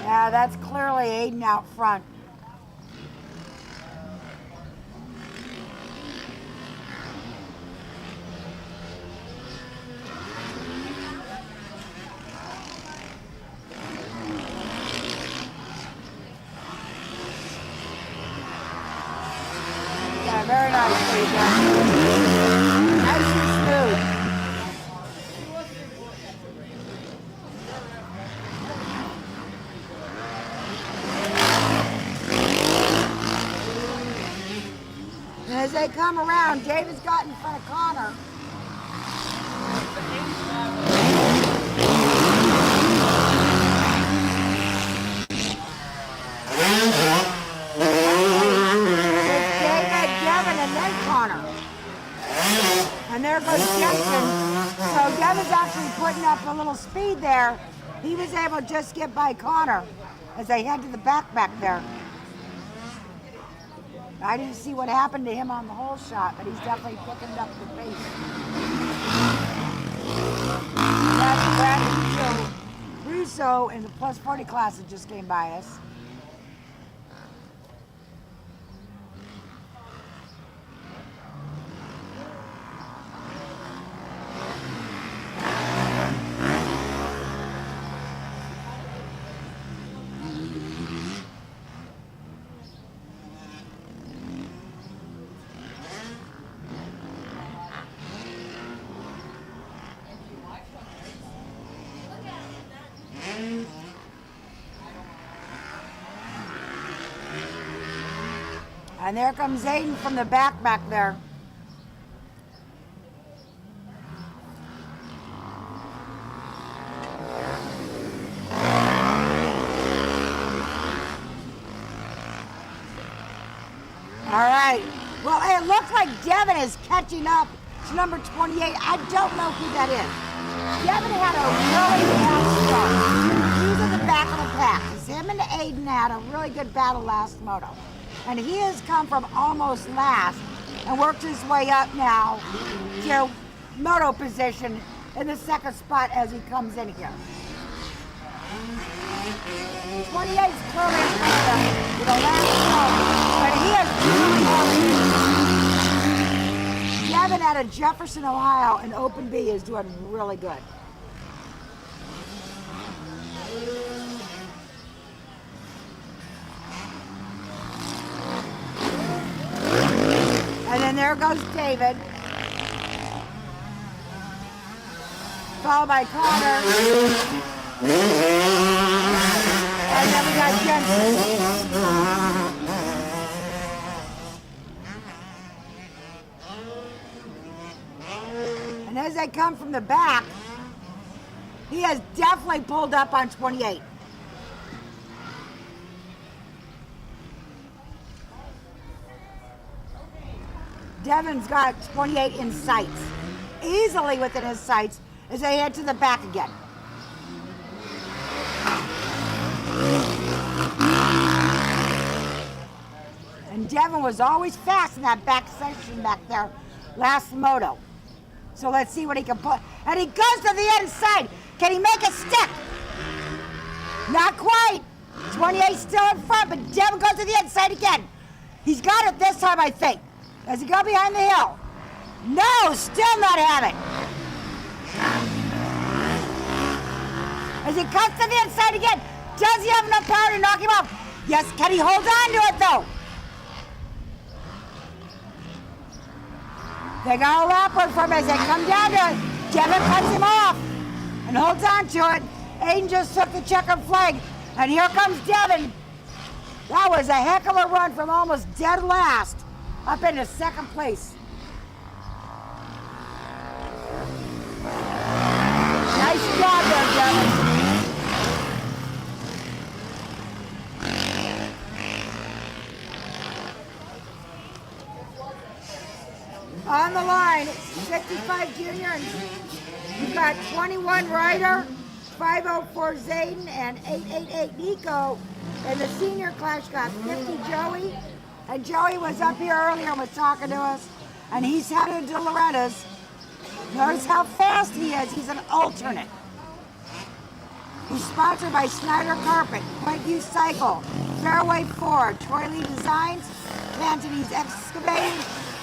Yeah, that's clearly Aiden out front. Yeah, very nicely done. Nice and smooth. As they come around, David's got in front of Connor. It's David, Devin, and then Connor. And there goes Jensen. So Devin's actually putting up a little speed there. He was able to just get by Connor as they head to the back there. I didn't see what happened to him on the hole shot, but he's definitely picking up the pace. That's Brad Russo in the plus 40 class that just came by us. And there comes Aiden from the back there. All right. Well, it looks like Devin is catching up to number 28. I don't know who that is. Devin had a really bad start. He's at the back of the pack. Him and Aiden had a really good battle last moto. And he has come from almost last and worked his way up now to moto position in the second spot as he comes in here. 28 is clearly in front of him with the last moto, but he has Devin out of Jefferson, Ohio, and Open B is doing really good. And then there goes David, followed by Connor, and then we got Jensen. And as they come from the back, he has definitely pulled up on 28. Devin's got 28 in sights, easily within his sights as they head to the back again. And Devin was always fast in that back section back there last moto. So let's see what he can put. And he goes to the inside. Can he make it stick? Not quite. 28 still in front, but Devin goes to the inside again. He's got it this time, I think. Does he go behind the hill? No, still not have it. As he cuts to the inside again, does he have enough power to knock him off? Yes, can he hold on to it though? They got a lapward from as they come down to it. Devin cuts him off and holds on to it. Aiden just took the checkered flag, and here comes Devin. That was a heck of a run from almost dead last up into second place. Nice job there, Devin. On the line, 65 Junior, and you've got 21 Ryder, 504 Zayden, and 888 Nico. And the senior class got 50 Joey. And Joey was up here earlier and was talking to us, and he's headed to Loretta's. Notice how fast he is. He's an alternate. He's sponsored by Snyder Carpet, Point View Cycle, Fairway 4, Troy Lee Designs, Cantonese Excavating,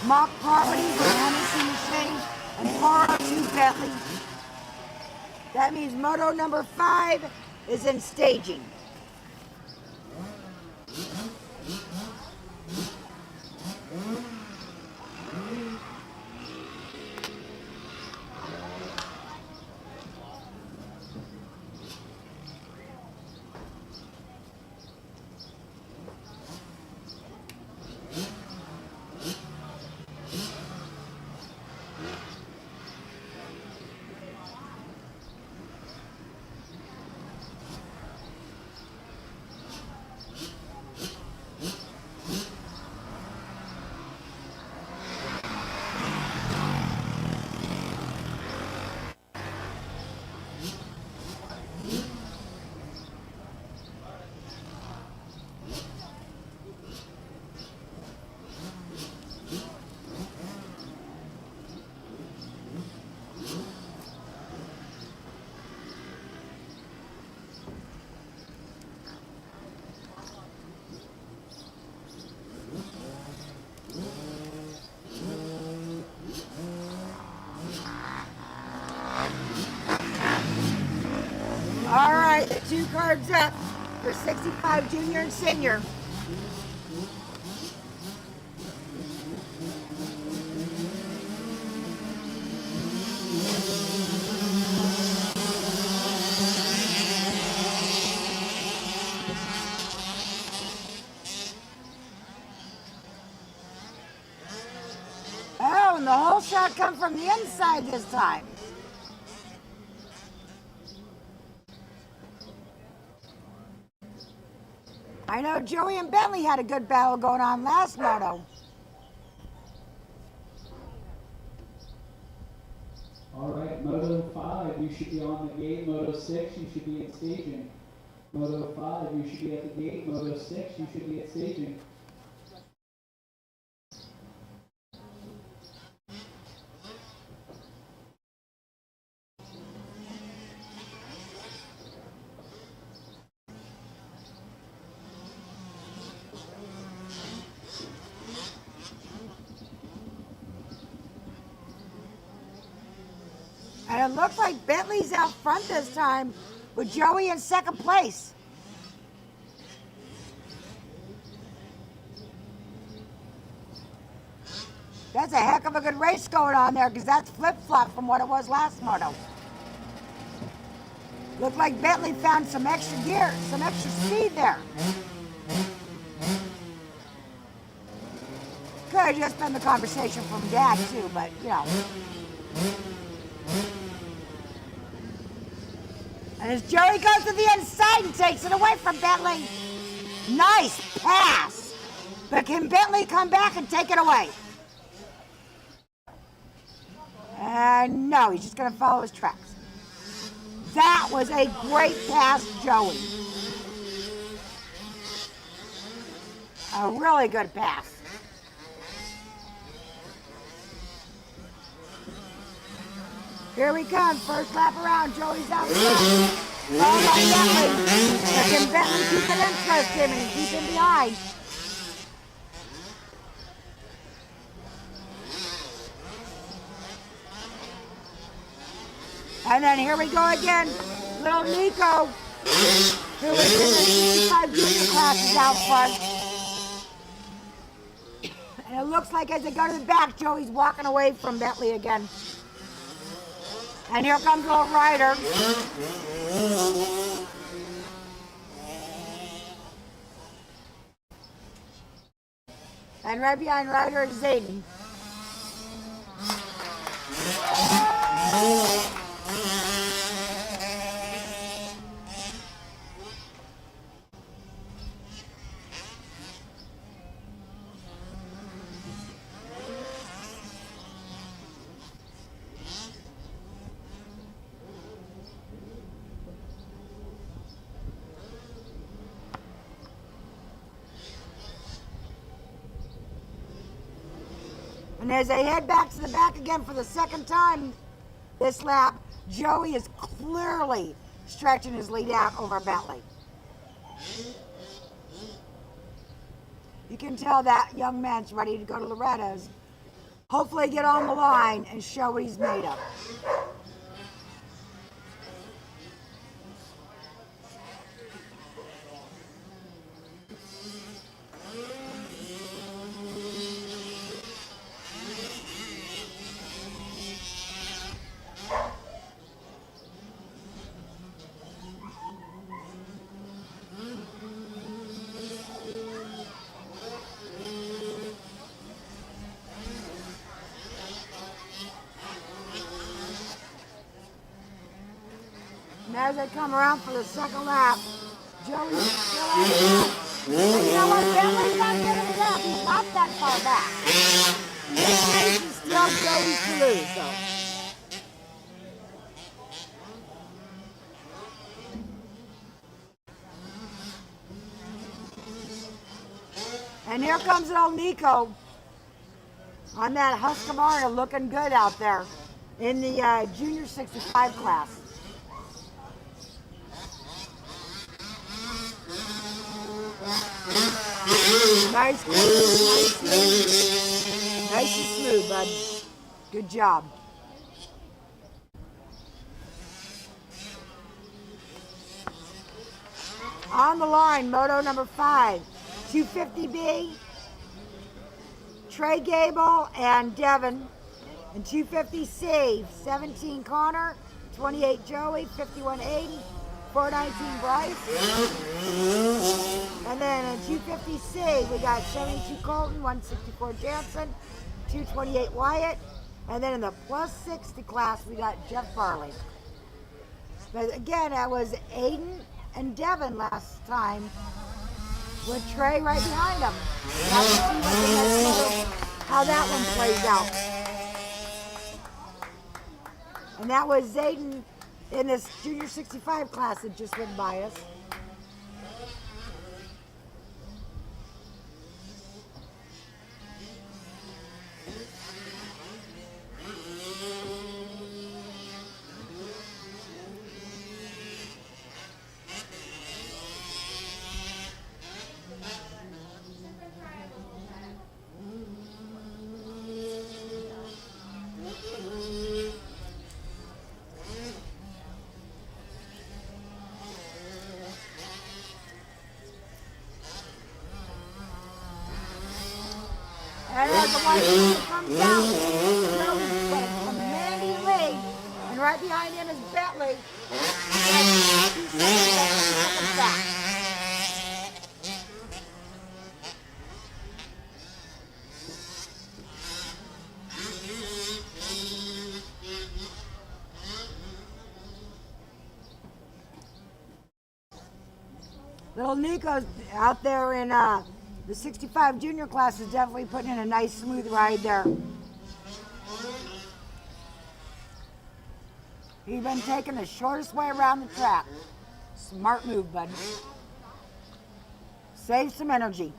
Mock Properties, and Hennessy Machine, and 402 Bentley. That means moto number 5 is in staging. All right, 2 cards up for 65 Junior and Senior. Oh, and the whole shot come from the inside this time. I know Joey and Bentley had a good battle going on last moto. All right, Moto 5, you should be on the gate. Moto 6, you should be in staging. Moto 5, you should be at the gate. Moto 6, you should be at staging. And it looks like Bentley's out front this time with Joey in second place. That's a heck of a good race going on there because that's flip-flop from what it was last moto. Looked like Bentley found some extra gear, some extra speed there. Could have just been the conversation from Dad too, but you know. And as Joey goes to the inside and takes it away from Bentley. Nice pass. But can Bentley come back and take it away? No, he's just going to follow his tracks. That was a great pass, Joey. A really good pass. Here we come. First lap around. Joey's out front. Oh, by Bentley. But can Bentley keep it interesting and keep him behind? And then here we go again. Little Nico, who was in the 65 junior classes out front. And it looks like as they go to the back, Joey's walking away from Bentley again. And here comes little Ryder. And right behind Ryder is Zayden. And as they head back to the back again for the second time this lap, Joey is clearly stretching his lead out over Bentley. You can tell that young man's ready to go to Loretta's. Hopefully get on the line and show what he's made of. And as they come around for the second lap, Joey's still out of breath. But you know what? Bentley's not getting it up. He's not that far back. This race is still Joey's to lose, though. And here comes old Nico on that Husqvarna looking good out there in the junior 65 class. Nice, nice and smooth, bud. Good job. On the line, moto number 5, 250B, Trey Gable and Devin, and 250C, 17 Connor, 28 Joey, 5180. 419 Bryce. And then in 250C, we got 72 Colton, 164 Jansen, 228 Wyatt. And then in the plus 60 class, we got Jeff Farley. But again, that was Aiden and Devin last time with Trey right behind them. Now we'll see how that one plays out. And that was Zayden in this junior 65 class that just went by us. And as the white comes out, Joey's got a commanding lead. And right behind him is Bentley. Little Nico's out there in the 65 junior class is definitely putting in a nice smooth ride there. He's been taking the shortest way around the track. Smart move, bud. Save some energy.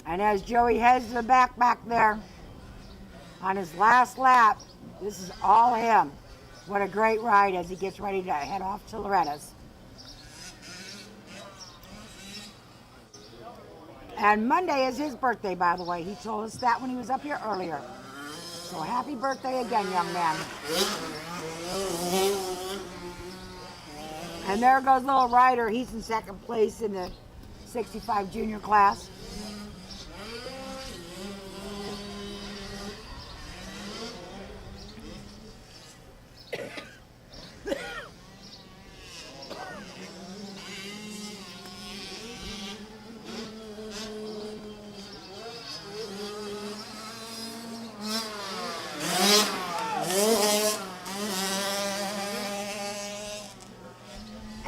And as Joey heads to the back there, on his last lap, this is all him. What a great ride as he gets ready to head off to Loretta's. And Monday is his birthday, by the way. He told us that when he was up here earlier. So happy birthday again, young man. And there goes little Ryder. He's in second place in the 65 junior class.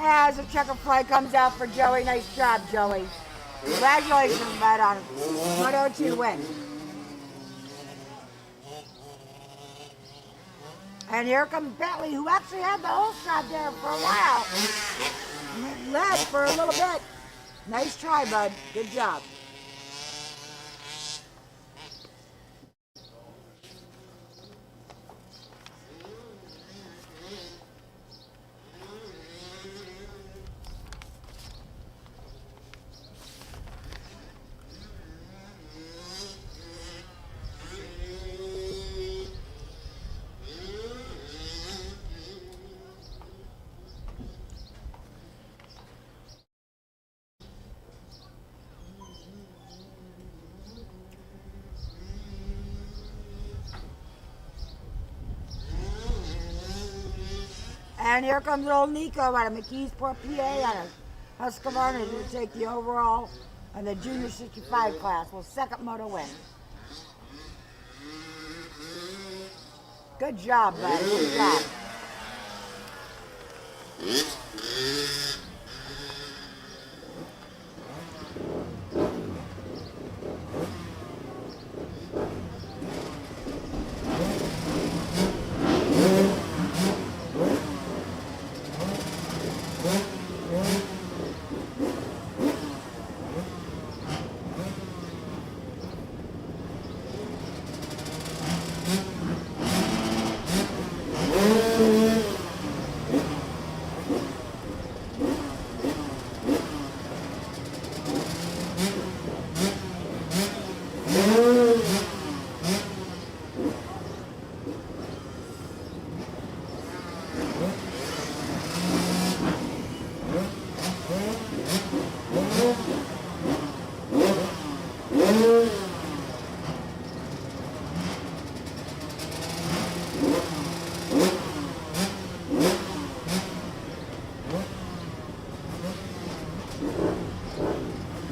As a checker flag comes out for Joey. Nice job, Joey. Congratulations, bud, on Moto 2 win. And here comes Bentley, who actually had the whole shot there for a while. Led for a little bit. Nice try, bud. Good job. And here comes old Nico out of McKeesport, PA, out of Husqvarna to take the overall in the junior 65 class. Well, second moto win. Good job, bud. Good job.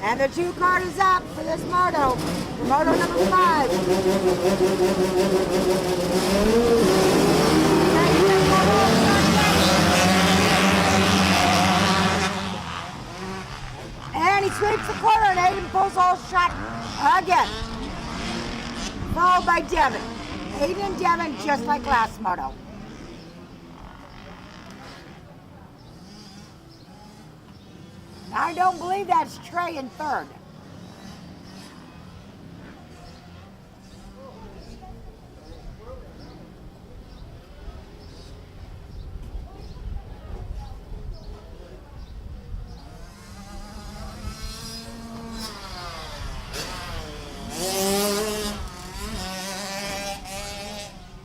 And the 2 card is up for this moto. For moto number 5. And he sweeps the corner and Aiden pulls all shot again. Followed by Devin. Aiden and Devin just like last moto. I don't believe that's Trey in third.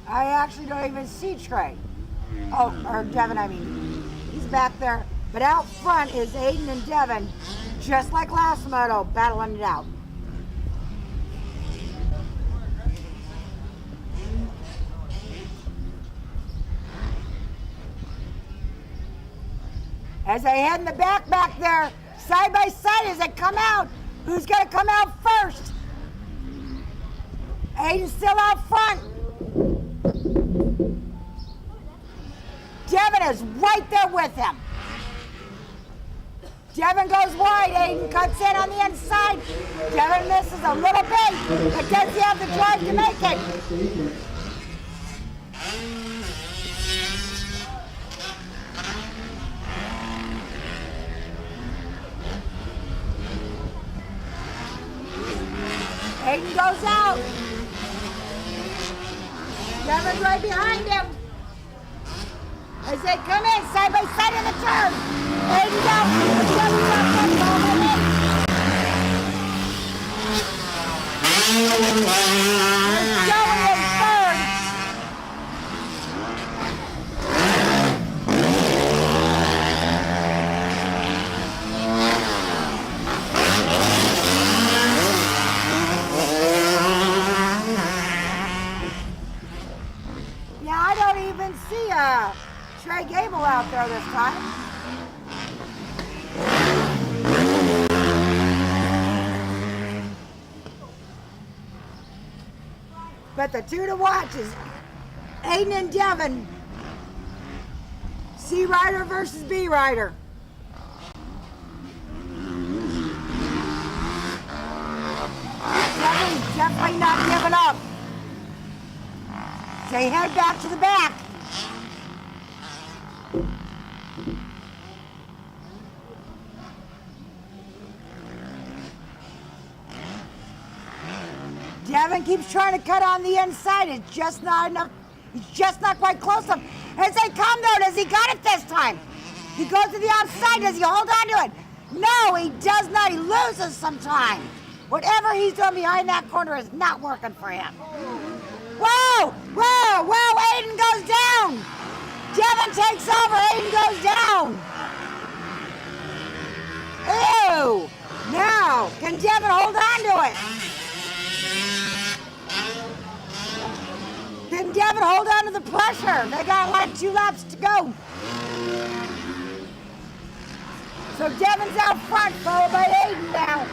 I actually don't even see Trey. Oh, or Devin, I mean. He's back there. But out front is Aiden and Devin, just like last moto, battling it out. As they head in the back there, side by side as they come out. Who's going to come out first? Aiden's still out front. Devin is right there with him. Devin goes wide, Aiden cuts in on the inside. Devin misses a little bit, but does he have the drive to make it? Aiden goes out. Devin's right behind him. As they come in side by side in the turn. Aiden's out. Devin's out front. Ball by Aiden. There's Joey in third. Yeah, I don't even see Trey Gable out there this time. But the two to watch is Aiden and Devin. C Rider versus B Rider. Devin's definitely not giving up. They head back to the back. Devin keeps trying to cut on the inside. It's just not enough. He's just not quite close enough. As they come though, does he got it this time? He goes to the outside. Does he hold on to it? No, he does not. He loses some time. Whatever he's doing behind that corner is not working for him. Whoa! Whoa! Whoa! Aiden goes down! Devin takes over. Aiden goes down. Ew! Now, can Devin hold on to it? Can Devin hold on to the pressure? They got like 2 laps to go. So Devin's out front, followed by Aiden now.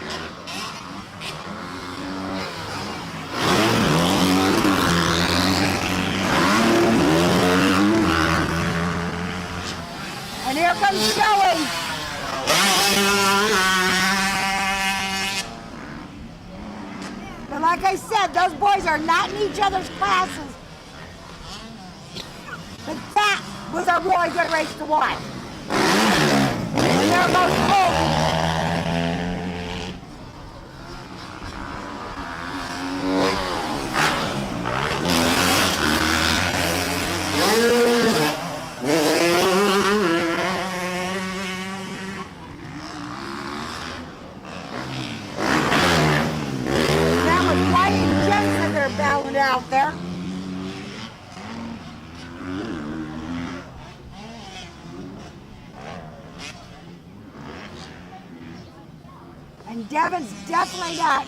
And here comes Joey. But like I said, those boys are not in each other's classes. But that was a really good race to watch. And there goes Hope. That was White and Jensen that are battling out there. And Devin's definitely not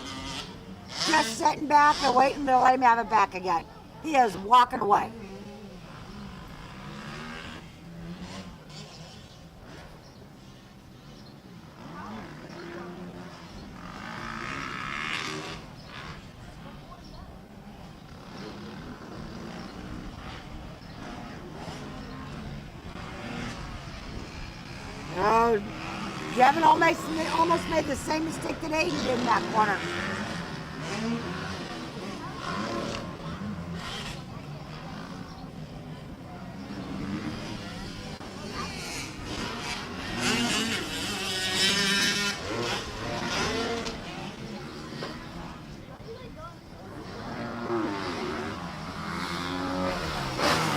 just sitting back and waiting to let him have it back again. He is walking away. Oh, Devin almost made the same mistake that Aiden did in that corner.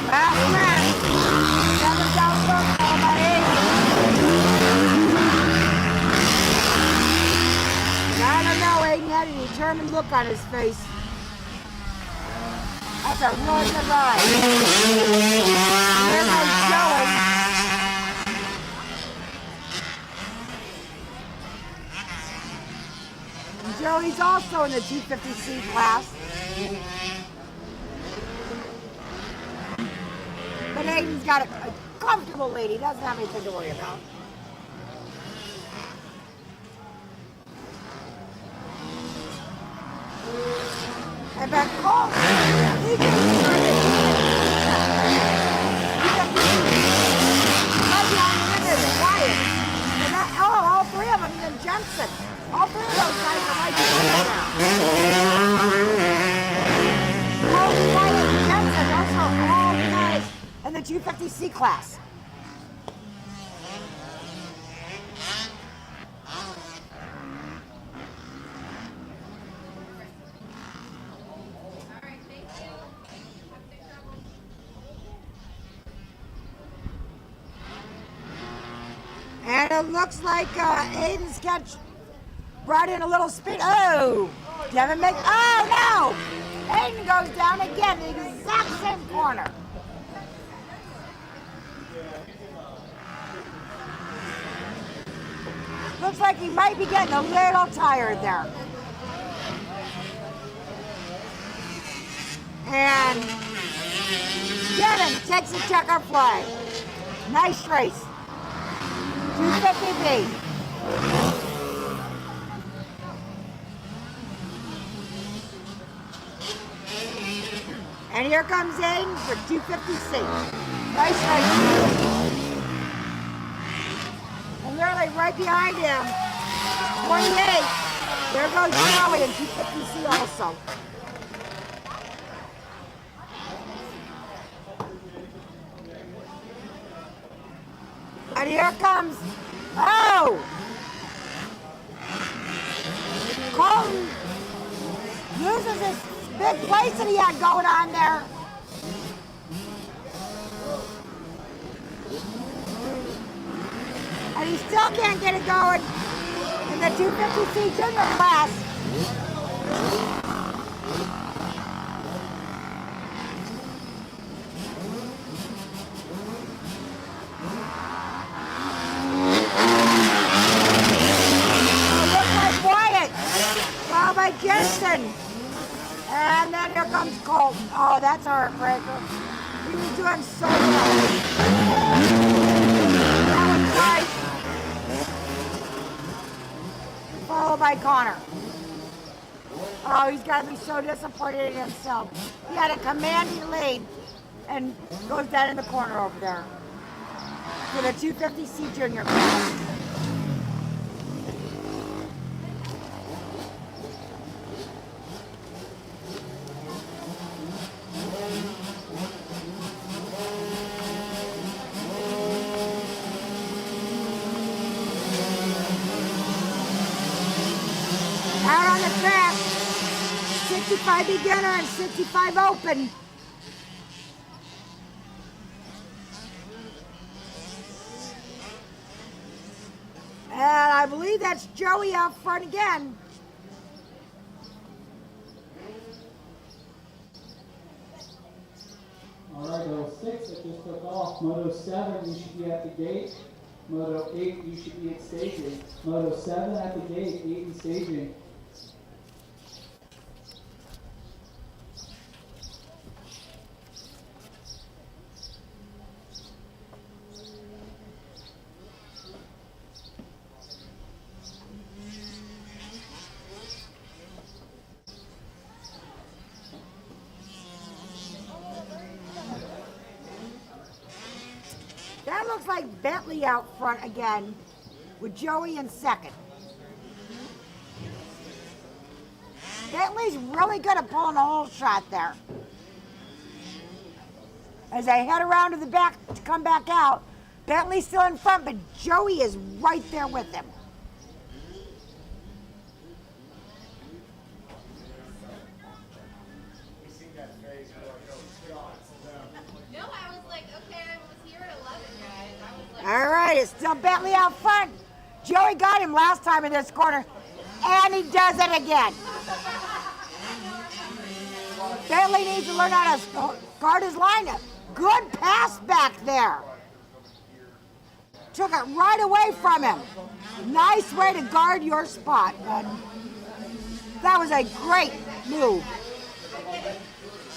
Last lap. Devin's out front, followed by Aiden. I don't know, Aiden had a determined look on his face. That's a really good ride. There goes Joey. And Joey's also in the 250C class. But Aiden's got a comfortable lead. He doesn't have anything to worry about. And back Cole, he can turn it. And that, all 3 of them, and Jensen. All 3 of those guys are right there now. Cole, White, and Jensen, also all guys in the 250C class. it looks like Aiden's brought in a little speed. Oh, Devin oh no! Aiden goes down again, the exact same corner. Looks like he might be getting a little tired there. And Devin takes the checker flag. Nice race. 250B. And here comes Aiden for 250C. Nice race. And literally right behind him, 28. There goes Joey in 250C also. And here comes, Colton uses this big place that he had going on there. And he still can't get it going in the 250C junior class. Jensen. And then here comes Colton. Oh, that's a heartbreaker. He was doing so well. That was nice. Followed by Connor. Oh, he's got to be so disappointed in himself. He had a commanding lead and goes down in the corner over there for the 250C junior class. Out on the track, 65 beginner and 65 open. And I believe that's Joey out front again. All right, Moto 6 that just took off. Moto 7, you should be at the gate. Moto 8, you should be at staging. Moto 7 at the gate, 8 in staging. That looks like Bentley out front again with Joey in second. Bentley's really good at pulling a hole shot there. As I head around to the back to come back out, Bentley's still in front, but Joey is right there with him. No, I was like, okay, I was here at 11, guys. I was like, All right, it's still Bentley out front. Joey got him last time in this corner, and he does it again. Bentley needs to learn how to guard his lineup. Good pass back there. Took it right away from him. Nice way to guard your spot, bud. That was a great move.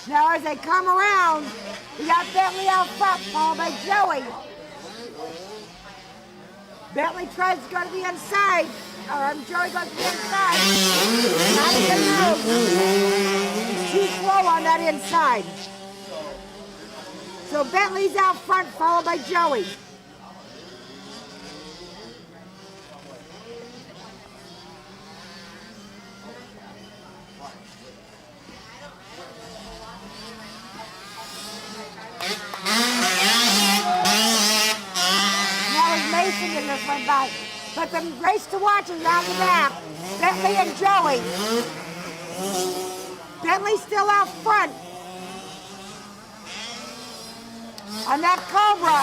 Now as they come around, we got Bentley out front, followed by Joey. Bentley tries to go to the inside. Joey goes to the inside. Not a good move. He's too slow on that inside. So Bentley's out front, followed by Joey. Mason just went by. But the race to watch is out the back. Bentley and Joey. Bentley's still out front. On that Cobra.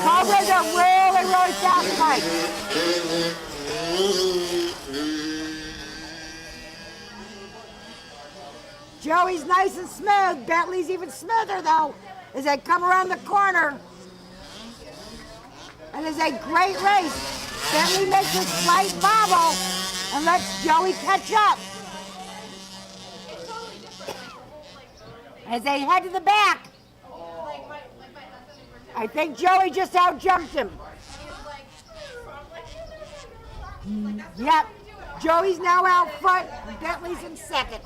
Cobras are really, really fast bikes. Joey's nice and smooth. Bentley's even smoother though, as they come around the corner. And it's a great race. Bentley makes a slight bobble and lets Joey catch up. As they head to the back. I think Joey just outjumped him. Yep. Joey's now out front. Bentley's in second.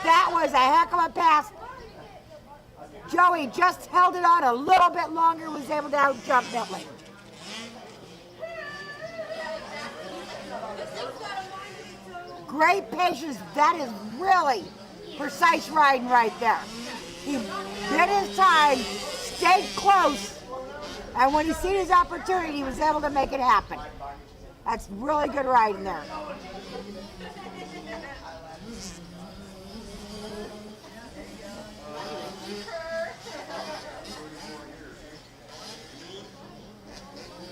That was a heck of a pass. Joey just held it on a little bit longer, was able to outjump Bentley. Great patience. That is really precise riding right there. He did his time, stayed close, and when he seen his opportunity, he was able to make it happen. That's really good riding there.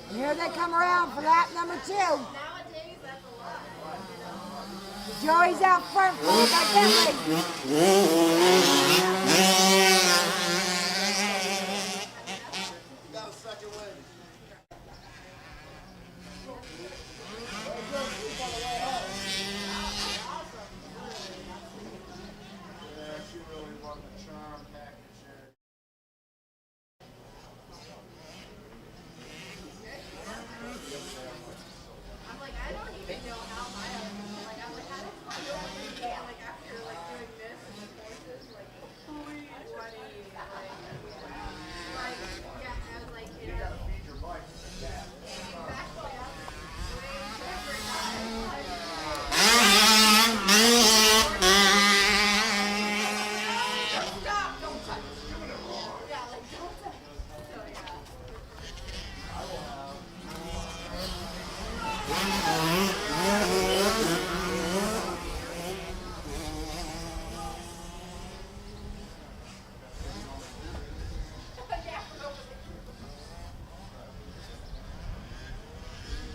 And here they come around for lap number 2. Joey's out front, followed by Bentley.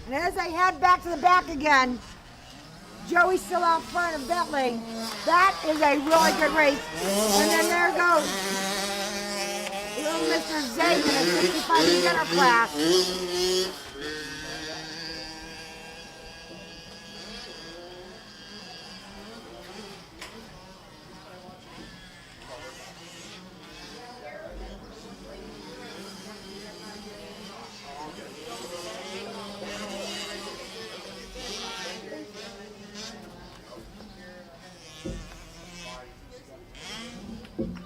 And as they head back to the back again, Joey's still out front of Bentley. That is a really good race. And then there goes little Mr. Zagan in 65 beginner class.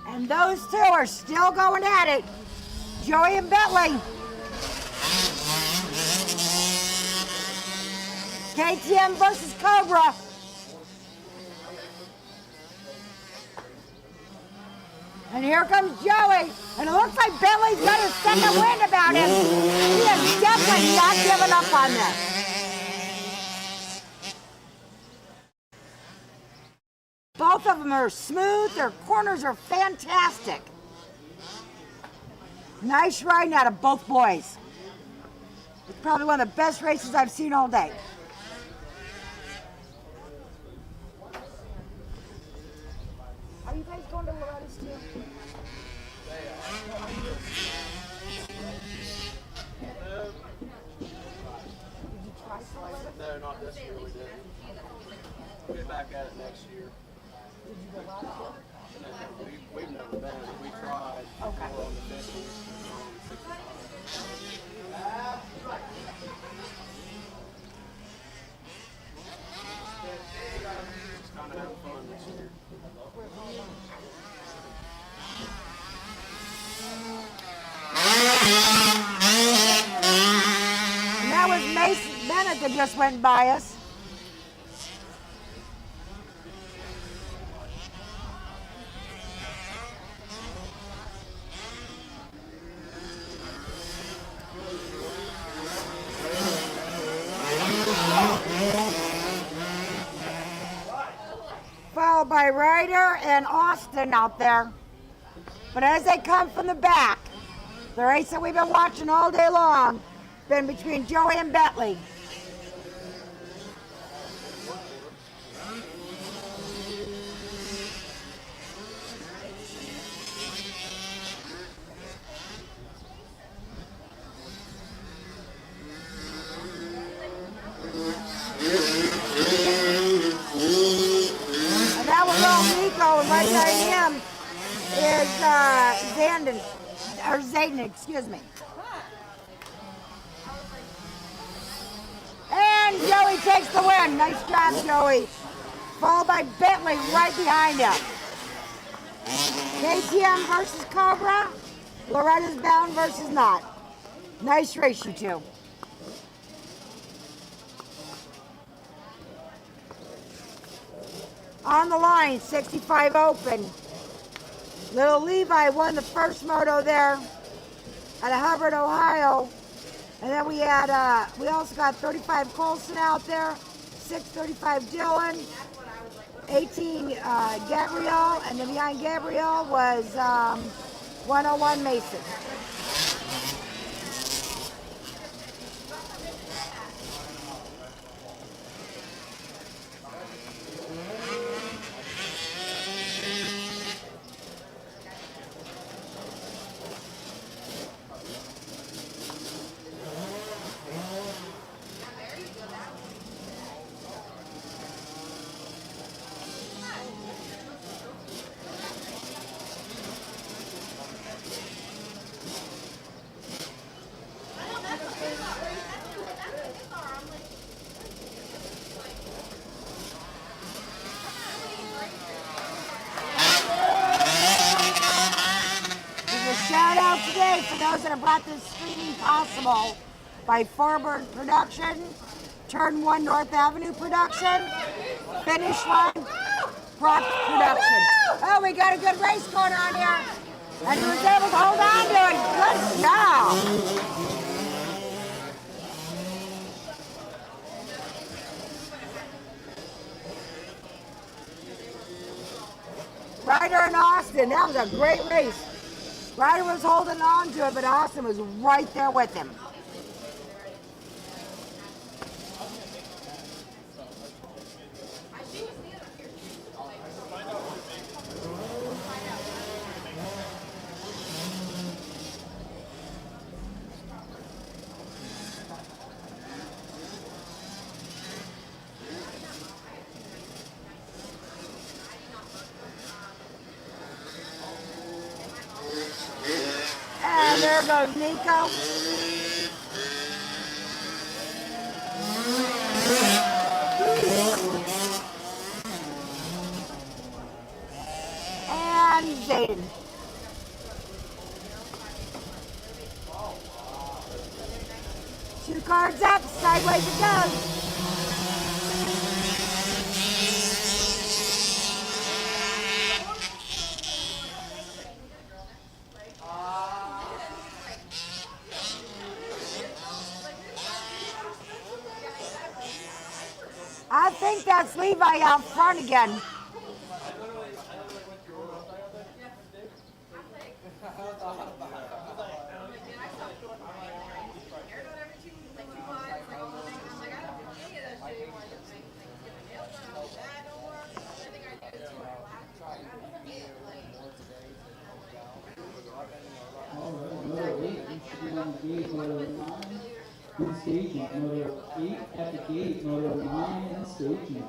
And those two are still going at it. Joey and Bentley. KTM versus Cobra. And here comes Joey. And it looks like Bentley's got a second wind about him. He is definitely not giving up on this. Both of them are smooth. Their corners are fantastic. Nice riding out of both boys. It's probably one of the best races I've seen all day. Are you guys going to Loretta's too? Did you try for Loretta? No, not this year. We didn't. We'll get back at it next year. Did you go last year? We've never been. We tried. Okay. We're on the 50s. Just kind of having fun this year. And that was Mason Bennett that just went by us. Followed by Ryder and Austin out there. But as they come from the back, The race that we've been watching all day long been between Joey and Bentley. And that was all Nico, and right behind him is Zayden, excuse me. And Joey takes the win. Nice job, Joey. Followed by Bentley right behind him. KTM versus Cobra. Loretta's bound versus not. Nice race, you two. On the line, 65 open. Little Levi won the first moto there at Hubbard, Ohio. And then we had, we also got 35 Colson out there, 635 Dylan, 18 Gabrielle, and then behind Gabrielle was 101 Mason. Shout out today for those that have brought this streaming possible by Farbird Production, Turn 1 North Avenue Production, Finish Line Production. Oh, we got a good race going on here. And he was able to hold on to it. Good job. Ryder and Austin, that was a great race. Ryder was holding on to it, but Austin was right there with him. And there goes Nico. And Zayden. Two cards up, sideways it goes. I think that's Levi out front again. In staging, motor 8 at the gate, motor 9 in staging.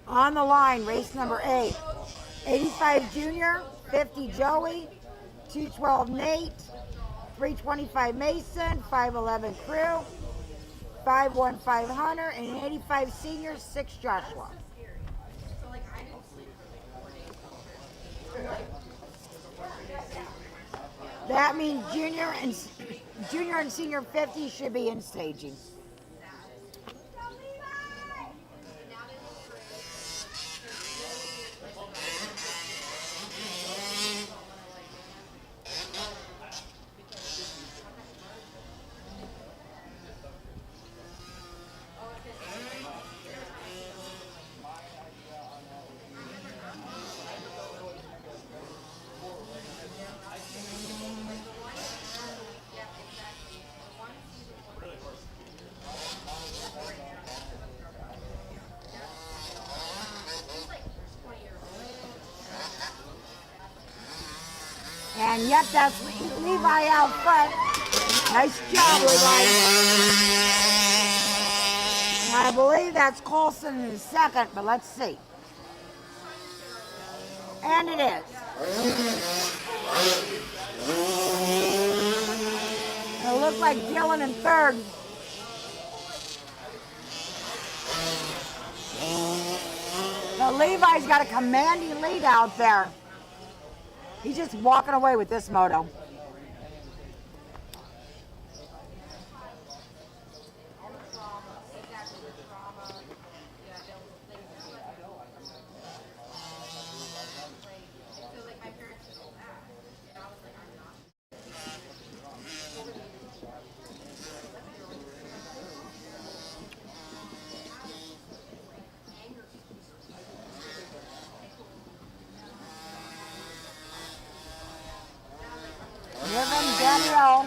On the line, race number 8. 85 Junior, 50 Joey, 212 Nate, 325 Mason, 511 Crew, 85, 1 500, and an 85 senior, 6 Joshua. That means junior and senior 50 should be in staging. And yep, that's Levi out front. Nice job, Levi. And I believe that's Colson in second, but let's see. And it is. It looked like Dylan in third. Now Levi's got a commanding lead out there. He's just walking away with this moto. Give him Daniel.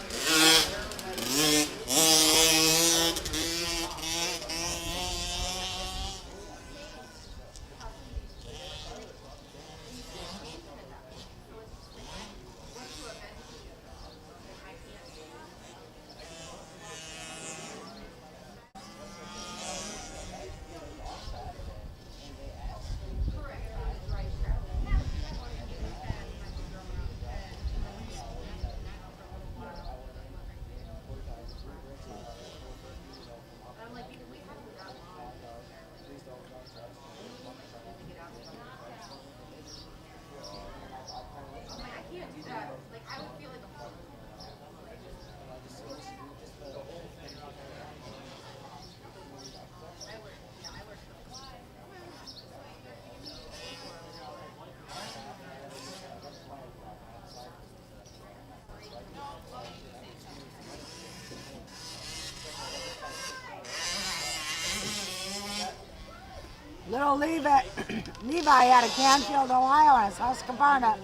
Little Levi out of Canfield, Ohio, and his Husqvarna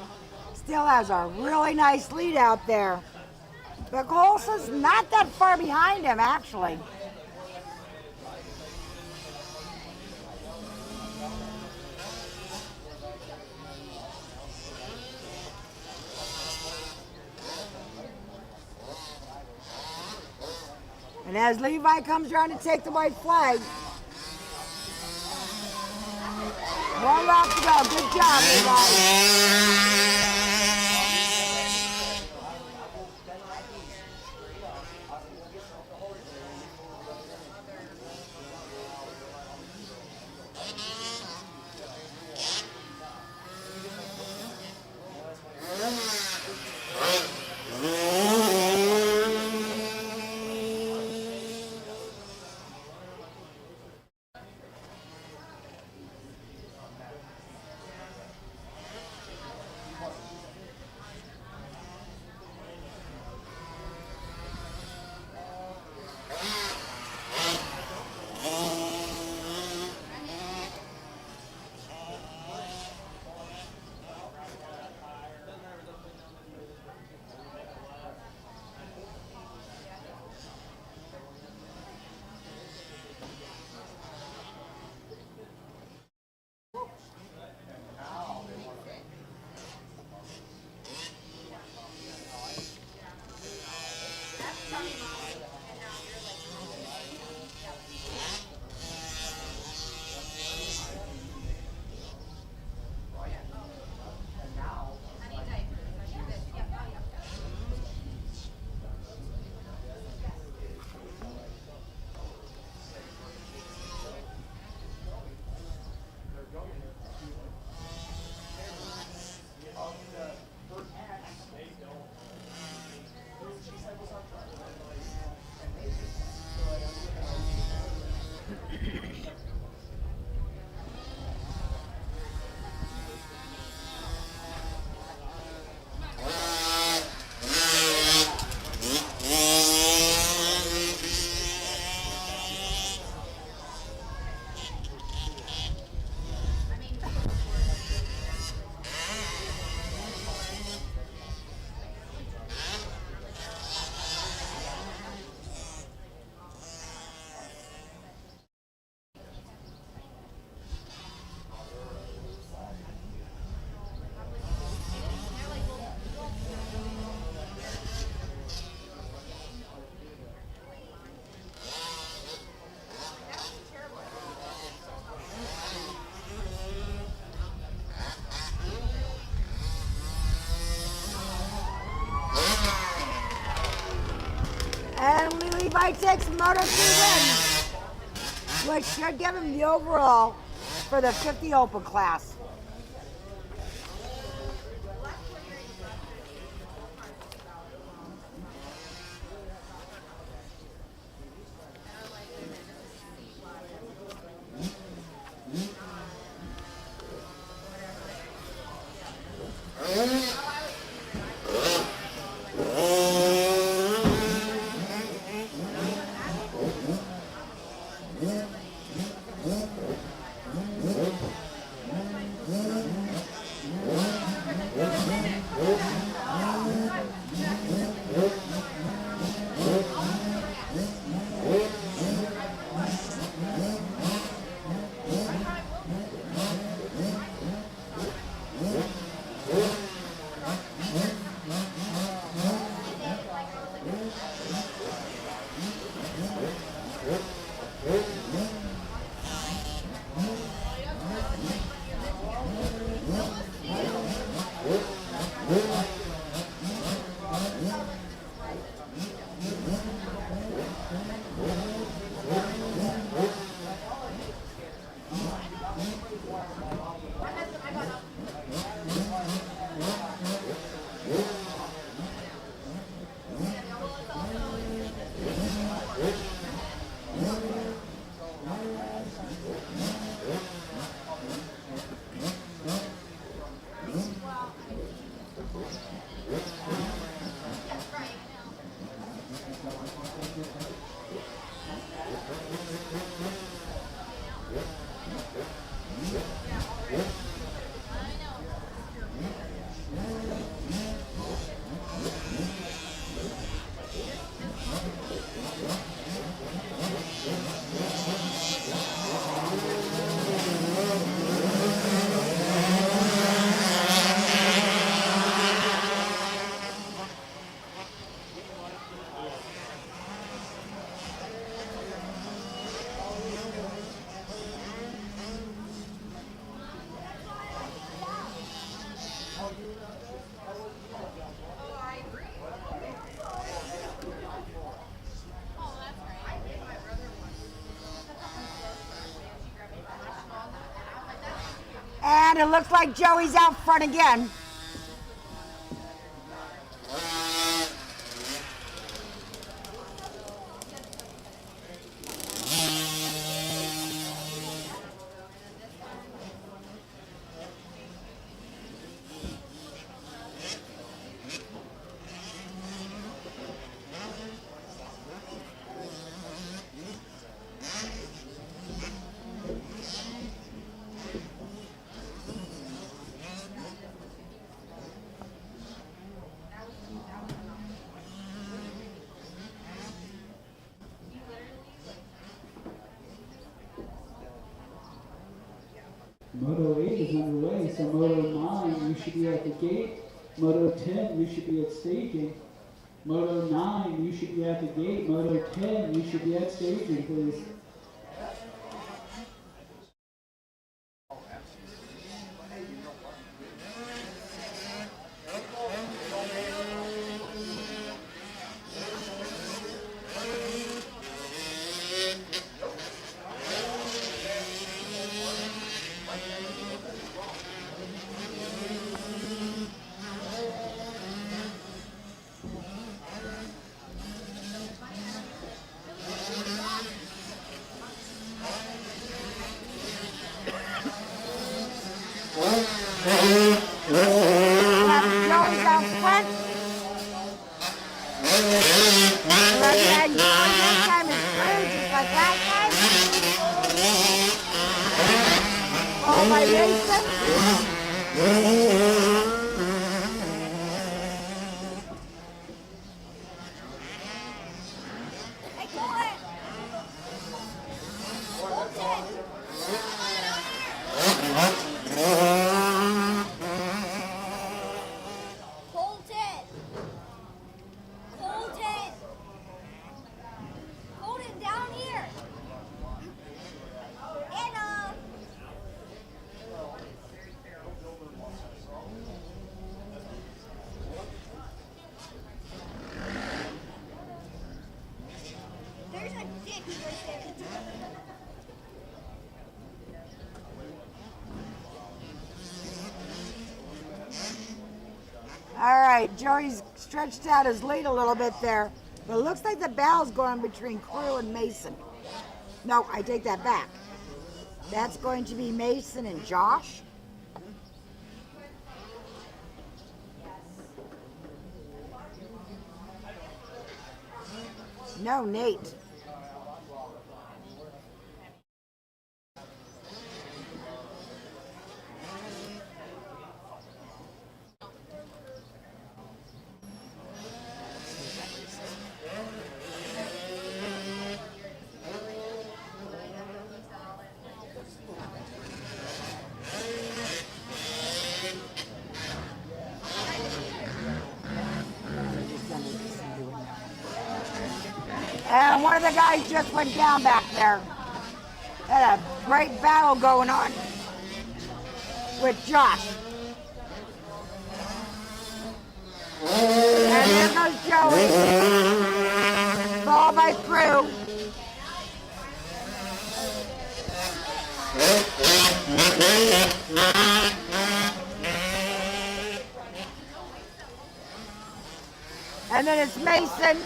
still has a really nice lead out there. But Colson's not that far behind him, actually. And as Levi comes around to take the white flag, one lap to go. Good job, Levi. And Levi takes Moto 2 wins, which should give him the overall for the 50 open class. And it looks like Joey's out front again. Moto 8 is underway, so Moto 9, you should be at the gate. Moto 10, you should be at staging. Moto 9, you should be at the gate. Moto 10, you should be at staging, please. Joey's out front. And Joey this time is through just like last time. All by Mason. All right, Joey's stretched out his lead a little bit there, but it looks like the battle's going between Crew and Mason. No, I take that back. That's going to be Mason and Josh. No, Nate. And one of the guys just went down back there. Had a great battle going on with Josh. And there goes Joey. Followed by Crew. And then it's Mason.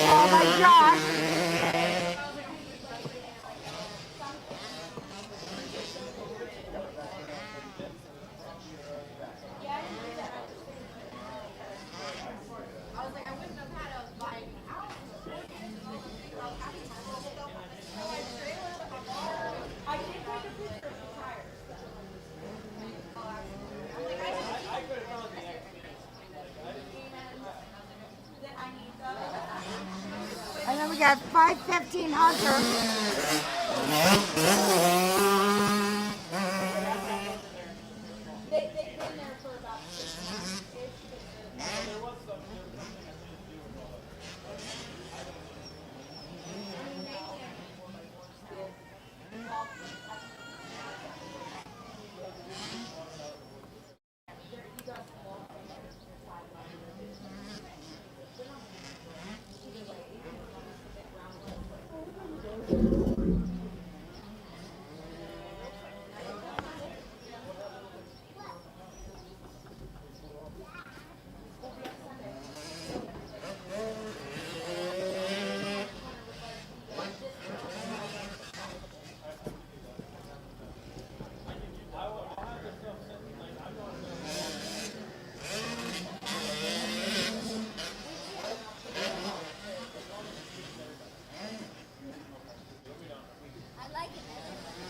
Oh my gosh. And then we got 515 Hunter.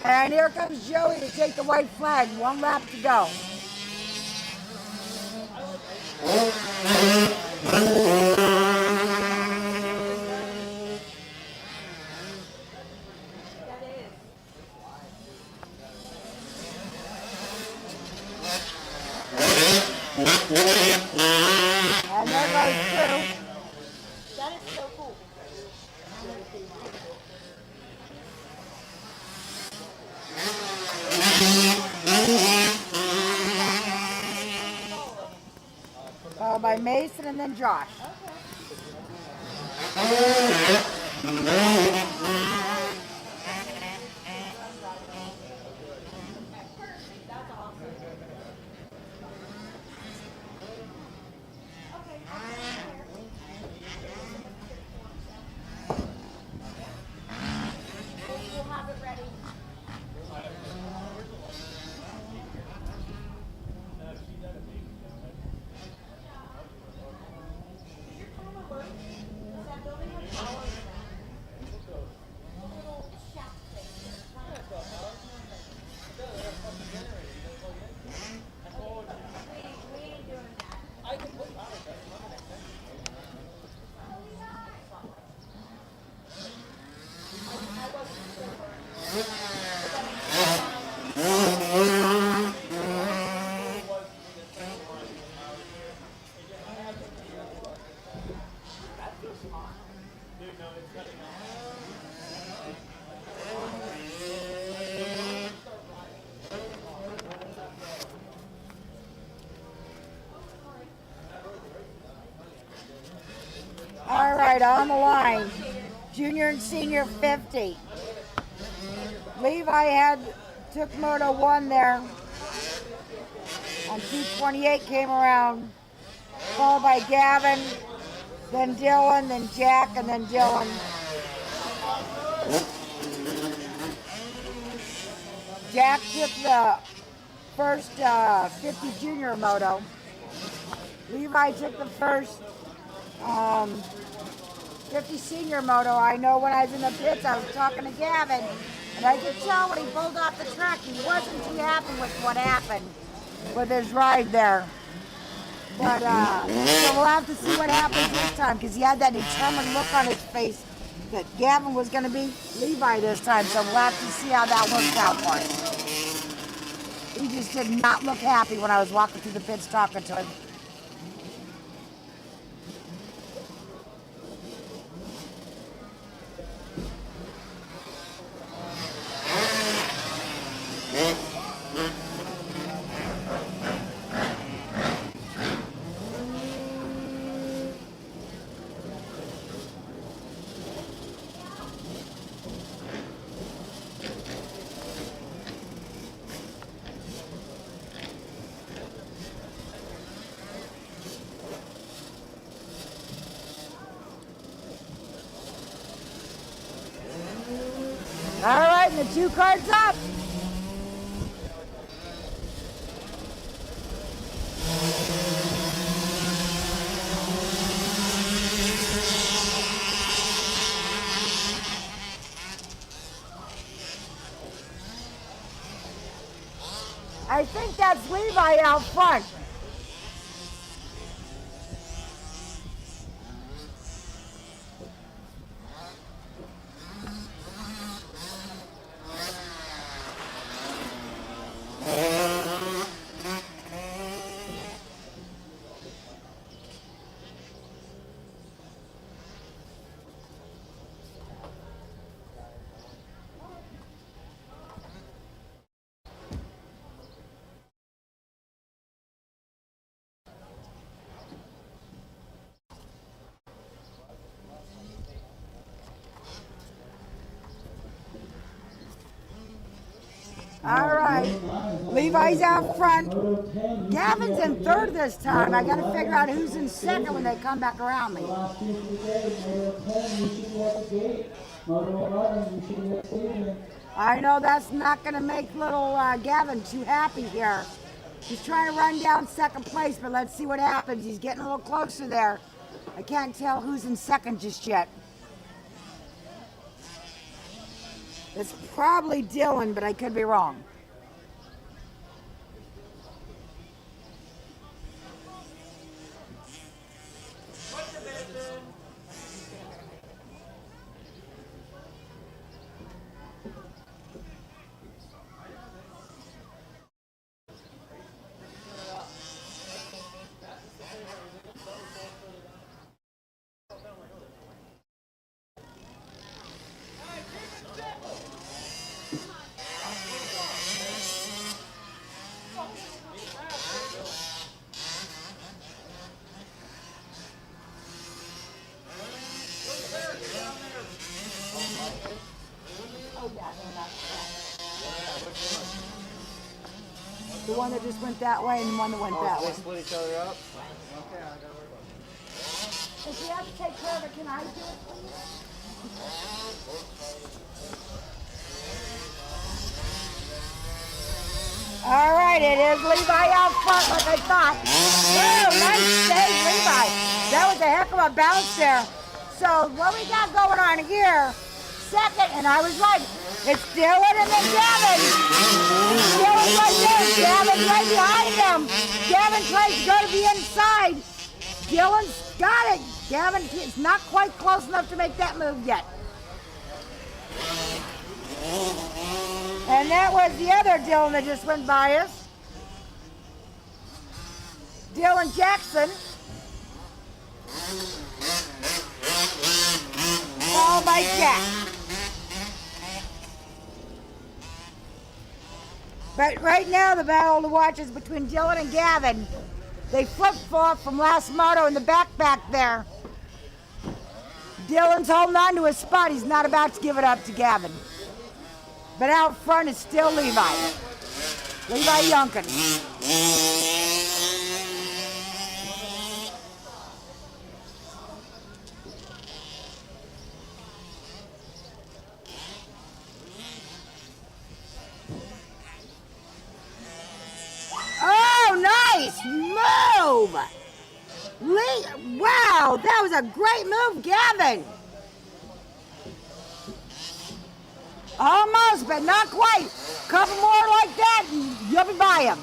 And here comes Joey to take the white flag. 1 lap to go. And there goes Crew. That is so cool. Followed by Mason and then Josh. We'll have it ready. right, on the line. Junior and senior 50. Levi took Moto 1 there. On 228 came around. Followed by Gavin, then Dylan, then Jack, and then Dylan. Jack took the first 50 junior moto. Levi took the first 50 senior moto. I know when I was in the pits, I was talking to Gavin, and I could tell when he pulled off the track, he wasn't too happy with what happened with his ride there. But so we'll have to see what happens this time, because he had that determined look on his face that Gavin was going to be Levi this time. So we'll have to see how that works out for him. He just did not look happy when I was walking through the pits talking to him. All right, and the 2 cards up. I think that's Levi out front. All right, Levi's out front. Gavin's in third this time. I got to figure out who's in second when they come back around me. I know that's not going to make little Gavin too happy here. He's trying to run down second place, but let's see what happens. He's getting a little closer there. I can't tell who's in second just yet. It's probably Dylan, but I could be wrong. The one that just went that way and the one that went that way. Split each other up? Okay, I gotta work on it. If you have to take care of it, can I do it, please? All right, it is Levi out front like I thought. Oh, nice save, Levi. That was a heck of a bounce there. So what we got going on here, second, and I was right, it's Dylan and then Gavin. Dylan's right there, Gavin's right behind him. Gavin tries to go to the inside. Dylan's got it. Gavin is not quite close enough to make that move yet. And that was the other Dylan that just went by us. Dylan Jackson. Followed by Jack. But right now the battle to watch is between Dylan and Gavin. They flip-flop from last moto in the back there. Dylan's holding on to his spot. He's not about to give it up to Gavin. But out front is still Levi. Levi Youngkin. Oh, nice move! Wow, that was a great move, Gavin. Almost, but not quite. Couple more like that, and you'll be by him.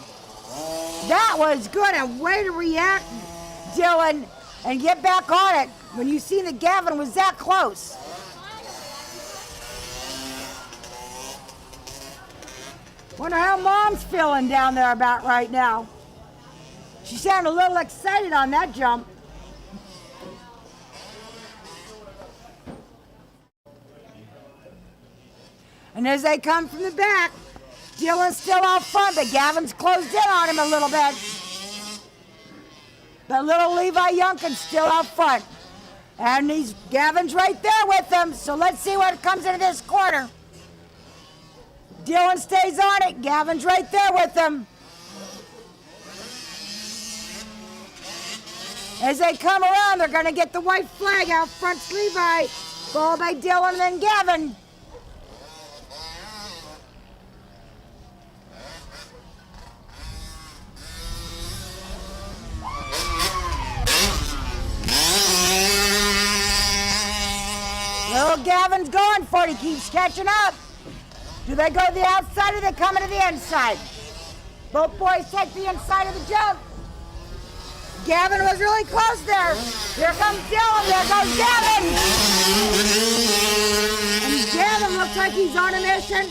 That was good. And way to react, Dylan, and get back on it when you see that Gavin was that close. Wonder how Mom's feeling down there about right now. She sounded a little excited on that jump. And as they come from the back, Dylan's still out front, but Gavin's closed in on him a little bit. But little Levi Youngkin's still out front. And Gavin's right there with him, so let's see what comes into this quarter. Dylan stays on it, Gavin's right there with him. As they come around, they're going to get the white flag out front, Levi, followed by Dylan and then Gavin. Little Gavin's going for it. He keeps catching up. Do they go to the outside or they come into the inside? Both boys take the inside of the jump. Gavin was really close there. Here comes Dylan. There goes Gavin. And Gavin looks like he's on a mission.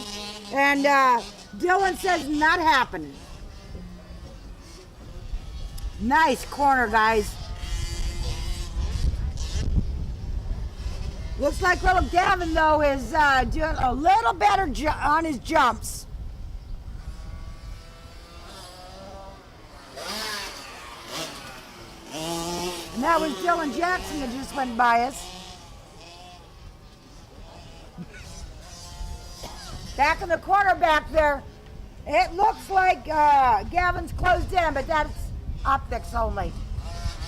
And Dylan says not happening. Nice corner, guys. Looks like little Gavin, though, is doing a little better on his jumps. And that was Dylan Jackson that just went by us. Back in the corner back there, it looks like Gavin's closed in, but that's optics only.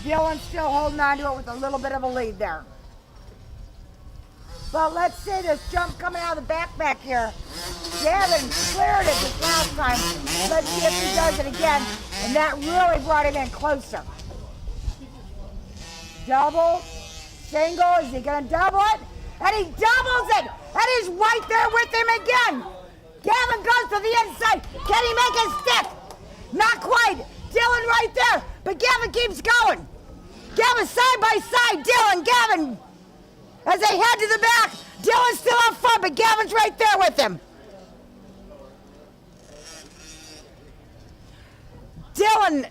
Dylan's still holding on to it with a little bit of a lead there. But let's see this jump coming out of the back here. Gavin cleared it this last time. Let's see if he does it again. And that really brought him in closer. Double, single, is he gonna double it? And he doubles it! And he's right there with him again! Gavin goes to the inside. Can he make it stick? Not quite. Dylan right there, but Gavin keeps going. Gavin side by side, Dylan, Gavin. As they head to the back, Dylan's still up front, but Gavin's right there with him. Dylan,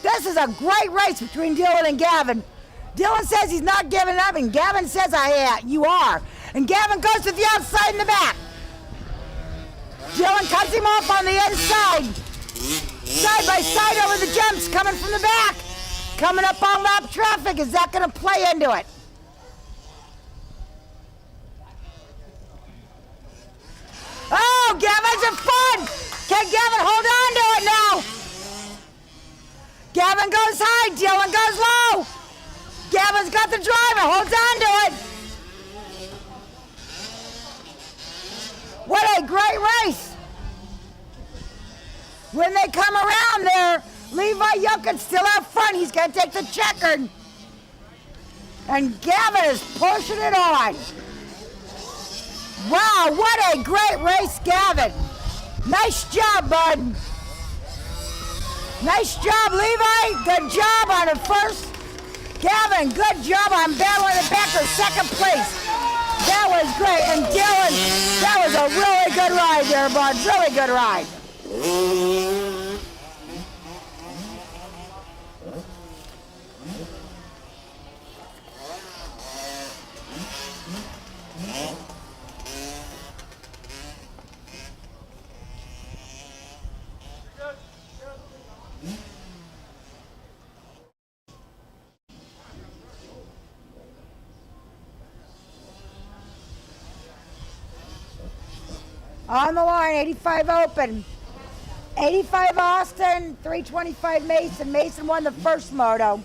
this is a great race between Dylan and Gavin. Dylan says he's not giving up, and Gavin says, you are. And Gavin goes to the outside and the back. Dylan cuts him off on the inside. Side by side over the jumps, coming from the back. Coming up on lap traffic, is that gonna play into it? Oh, Gavin's in front! Can Gavin hold on to it now? Gavin goes high, Dylan goes low. Gavin's got the driver, holds on to it. What a great race. When they come around there, Levi Youngkin's still out front. He's going to take the checkered. And Gavin is pushing it on. Wow, what a great race, Gavin. Nice job, bud. Nice job, Levi. Good job on the first. Gavin, good job on battling it back to second place. That was great. And Dylan, that was a really good ride there, bud. Really good ride. On the line, 85 open. 85 Austin, 325 Mason. Mason won the first moto.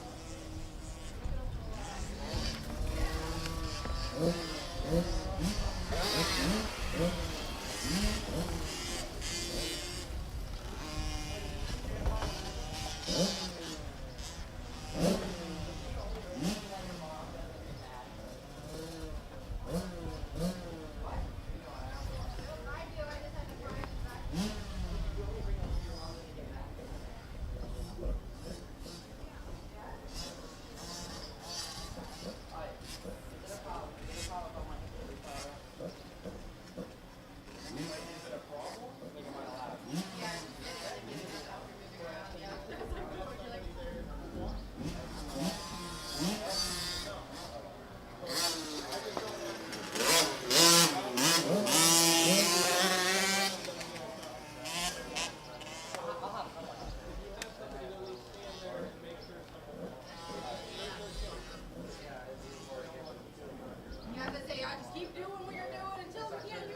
You have to say, I just keep doing what you're doing until we can't do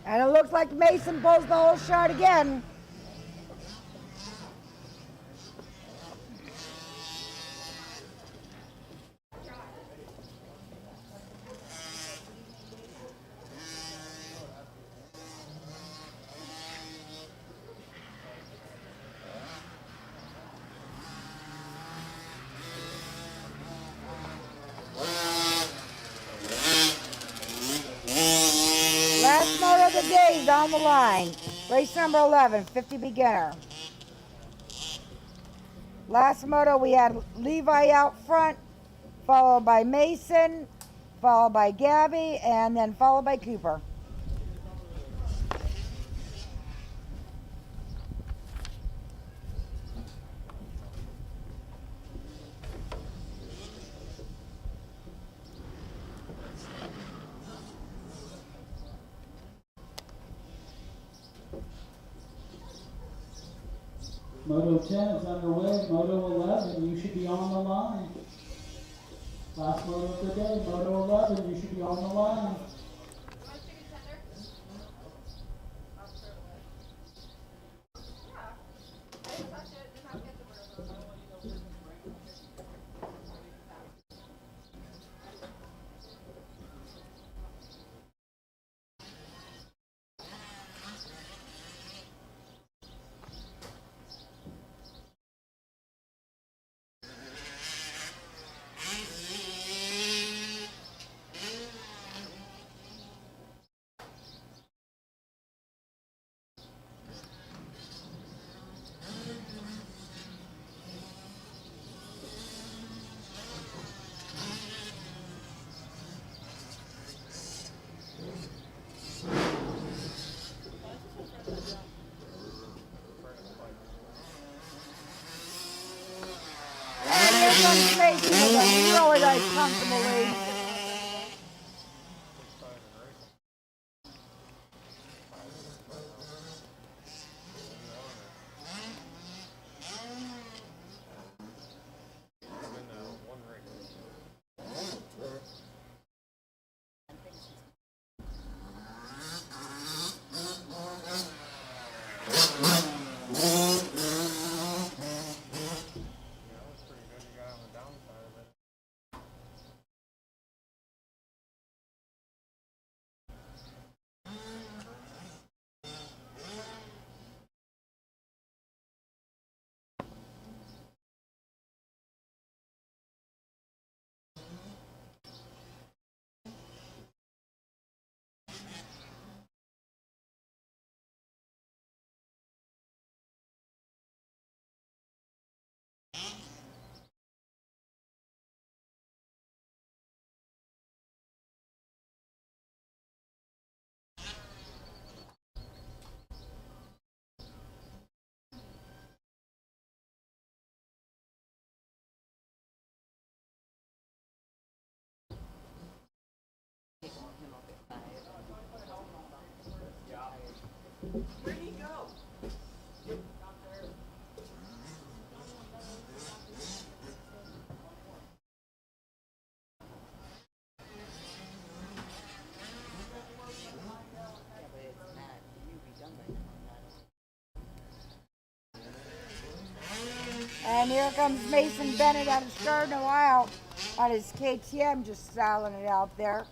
And it looks like Mason pulls the whole shot again. Last moto of the day is on the line. Race number 11, 50 beginner. Last moto we had Levi out front, followed by Mason, followed by Gabby, and then followed by Cooper. Moto 10 is underway. Moto 11, you should be on the line. Last moto of the day, Moto 11, you should be on the line. Mason with a really nice comfortable lead. Where'd he go? And here comes Mason Bennett out of Sturgeon, Ohio, on his KTM, just styling it out there.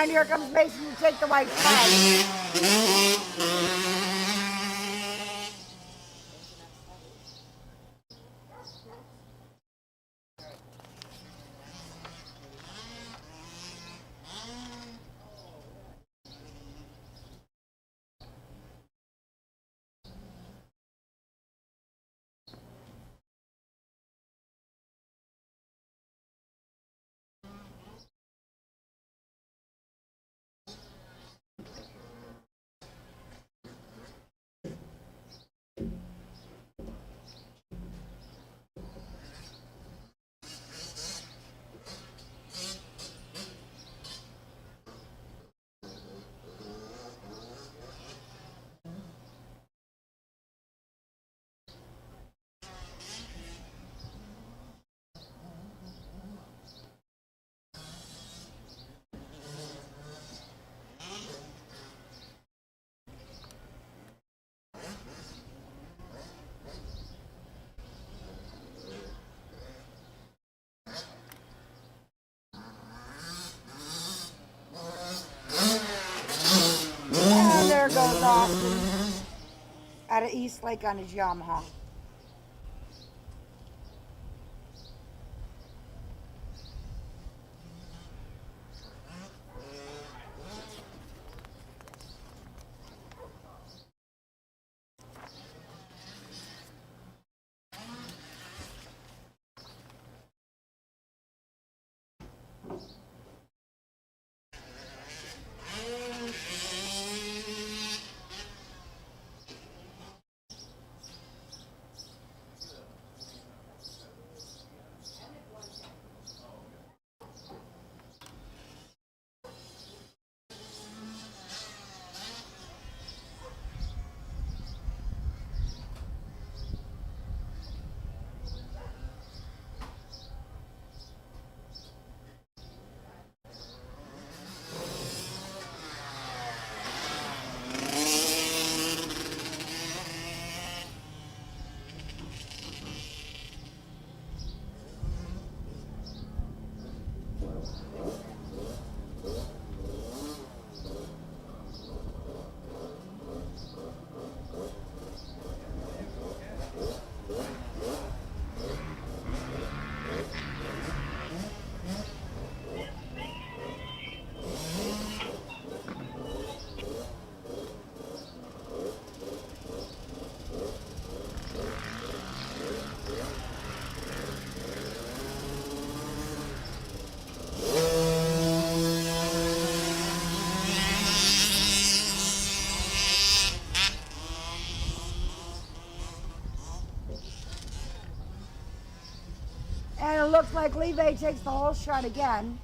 And here comes Mason to take the white flag. And there goes Austin out of East Lake on his Yamaha. And it looks like Levi takes the whole shot again.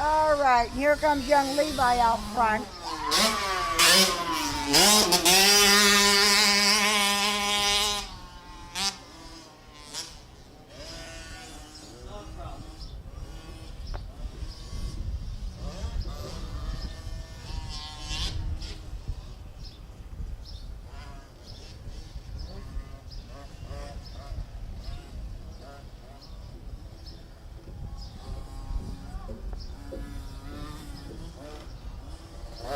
All right, here comes young Levi out front.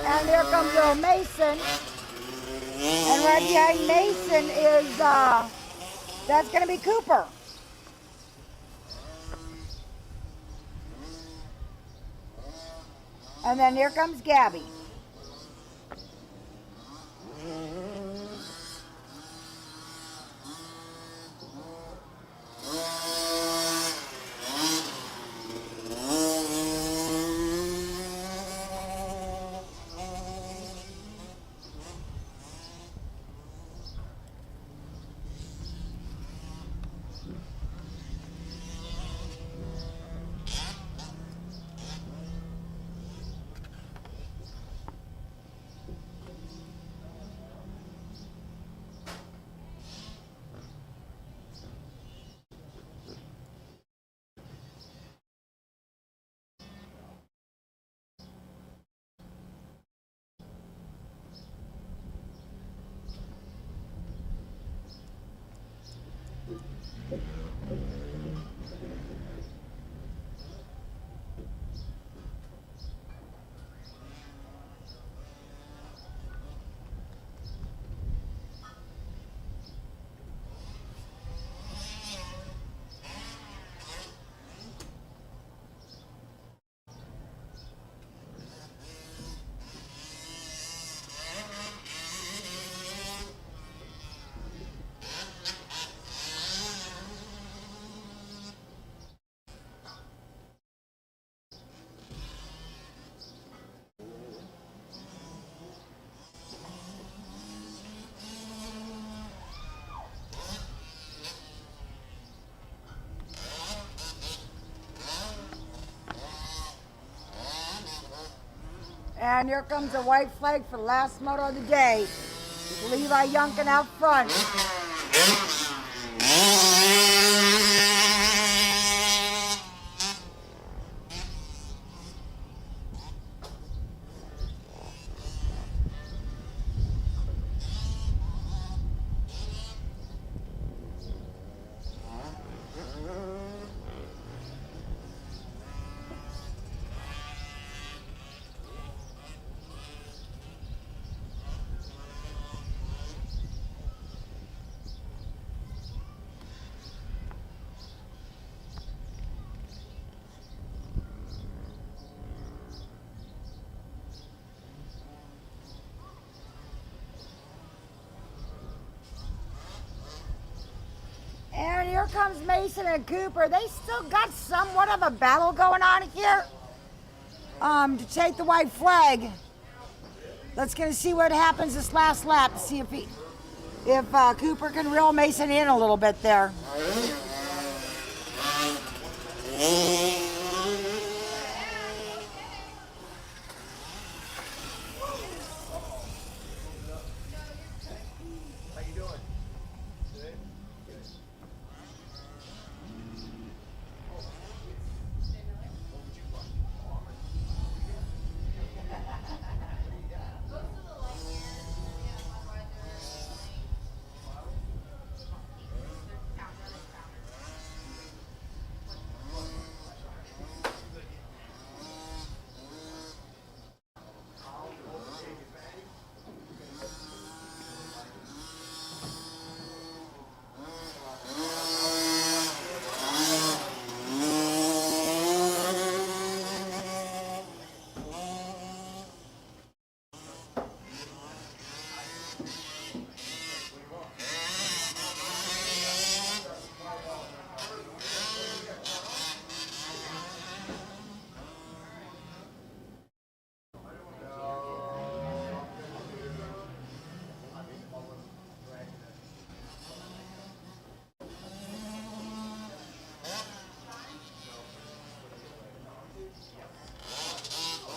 And there comes little Mason. And right behind Mason is, that's going to be Cooper. And then here comes Gabby. And here comes a white flag for the last moto of the day. Levi Youngkin out front. comes Mason and Cooper. They still got somewhat of a battle going on here. To take the white flag. Let's gonna see what happens this last lap to see if Cooper can reel Mason in a little bit there.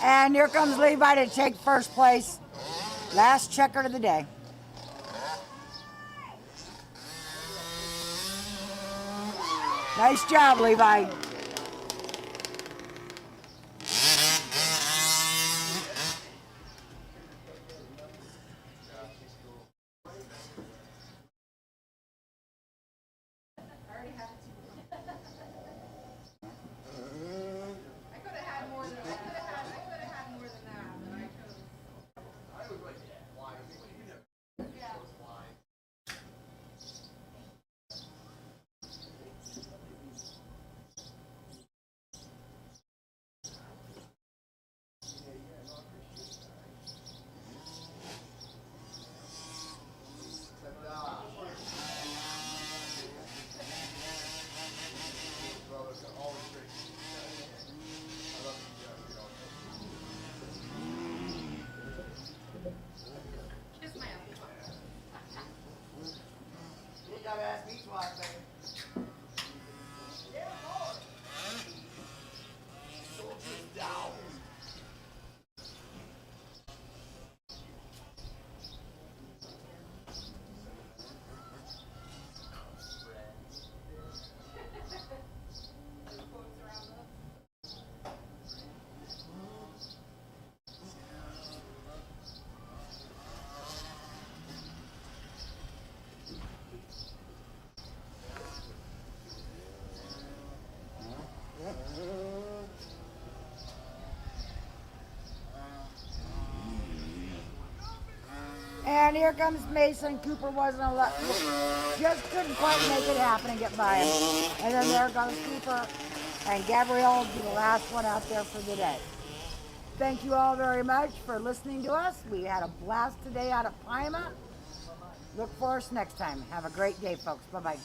And here comes Levi to take first place. Last checker of the day. Nice job, Levi. And here comes Mason. Cooper wasn't allowed, just couldn't quite make it happen and get by him. And then there goes Cooper. And Gabrielle will be the last one out there for the day. Thank you all very much for listening to us. We had a blast today out of Pima. Look for us next time. Have a great day, folks. Bye-bye.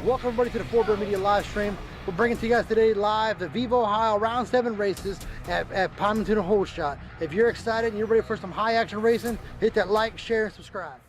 Welcome everybody to the Fort Bear Media live stream. We're bringing to you guys today live the Viva Ohio Round 7 races at Pymatuning Hole Shot. If you're excited and you're ready for some high action racing, hit that like, share, and subscribe.